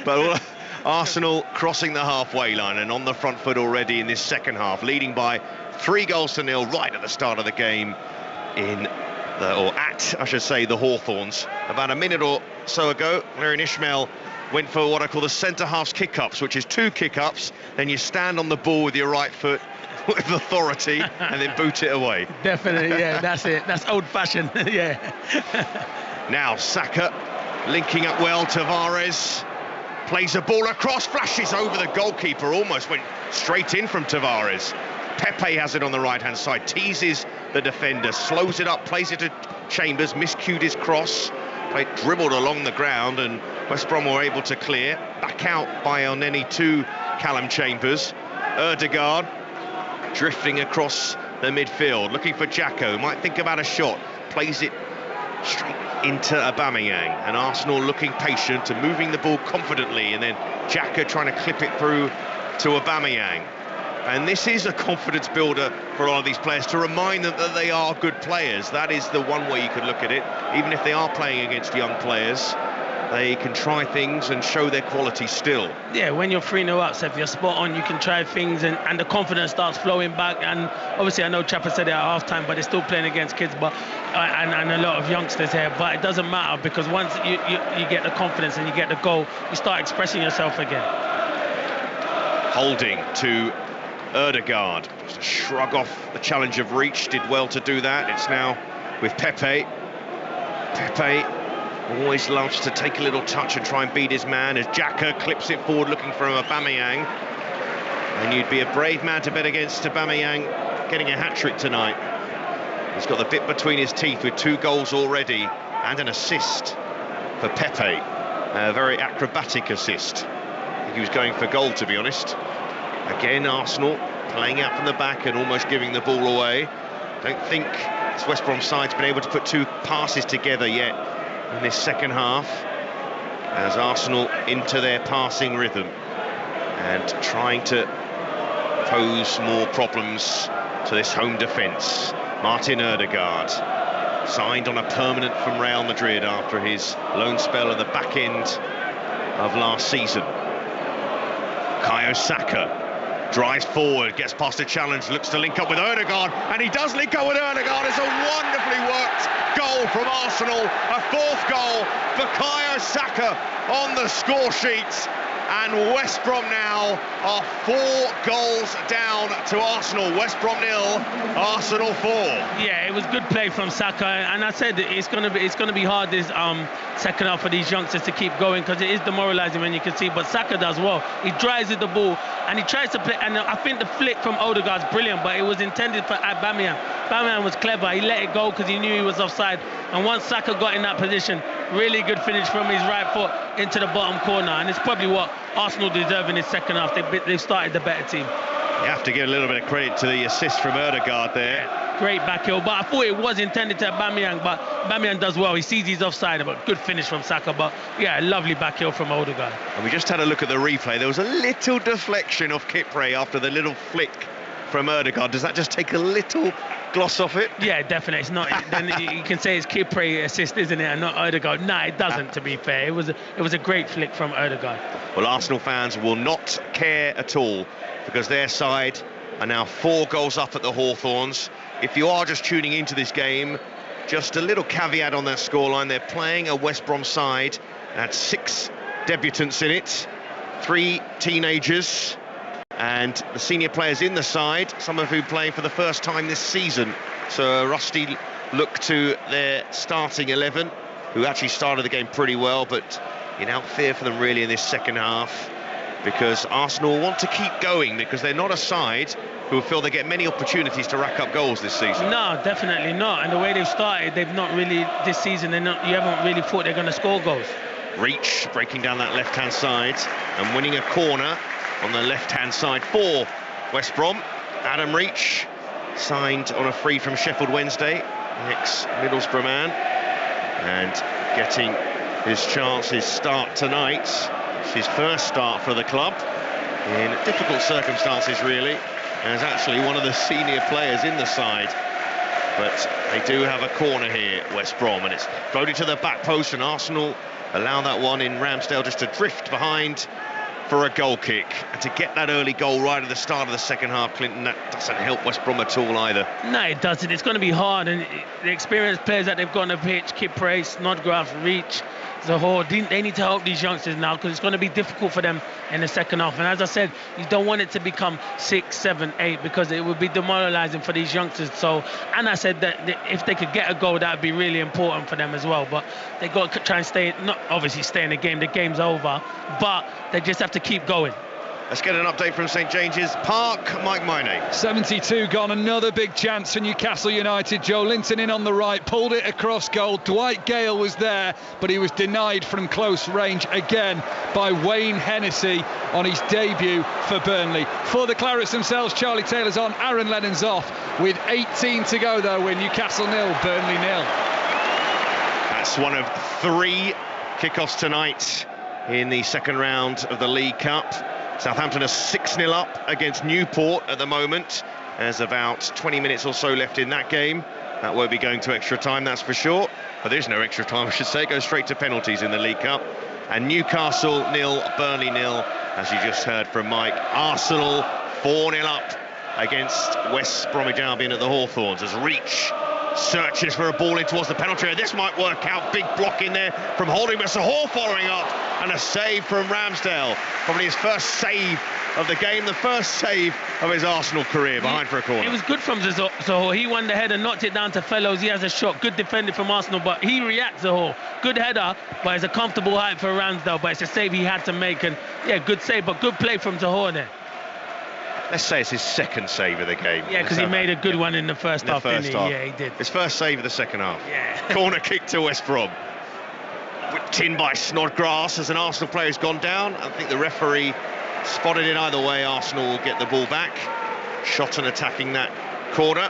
But Arsenal crossing the halfway line and on the front foot already in this second half, leading by 3-0 right at the start of the game the Hawthorns. About a minute or so ago, Larry Ishmael went for what I call the centre-half's kick-ups, which is 2 kick-ups, then you stand on the ball with your right foot with authority and then boot it away. Definitely, yeah, that's it. That's old-fashioned, yeah. Now Saka linking up well. Tavares plays a ball across, flashes over the goalkeeper, almost went straight in from Tavares. Pepe has it on the right-hand side, teases the defender, slows it up, plays it to Chambers, miscued his cross, dribbled along the ground, and West Brom were able to clear. Back out by Elneny to Callum Chambers. Ødegaard drifting across the midfield, looking for Jacko, might think about a shot, plays it straight into Aubameyang, and Arsenal looking patient and moving the ball confidently, and then Jacko trying to clip it through to Aubameyang. And this is a confidence builder for a lot of these players, to remind them that they are good players. That is the one way you could look at it. Even if they are playing against young players, they can try things and show their quality still. Yeah, when you're 3-0 up, so if you're spot on, you can try things, and the confidence starts flowing back. And obviously, I know Chapper said it at half-time, but they're still playing against kids, but and a lot of youngsters here. But it doesn't matter, because once you get the confidence and you get the goal, you start expressing yourself again. Holding to Ødegaard, just a shrug off the challenge of reach, did well to do that. It's now with Pepe. Pepe always loves to take a little touch and try and beat his man as Xhaka clips it forward looking for Aubameyang. And you'd be a brave man to bet against Aubameyang getting a hat-trick tonight. He's got the bit between his teeth with 2 goals already and an assist for Pepe. A very acrobatic assist. I think he was going for goal, to be honest. Again, Arsenal playing out from the back and almost giving the ball away. Don't think this West Brom side's been able to put 2 passes together yet in this second half, as Arsenal into their passing rhythm and trying to pose more problems to this home defence. Martin Ødegaard, signed on a permanent from Real Madrid after his loan spell at the back end of last season. Bukayo Saka drives forward, gets past the challenge, looks to link up with Ødegaard, and he does link up with Ødegaard. It's a wonderfully worked goal from Arsenal, a 4th goal. Bukayo Saka on the score sheet, and West Brom now are 4 goals down to Arsenal. West Brom 0, Arsenal 4. Yeah, it was good play from Saka, and I said it's going to be hard this second half for these youngsters to keep going, because it is demoralising when you can see. But Saka does well. He drives at the ball and he tries to play. And I think the flick from Ødegaard's brilliant, but it was intended for Aubameyang. Aubameyang was clever. He let it go because he knew he was offside. And once Saka got in that position, really good finish from his right foot into the bottom corner. And it's probably what Arsenal deserve in this second half. They've started the better team. You have to give a little bit of credit to the assist from Ødegaard there. Great back heel, but I thought it was intended to Aubameyang, but Aubameyang does well. He sees he's offside, but good finish from Saka. But yeah, a lovely back heel from Ødegaard. And we just had a look at the replay. There was a little deflection of Kipre after the little flick from Ødegaard. Does that just take a little gloss off it? Yeah, definitely. It's not. Then you can say it's Kipre assist, isn't it, and not Ødegaard? No, it doesn't. To be fair, it was a great flick from Ødegaard. Well, Arsenal fans will not care at all, because their side are now 4 goals up at the Hawthorns. If you are just tuning into this game, just a little caveat on that scoreline. They're playing a West Brom side that had 6 debutants in it, 3 teenagers, and the senior players in the side, some of whom playing for the first time this season. So a rusty look to their starting 11, who actually started the game pretty well, but you now fear for them really in this second half, because Arsenal want to keep going, because they're not a side who feel they get many opportunities to rack up goals this season. No, definitely not. And the way they've started, they've not really, this season, you haven't really thought they're going to score goals. Reach breaking down that left-hand side and winning a corner on the left-hand side for West Brom. Adam Reach, signed on a free from Sheffield Wednesday, ex-Middlesbrough man. And getting his chance, his start tonight. It's his first start for the club in difficult circumstances, really, as actually one of the senior players in the side. But they do have a corner here, West Brom, and it's floated to the back post, and Arsenal allow that one in Ramsdale just to drift behind for a goal kick. And to get that early goal right at the start of the second half, Clinton, that doesn't help West Brom at all either. No, it doesn't. It's going to be hard, and the experienced players that they've got on the pitch, Kip Price, Snodgrass, Reach, Zaha, they need to help these youngsters now, because it's going to be difficult for them in the second half. And as I said, you don't want it to become 6, 7, 8, because it would be demoralising for these youngsters. So, and I said that if they could get a goal, that would be really important for them as well. But they got to try and stay, not obviously stay in the game. The game's over, but they just have to keep going. Let's get an update from St James's Park. Mike Miney. 72 gone, another big chance for Newcastle United. Joe Linton in on the right, pulled it across goal. Dwight Gale was there, but he was denied from close range again by Wayne Hennessy on his debut for Burnley. For the Clarets themselves, Charlie Taylor's on, Aaron Lennon's off. With 18 to go though, we're Newcastle 0, Burnley 0. That's one of 3 kickoffs tonight in the second round of the League Cup. Southampton are 6-0 up against Newport at the moment. There's about 20 minutes or so left in that game. That won't be going to extra time, that's for sure. But there's no extra time, I should say. It goes straight to penalties in the League Cup. And Newcastle 0, Burnley 0, as you just heard from Mike. Arsenal 4-0 up against West Bromwich Albion at the Hawthorns as Reach searches for a ball in towards the penalty area. This might work out. Big block in there from Holding, but Zaha following up, and a save from Ramsdale. Probably his first save of the game, the first save of his Arsenal career, behind for a corner. It was good from Zaha. He won the header, knocked it down to Fellows. He has a shot. Good defending from Arsenal, but he reacts, Zaha. Good header, but it's a comfortable height for Ramsdale, but it's a save he had to make. And yeah, good save, but good play from Zaha there. Let's say it's his second save of the game. Yeah, because he made a good one in the first half, didn't he? Yeah, he did. His first save of the second half. Yeah. Corner kick to West Brom. Whipped in by Snodgrass as an Arsenal player has gone down. I think the referee spotted it either way. Arsenal will get the ball back. Shotton attacking that corner.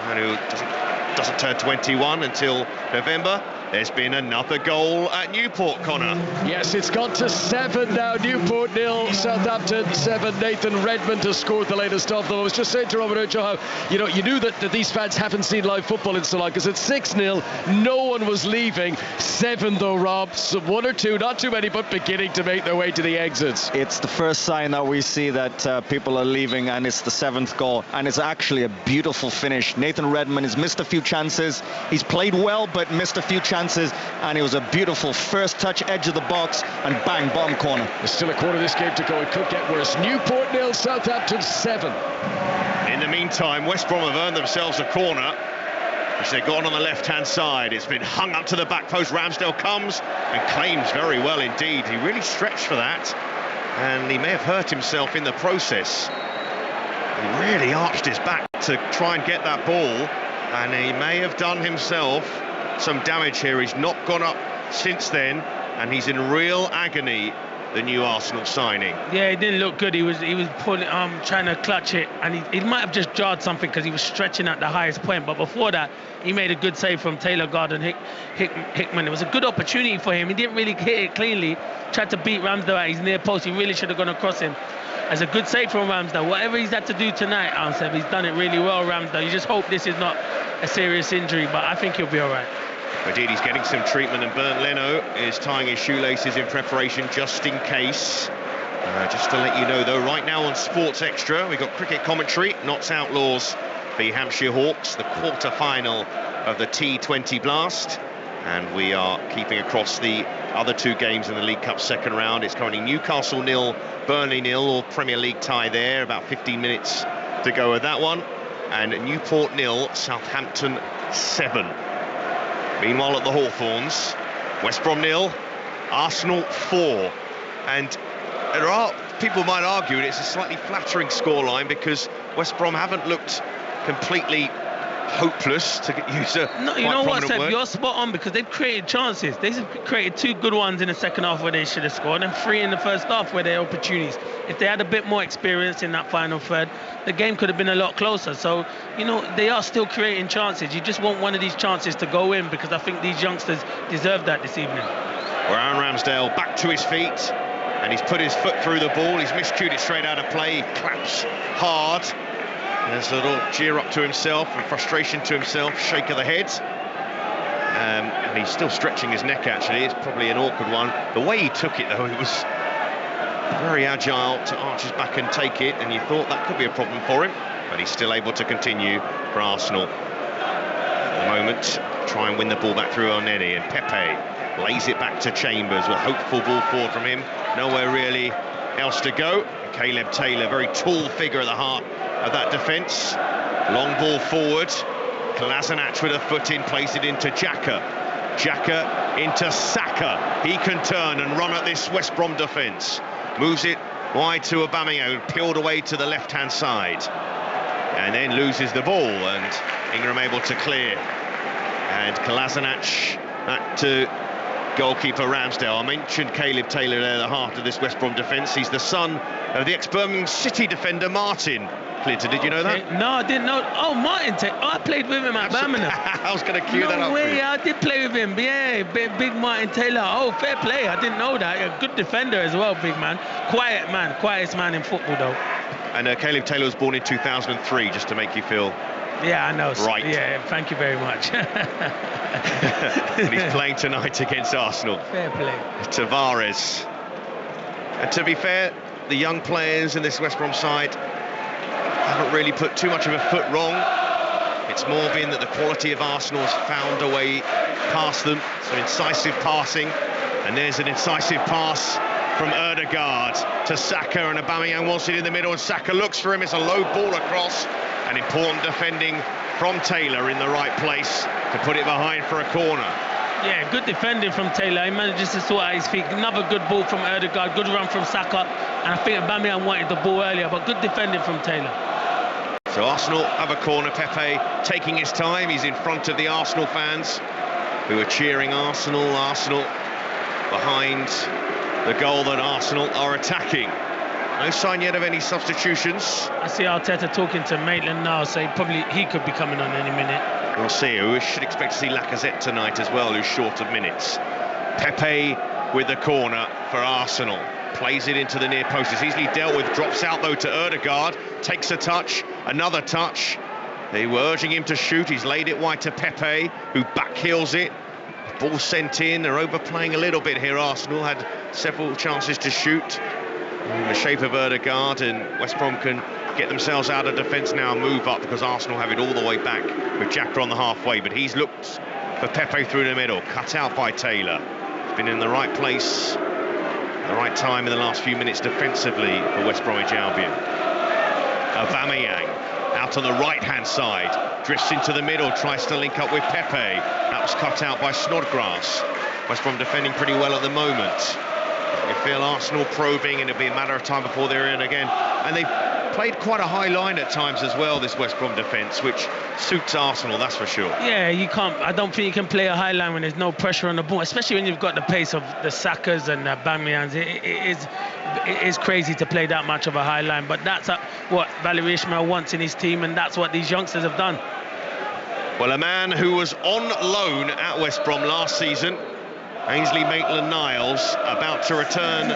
And who doesn't turn 21 until November. There's been another goal at Newport, Connor. Yes, it's gone to 7 now. Newport 0, Southampton 7. Nathan Redmond has scored the latest of them. I was just saying to Robert Ochoa, you knew that these fans haven't seen live football in so long, because it's 6-0. No one was leaving. 7 though, Rob. So 1 or 2, not too many, but beginning to make their way to the exits. It's the first sign that we see that people are leaving, and it's the 7th goal. And it's actually a beautiful finish. Nathan Redmond has missed a few chances. He's played well, but missed a few chances. And it was a beautiful first touch, edge of the box, and bang, bottom corner. There's still a quarter of this game to go. It could get worse. Newport 0, Southampton 7. In the meantime, West Brom have earned themselves a corner, which they've got on the left-hand side. It's been hung up to the back post. Ramsdale comes and claims very well indeed. He really stretched for that, and he may have hurt himself in the process. He really arched his back to try and get that ball, and he may have done himself some damage here. He's not gone up since then, and he's in real agony, the new Arsenal signing. Yeah, it didn't look good. He was pulling, trying to clutch it, and he might have just jarred something because he was stretching at the highest point. But before that, he made a good save from Taylor Gardner Hickman. It was a good opportunity for him. He didn't really hit it cleanly. Tried to beat Ramsdale at his near post. He really should have gone across him. As a good save from Ramsdale. Whatever he's had to do tonight, Anseb, he's done it really well, Ramsdale. You just hope this is not a serious injury, but I think he'll be all right. Indeed, he's getting some treatment, and Bernd Leno is tying his shoelaces in preparation just in case. Just to let you know, though, right now on Sports Extra, we've got cricket commentary. Notts Outlaws v Hampshire Hawks, the quarter-final of the T20 Blast. And we are keeping across the other 2 games in the League Cup second round. It's currently Newcastle 0, Burnley 0, or Premier League tie there. About 15 minutes to go with that one. And Newport 0, Southampton 7. Meanwhile at the Hawthorns, West Brom 0, Arsenal 4. And there are, people might argue, it's a slightly flattering scoreline because West Brom haven't looked completely hopeless, to use a No, you know what, Seb? word. You're spot on, because they've created chances. They've created 2 good ones in the second half where they should have scored, and 3 in the first half where they're opportunities. If they had a bit more experience in that final third, the game could have been a lot closer. So, you know, they are still creating chances. You just want one of these chances to go in, because I think these youngsters deserve that this evening. Well, Aaron Ramsdale back to his feet, and he's put his foot through the ball. He's miscued it straight out of play. He claps hard. There's a little cheer up to himself and frustration to himself, shake of the head. And he's still stretching his neck, actually. It's probably an awkward one. The way he took it, though, it was very agile to arch his back and take it, and you thought that could be a problem for him. But he's still able to continue for Arsenal. At the moment, try and win the ball back through Elneny, and Pepe lays it back to Chambers with a hopeful ball forward from him. Nowhere really else to go. Caleb Taylor, very tall figure at the heart of that defence. Long ball forward. Kolasinac with a foot in, plays it into Xhaka. Xhaka into Saka. He can turn and run at this West Brom defence. Moves it wide to Aubameyang, peeled away to the left-hand side. And then loses the ball, and Ingram able to clear. And Kolasinac back to goalkeeper Ramsdale. I mentioned Caleb Taylor there, the heart of this West Brom defence. He's the son of the ex-Birmingham City defender Martin. Clinton, did you know that? No, I didn't know. Oh, Martin Taylor. Oh, I played with him at Birmingham. I was going to cue that up. No way, for you. I did play with him. Yeah, big Martin Taylor. Oh, fair play. I didn't know that. A good defender as well, big man. Quiet man. Quietest man in football, though. And Caleb Taylor was born in 2003, just to make you feel... Yeah, I know. Right. Yeah, thank you very much. And he's playing tonight against Arsenal. Fair play. Tavares. And to be fair, the young players in this West Brom side haven't really put too much of a foot wrong. It's more been that the quality of Arsenal has found a way past them. Some incisive passing. And there's an incisive pass from Ødegaard to Saka, and Aubameyang wants it in the middle, and Saka looks for him. It's a low ball across. And important defending from Taylor in the right place to put it behind for a corner. Yeah, good defending from Taylor. He manages to sort out his feet. Another good ball from Ødegaard. Good run from Saka. And I think Aubameyang wanted the ball earlier, but good defending from Taylor. So Arsenal have a corner. Pepe taking his time. He's in front of the Arsenal fans who are cheering Arsenal. Arsenal behind the goal that Arsenal are attacking. No sign yet of any substitutions. I see Arteta talking to Maitland now, so he could be coming on any minute. We'll see. We should expect to see Lacazette tonight as well, who's short of minutes. Pepe with the corner for Arsenal. Plays it into the near post. It's easily dealt with. Drops out though to Ødegaard. Takes a touch. Another touch. They were urging him to shoot. He's laid it wide to Pepe, who backheels it. Ball sent in. They're overplaying a little bit here. Arsenal had several chances to shoot in the shape of Ødegaard, and West Brom can get themselves out of defence now and move up, because Arsenal have it all the way back with Xhaka on the halfway. But he's looked for Pepe through the middle. Cut out by Taylor. He's been in the right place at the right time in the last few minutes defensively for West Bromwich Albion. Aubameyang out on the right-hand side, drifts into the middle, tries to link up with Pepe. That was cut out by Snodgrass. West Brom defending pretty well at the moment. You feel Arsenal probing, and it'll be a matter of time before they're in again. And they've played quite a high line at times as well, this West Brom defence, which suits Arsenal, that's for sure. Yeah, you can't. I don't think you can play a high line when there's no pressure on the ball, especially when you've got the pace of the Sakas and the Aubameyangs. It is crazy to play that much of a high line, but that's what Valerie Ismail wants in his team, and that's what these youngsters have done. Well, a man who was on loan at West Brom last season, Ainsley Maitland-Niles, about to return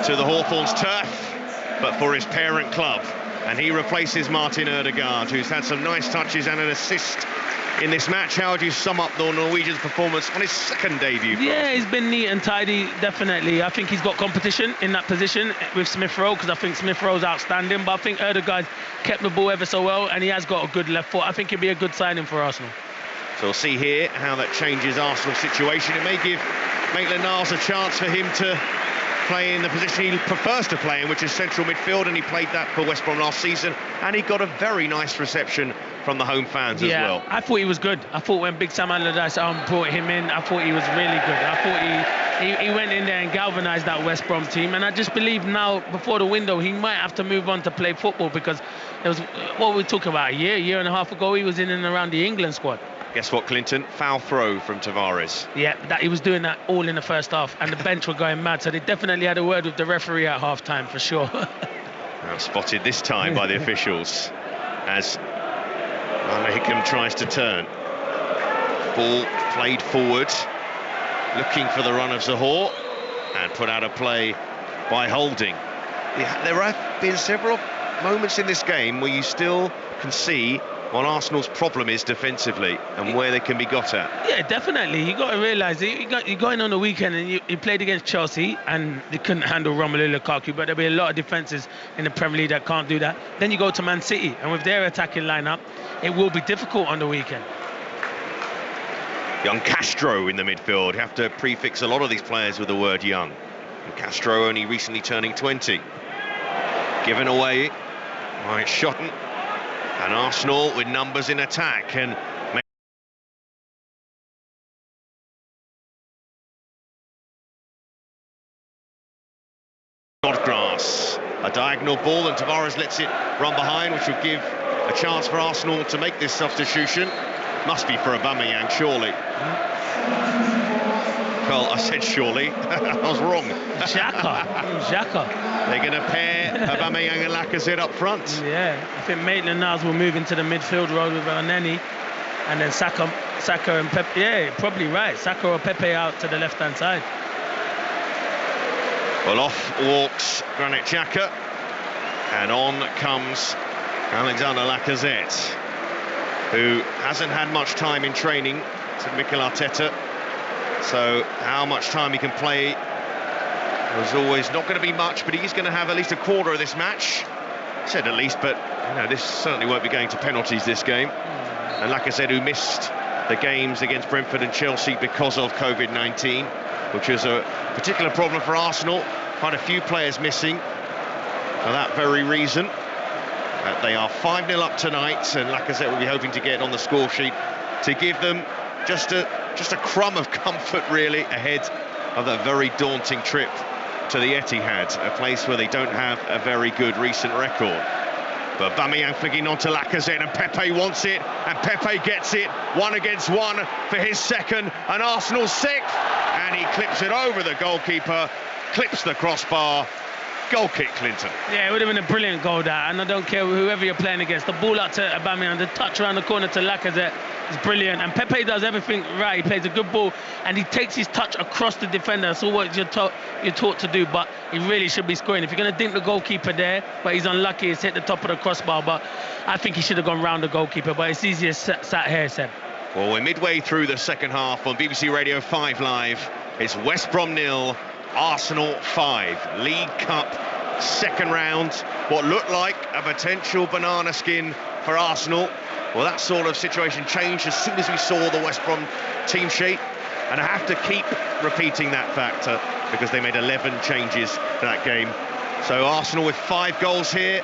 to the Hawthorns turf, but for his parent club. And he replaces Martin Ødegaard, who's had some nice touches and an assist in this match. How would you sum up the Norwegian's performance on his second debut? Yeah, he's been neat and tidy, definitely. I think he's got competition in that position with Smith Rowe, because I think Smith Rowe's outstanding, but I think Ødegaard kept the ball ever so well, and he has got a good left foot. I think he'll be a good signing for Arsenal. So we'll see here how that changes Arsenal's situation. It may give Maitland-Niles a chance for him to play in the position he prefers to play in, which is central midfield, and he played that for West Brom last season, and he got a very nice reception from the home fans as well. I thought he was good. I thought when Big Sam Allardyce brought him in, I thought he was really good. I thought he went in there and galvanised that West Brom team, and I just believe now, before the window, he might have to move on to play football, because it was what we talking about a year and a half ago. He was in and around the England squad. Guess what, Clinton? Foul throw from Tavares. Yeah, he was doing that all in the first half, and the bench were going mad, so they definitely had a word with the referee at half-time for sure. Now spotted this time by the officials as Hickam tries to turn. Ball played forward, looking for the run of Zohore, and put out of play by Holding. There have been several moments in this game where you still can see what Arsenal's problem is defensively and where they can be got at. Yeah, definitely. You got to realise you're going on the weekend, and you played against Chelsea and they couldn't handle Romelu Lukaku, but there'll be a lot of defences in the Premier League that can't do that. Then you go to Man City, and with their attacking lineup, it will be difficult on the weekend. Young Castro in the midfield. You have to prefix a lot of these players with the word young. And Castro only recently turning 20. Given away by Schotten. And Arsenal with numbers in attack, and Snodgrass, a diagonal ball, and Tavares lets it run behind, which would give a chance for Arsenal to make this substitution. Must be for Aubameyang, surely. Well, I said surely. I was wrong. Xhaka. They're going to pair Aubameyang and Lacazette up front. Yeah, I think Maitland-Niles will move into the midfield role with Elneny, and then Saka and Pepe. Yeah, probably right. Saka or Pepe out to the left-hand side. Well, off walks Granit Xhaka, and on comes Alexander Lacazette, who hasn't had much time in training, said Mikel Arteta. So how much time he can play was always not going to be much, but he's going to have at least a quarter of this match. Said at least, but you know, this certainly won't be going to penalties this game. And Lacazette, who missed the games against Brentford and Chelsea because of COVID-19, which was a particular problem for Arsenal. Quite a few players missing for that very reason. They are 5-0 up tonight, and Lacazette will be hoping to get on the score sheet to give them just a crumb of comfort, really, ahead of that very daunting trip to the Etihad, a place where they don't have a very good recent record. But Aubameyang flicking on to Lacazette, and Pepe wants it, and Pepe gets it, 1 against 1 for his second, and Arsenal's 6th, and he clips it over the goalkeeper, clips the crossbar. Goal kick, Clinton. Yeah, it would have been a brilliant goal, that, and I don't care whoever you're playing against. The ball out to Aubameyang, the touch around the corner to Lacazette is brilliant, and Pepe does everything right. He plays a good ball, and he takes his touch across the defender. That's all what you're taught to do, but he really should be scoring. If you're going to dink the goalkeeper there, but he's unlucky, he's hit the top of the crossbar, but I think he should have gone round the goalkeeper, but it's easier sat here, Seb. Well, we're midway through the second half on BBC Radio 5 Live. It's West Brom 0, Arsenal 5. League Cup second round, what looked like a potential banana skin for Arsenal. Well, that sort of situation changed as soon as we saw the West Brom team sheet, and I have to keep repeating that factor because they made 11 changes to that game. So Arsenal with 5 goals here.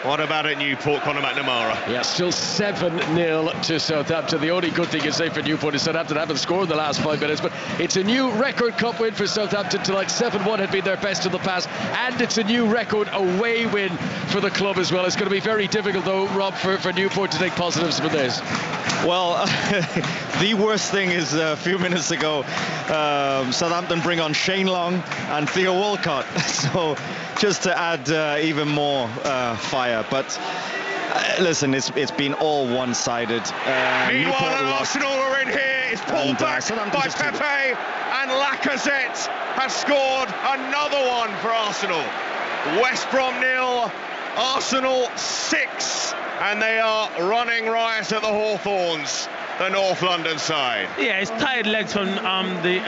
What about at Newport, Conor McNamara? Yeah, still 7-0 to Southampton. The only good thing you say for Newport is Southampton haven't scored in the last 5 minutes, but it's a new record cup win for Southampton tonight. 7-1 had been their best in the past, and it's a new record away win for the club as well. It's going to be very difficult, though, Rob, for Newport to take positives from this. Well, the worst thing is a few minutes ago, Southampton bring on Shane Long and Theo Walcott. So just to add even more fire. But listen, it's been all one-sided. Meanwhile, Arsenal are in here. It's pulled back by Pepe, and Lacazette has scored another one for Arsenal. West Brom 0, Arsenal 6, and they are running riot at the Hawthorns, the North London side. Yeah, it's tired legs from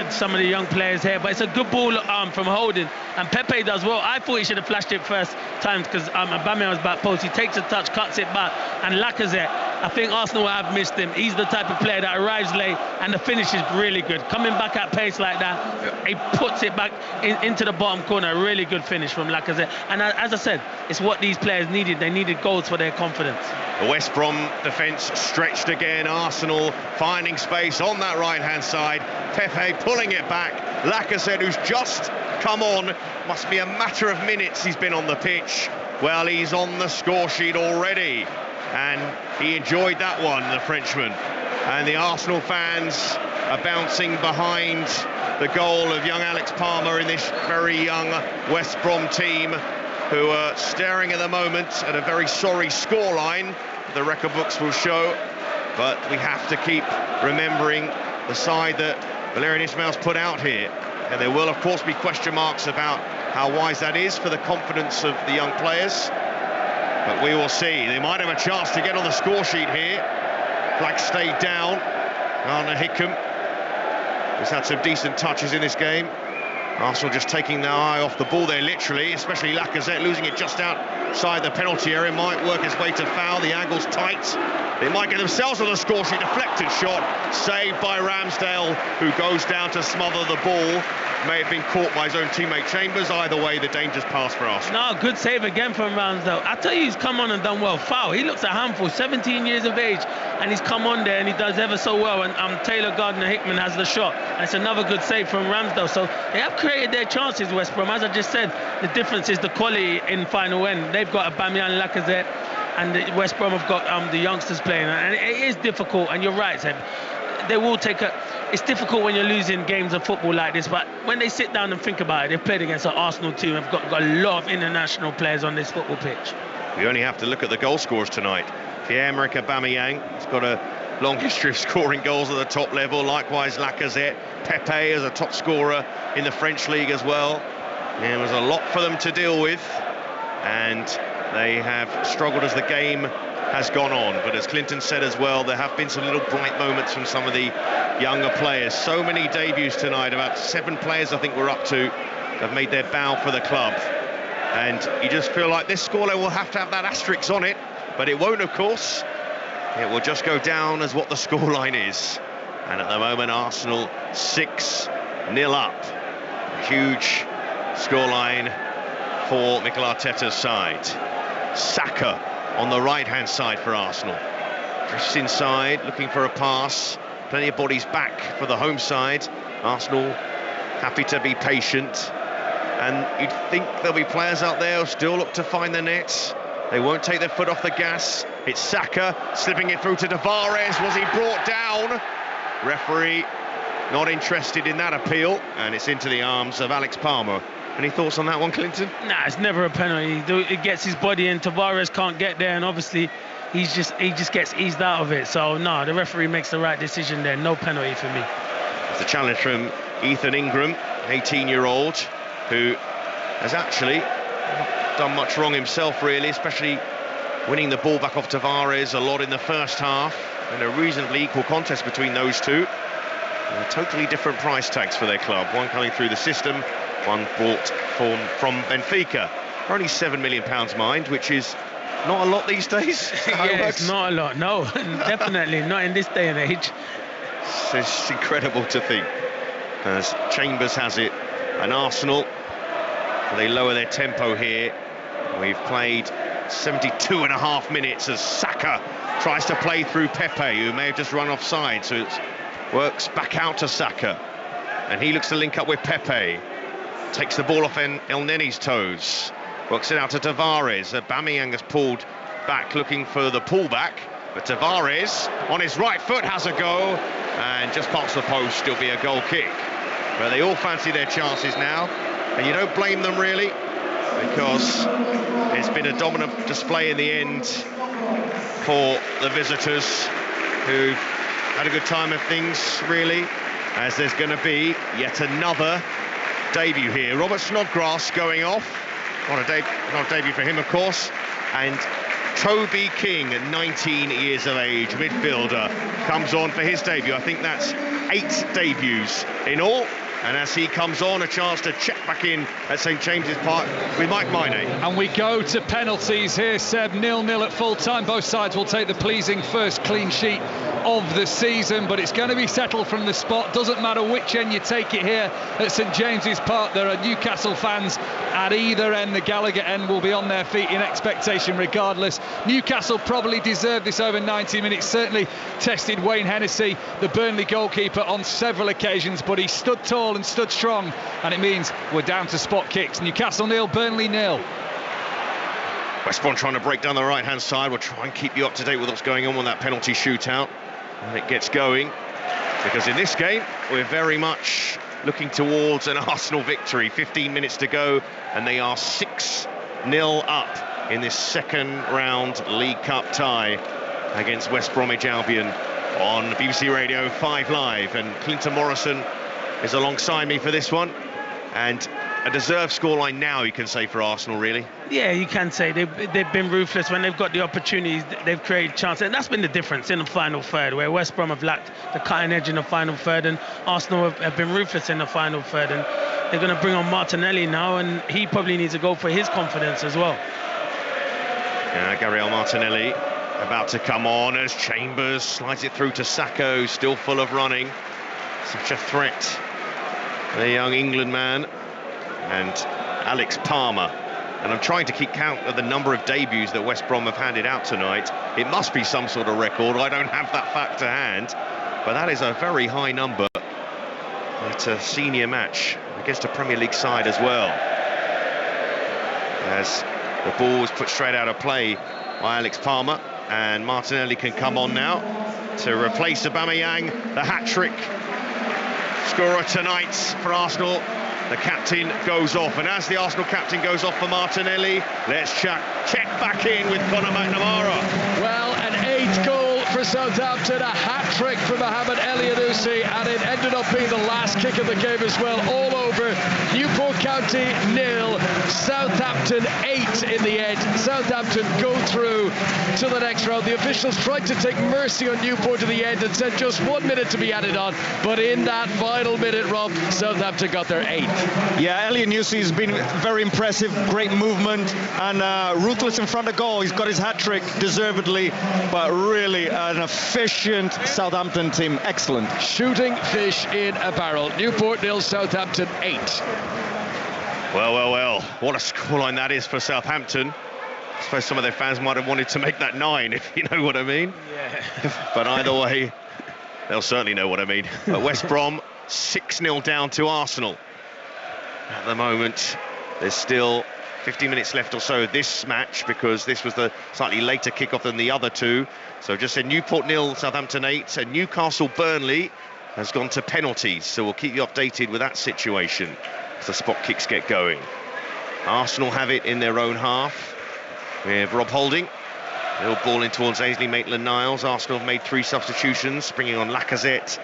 some of the young players here, but it's a good ball from Holding, and Pepe does well. I thought he should have flashed it first time because Aubameyang was back post. He takes a touch, cuts it back, and Lacazette I think Arsenal have missed him. He's the type of player that arrives late and the finish is really good. Coming back at pace like that, he puts it back into the bottom corner. Really good finish from Lacazette. And as I said, it's what these players needed. They needed goals for their confidence. The West Brom defence stretched again. Arsenal finding space on that right-hand side. Pepe pulling it back. Lacazette, who's just come on, must be a matter of minutes he's been on the pitch. Well, he's on the score sheet already. And he enjoyed that one, the Frenchman. And the Arsenal fans are bouncing behind the goal of young Alex Palmer in this very young West Brom team, who are staring at the moment at a very sorry scoreline, the record books will show. But we have to keep remembering the side that Valérien Ismaël's put out here. And there will, of course, be question marks about how wise that is for the confidence of the young players. But we will see. They might have a chance to get on the score sheet here. Black stayed down. Arna Hickam has had some decent touches in this game. Arsenal just taking their eye off the ball there, literally, especially Lacazette losing it just outside the penalty area. Might work its way to foul. The angle's tight. They might get themselves on the score sheet. Deflected shot, saved by Ramsdale, who goes down to smother the ball. May have been caught by his own teammate Chambers. Either way, the danger's pass for Arsenal. No, good save again from Ramsdale. I tell you, he's come on and done well. Foul. He looks a handful, 17 years of age, and he's come on there and he does ever so well. And Taylor Gardner-Hickman has the shot, and it's another good save from Ramsdale. So they have created their chances, West Brom. As I just said, the difference is the quality in final end. They've got Aubameyang, Lacazette, and the West Brom have got the youngsters playing, and it is difficult. And you're right, Seb. They will take it's difficult when you're losing games of football like this, but when they sit down and think about it, they've played against an Arsenal team, have got a lot of international players on this football pitch. We only have to look at the goal scorers tonight. Pierre-Emerick Aubameyang has got a long history of scoring goals at the top level. Likewise, Lacazette. Pepe is a top scorer in the French league as well. There was a lot for them to deal with, and they have struggled as the game has gone on. But as Clinton said as well, there have been some little bright moments from some of the younger players. So many debuts tonight. About 7 players I think we're up to have made their bow for the club. And you just feel like this scoreline will have to have that asterisk on it, but it won't, of course. It will just go down as what the scoreline is. And at the moment, Arsenal 6-0 up. A huge scoreline for Mikel Arteta's side. Saka on the right-hand side for Arsenal. Drifts inside, looking for a pass. Plenty of bodies back for the home side. Arsenal happy to be patient. And you'd think there'll be players out there who still look to find the nets. They won't take their foot off the gas. It's Saka slipping it through to Tavares. Was he brought down? Referee not interested in that appeal, and it's into the arms of Alex Palmer. Any thoughts on that one, Clinton? Nah, it's never a penalty. It gets his body in. Tavares can't get there, and obviously he just gets eased out of it. So no, the referee makes the right decision there. No penalty for me. It's a challenge from Ethan Ingram, 18-year-old, who has actually not done much wrong himself, really, especially winning the ball back off Tavares a lot in the first half, and a reasonably equal contest between those two. And totally different price tags for their club. One coming through the system, one bought from Benfica. For only £7 million, mind, which is not a lot these days. Yeah, it's not a lot. No, definitely not in this day and age. It's incredible to think. As Chambers has it, and Arsenal, they lower their tempo here. We've played 72.5 minutes as Saka tries to play through Pepe, who may have just run offside, so it works back out to Saka, and he looks to link up with Pepe. Takes the ball off El Nenni's toes, works it out to Tavares. Aubameyang has pulled back looking for the pullback, but Tavares on his right foot has a go, and just past the post. It'll be a goal kick. But they all fancy their chances now, and you don't blame them really, because it's been a dominant display in the end for the visitors, who've had a good time of things, really, as there's going to be yet another debut here. Robert Snodgrass going off. Not a debut for him, of course. And Toby King, at 19 years of age, midfielder, comes on for his debut. I think that's 8 debuts in all And as he comes on, a chance to check back in at St James's Park with Mike Miney. And we go to penalties here, Seb. 0-0 at full time. Both sides will take the pleasing first clean sheet of the season, but it's going to be settled from the spot. Doesn't matter which end you take it here at St James's Park. There are Newcastle fans at either end. The Gallagher end will be on their feet in expectation regardless. Newcastle probably deserved this over 90 minutes. Certainly tested Wayne Hennessy, the Burnley goalkeeper, on several occasions, but he stood tall and stood strong, and it means we're down to spot kicks. Newcastle 0, Burnley 0. West Brom trying to break down the right-hand side. We'll try and keep you up to date with what's going on with that penalty shootout when it gets going, because in this game we're very much looking towards an Arsenal victory. 15 minutes to go, and they are 6-0 up in this second round League Cup tie against West Bromwich Albion on BBC Radio 5 Live. And Clinton Morrison is alongside me for this one, and a deserved scoreline now, you can say, for Arsenal, really. Yeah, you can say they've been ruthless when they've got the opportunities. They've created chances, and that's been the difference in the final third, where West Brom have lacked the cutting edge in the final third, and Arsenal have been ruthless in the final third. And they're going to bring on Martinelli now, and he probably needs to go for his confidence as well. Yeah, Gabriel Martinelli about to come on as Chambers slides it through to Sacco, still full of running. Such a threat, the young England man. And Alex Palmer. And I'm trying to keep count of the number of debuts that West Brom have handed out tonight. It must be some sort of record. I don't have that fact to hand, but that is a very high number at a senior match against a Premier League side as well. As the ball was put straight out of play by Alex Palmer, and Martinelli can come on now to replace Aubameyang, the hat-trick scorer tonight for Arsenal. The captain goes off, and as the Arsenal captain goes off for Martinelli, let's check back in with Conor McNamara. Well, an 8th goal for Southampton, a hat-trick for Mohamed Elyounoussi, and it ended up being the last kick of the game as well. All over. Newport County 0, Southampton 8 in the end. Southampton go through to the next round. The officials tried to take mercy on Newport to the end and said just 1 minute to be added on, but in that final minute, Rob, Southampton got their 8th. Yeah, Elyounoussi has been very impressive, great movement, and ruthless in front of goal. He's got his hat-trick deservedly, but really an efficient Southampton team. Excellent. Shooting fish in a barrel. Newport 0, Southampton 8. Well, what a scoreline that is for Southampton. I suppose some of their fans might have wanted to make that 9, if you know what I mean. Yeah. But either way, they'll certainly know what I mean. But West Brom 6-0 down to Arsenal. At the moment, there's still 50 minutes left or so this match, because this was the slightly later kickoff than the other two. So just said Newport 0, Southampton 8, and Newcastle Burnley has gone to penalties. So we'll keep you updated with that situation as the spot kicks get going. Arsenal have it in their own half with Rob Holding. They'll ball in towards Ainsley Maitland-Niles. Arsenal have made 3 substitutions, bringing on Lacazette,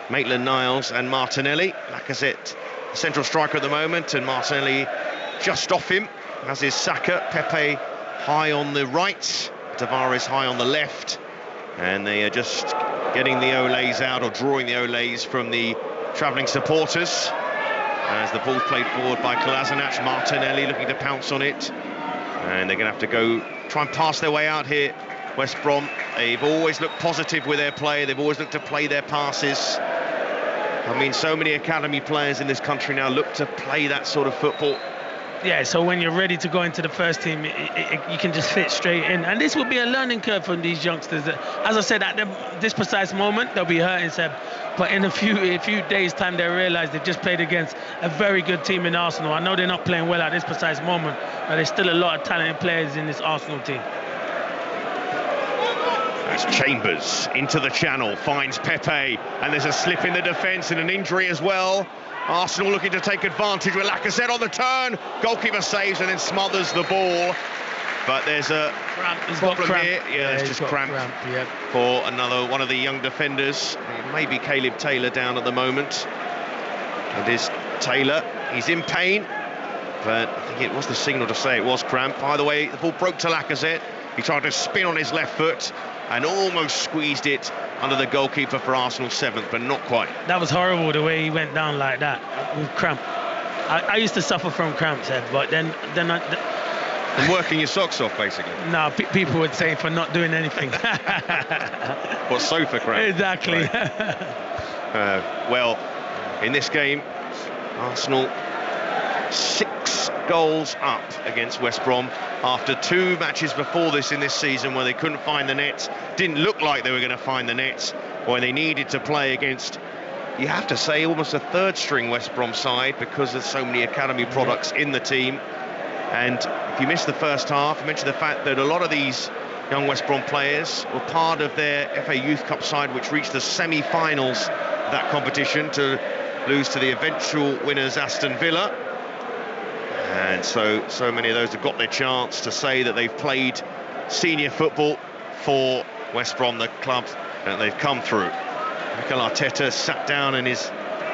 Maitland-Niles and Martinelli. Lacazette, central striker at the moment, and Martinelli just off him, as is Saka. Pepe high on the right, Tavares high on the left, and they are just getting the Olays out, or drawing the Olays from the travelling supporters. As the ball's played forward by Kolasinac, Martinelli looking to pounce on it, and they're going to have to go try and pass their way out here. West Brom, they've always looked positive with their play, they've always looked to play their passes. I mean, so many academy players in this country now look to play that sort of football. Yeah, so when you're ready to go into the first team, you can just fit straight in. And this will be a learning curve for these youngsters. As I said, at this precise moment, they'll be hurting, Seb. But in a few days' time, they'll realise they've just played against a very good team in Arsenal. I know they're not playing well at this precise moment, but there's still a lot of talented players in this Arsenal team. As Chambers into the channel, finds Pepe, and there's a slip in the defence and an injury as well. Arsenal looking to take advantage with Lacazette on the turn. Goalkeeper saves and then smothers the ball. But there's a problem here. Yeah, there's just cramp for another one of the young defenders. It may be Caleb Taylor down at the moment. It is Taylor. He's in pain, but I think it was the signal to say it was cramp. By the way, the ball broke to Lacazette. He tried to spin on his left foot and almost squeezed it under the goalkeeper for Arsenal, 7th, but not quite. That was horrible the way he went down like that with cramp. I used to suffer from cramps, Ed, but then And working your socks off, basically. No, people would say for not doing anything. What, sofa cramp? Exactly. Right. Well, in this game, Arsenal 6 goals up against West Brom after 2 matches before this in this season where they couldn't find the net, didn't look like they were going to find the net, where they needed to play against, you have to say, almost a 3rd string West Brom side because there's so many academy products in the team. And if you missed the first half, I mentioned the fact that a lot of these young West Brom players were part of their FA Youth Cup side, which reached the semi-finals of that competition to lose to the eventual winners Aston Villa. And so many of those have got their chance to say that they've played senior football for West Brom, the club that they've come through. Mikel Arteta sat down in his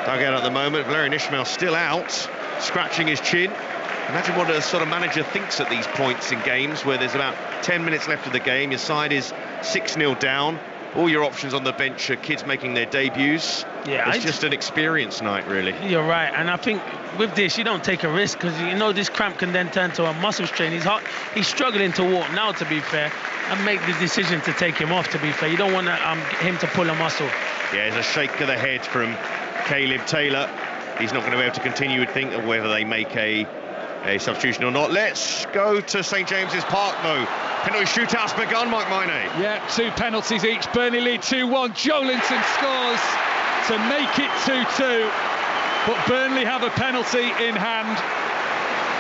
dugout at the moment. Valérien Ismaël still out, scratching his chin. Imagine what a sort of manager thinks at these points in games where there's about 10 minutes left of the game, your side is 6-0 down, all your options on the bench are kids making their debuts. Yeah, it's just an experience night, really. You're right, and I think with this you don't take a risk because you know this cramp can then turn to a muscle strain. He's struggling to walk now, to be fair, and make the decision to take him off, to be fair. You don't want him to pull a muscle. Yeah, there's a shake of the head from Caleb Taylor. He's not going to be able to continue, would think, of whether they make a substitution or not. Let's go to St James's Park, though. Penalty shootout's begun, Mike Maine. Yeah, 2 penalties each. Burnley lead 2-1. Joe Linton scores to make it 2-2. But Burnley have a penalty in hand.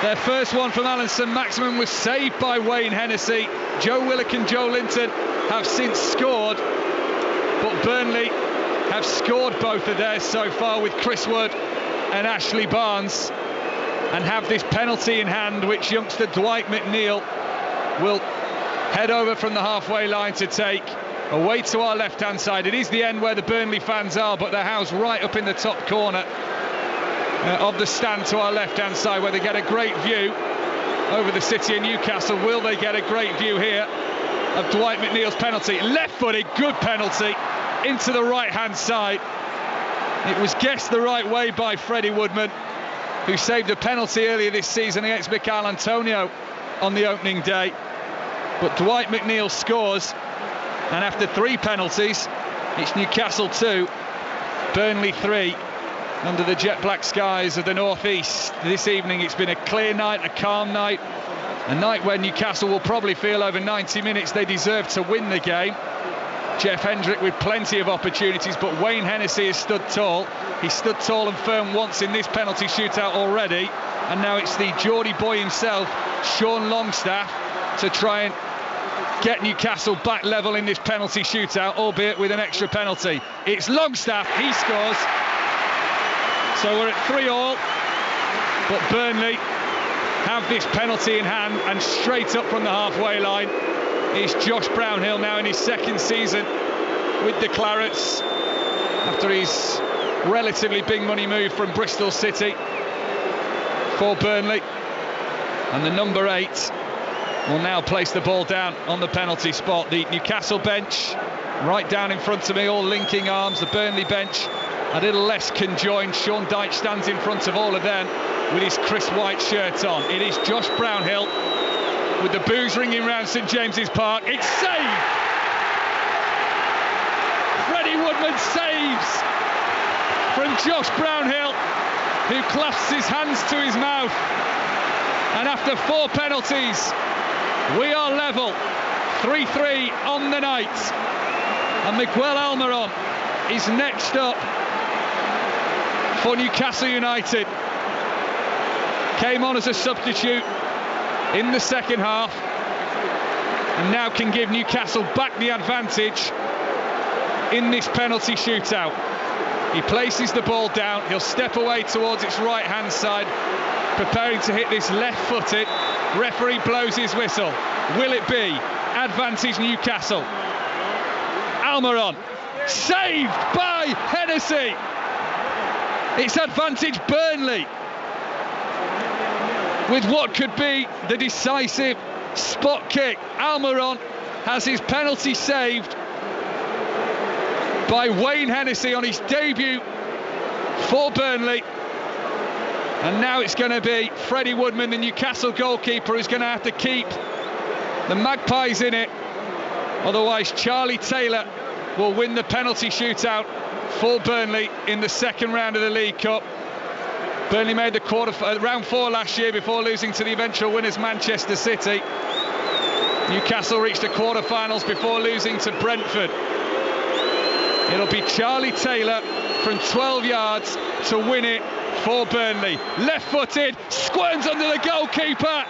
Their first one from Alan Saint-Maximin was saved by Wayne Hennessy. Joe Willock and Joe Linton have since scored. But Burnley have scored both of theirs so far with Chris Wood and Ashley Barnes, and have this penalty in hand, which youngster Dwight McNeil will head over from the halfway line to take. Away to our left-hand side. It is the end where the Burnley fans are, but they're housed right up in the top corner of the stand to our left-hand side, where they get a great view over the city of Newcastle. Will they get a great view here of Dwight McNeil's penalty? Left-footed, good penalty, into the right-hand side. It was guessed the right way by Freddie Woodman, who saved a penalty earlier this season against Michail Antonio on the opening day. But Dwight McNeil scores, and after 3 penalties, it's Newcastle 2, Burnley 3, under the jet black skies of the northeast. This evening it's been a clear night, a calm night, a night where Newcastle will probably feel over 90 minutes they deserve to win the game. Jeff Hendrick with plenty of opportunities, but Wayne Hennessy has stood tall. He stood tall and firm once in this penalty shootout already, and now it's the Geordie boy himself, Sean Longstaff, to try and get Newcastle back level in this penalty shootout, albeit with an extra penalty. It's Longstaff, he scores. So we're at 3-3, but Burnley have this penalty in hand, and straight up from the halfway line is Josh Brownhill, now in his 2nd season with the Clarets, after his relatively big money move from Bristol City for Burnley. And the number 8 will now place the ball down on the penalty spot. The Newcastle bench right down in front of me, all linking arms. The Burnley bench a little less conjoined. Sean Dyche stands in front of all of them with his Chris White shirt on. It is Josh Brownhill with the boos ringing around St James's Park. It's saved! Freddie Woodman saves from Josh Brownhill, who clasps his hands to his mouth. And after 4 penalties, we are level, 3-3 on the night. And Miguel Almiron is next up for Newcastle United. Came on as a substitute in the second half, and now can give Newcastle back the advantage in this penalty shootout. He places the ball down, he'll step away towards its right hand side, preparing to hit this left-footed. Referee blows his whistle. Will it be advantage Newcastle? Almiron, saved by Hennessy. It's advantage Burnley, with what could be the decisive spot kick. Almiron has his penalty saved by Wayne Hennessy on his debut for Burnley. And now it's going to be Freddie Woodman, the Newcastle goalkeeper, who's going to have to keep the Magpies in it. Otherwise, Charlie Taylor will win the penalty shootout for Burnley in the second round of the League Cup. Burnley made the round 4 last year before losing to the eventual winners Manchester City. Newcastle reached the quarter-finals before losing to Brentford. It'll be Charlie Taylor from 12 yards to win it for Burnley. Left-footed, squirms under the goalkeeper.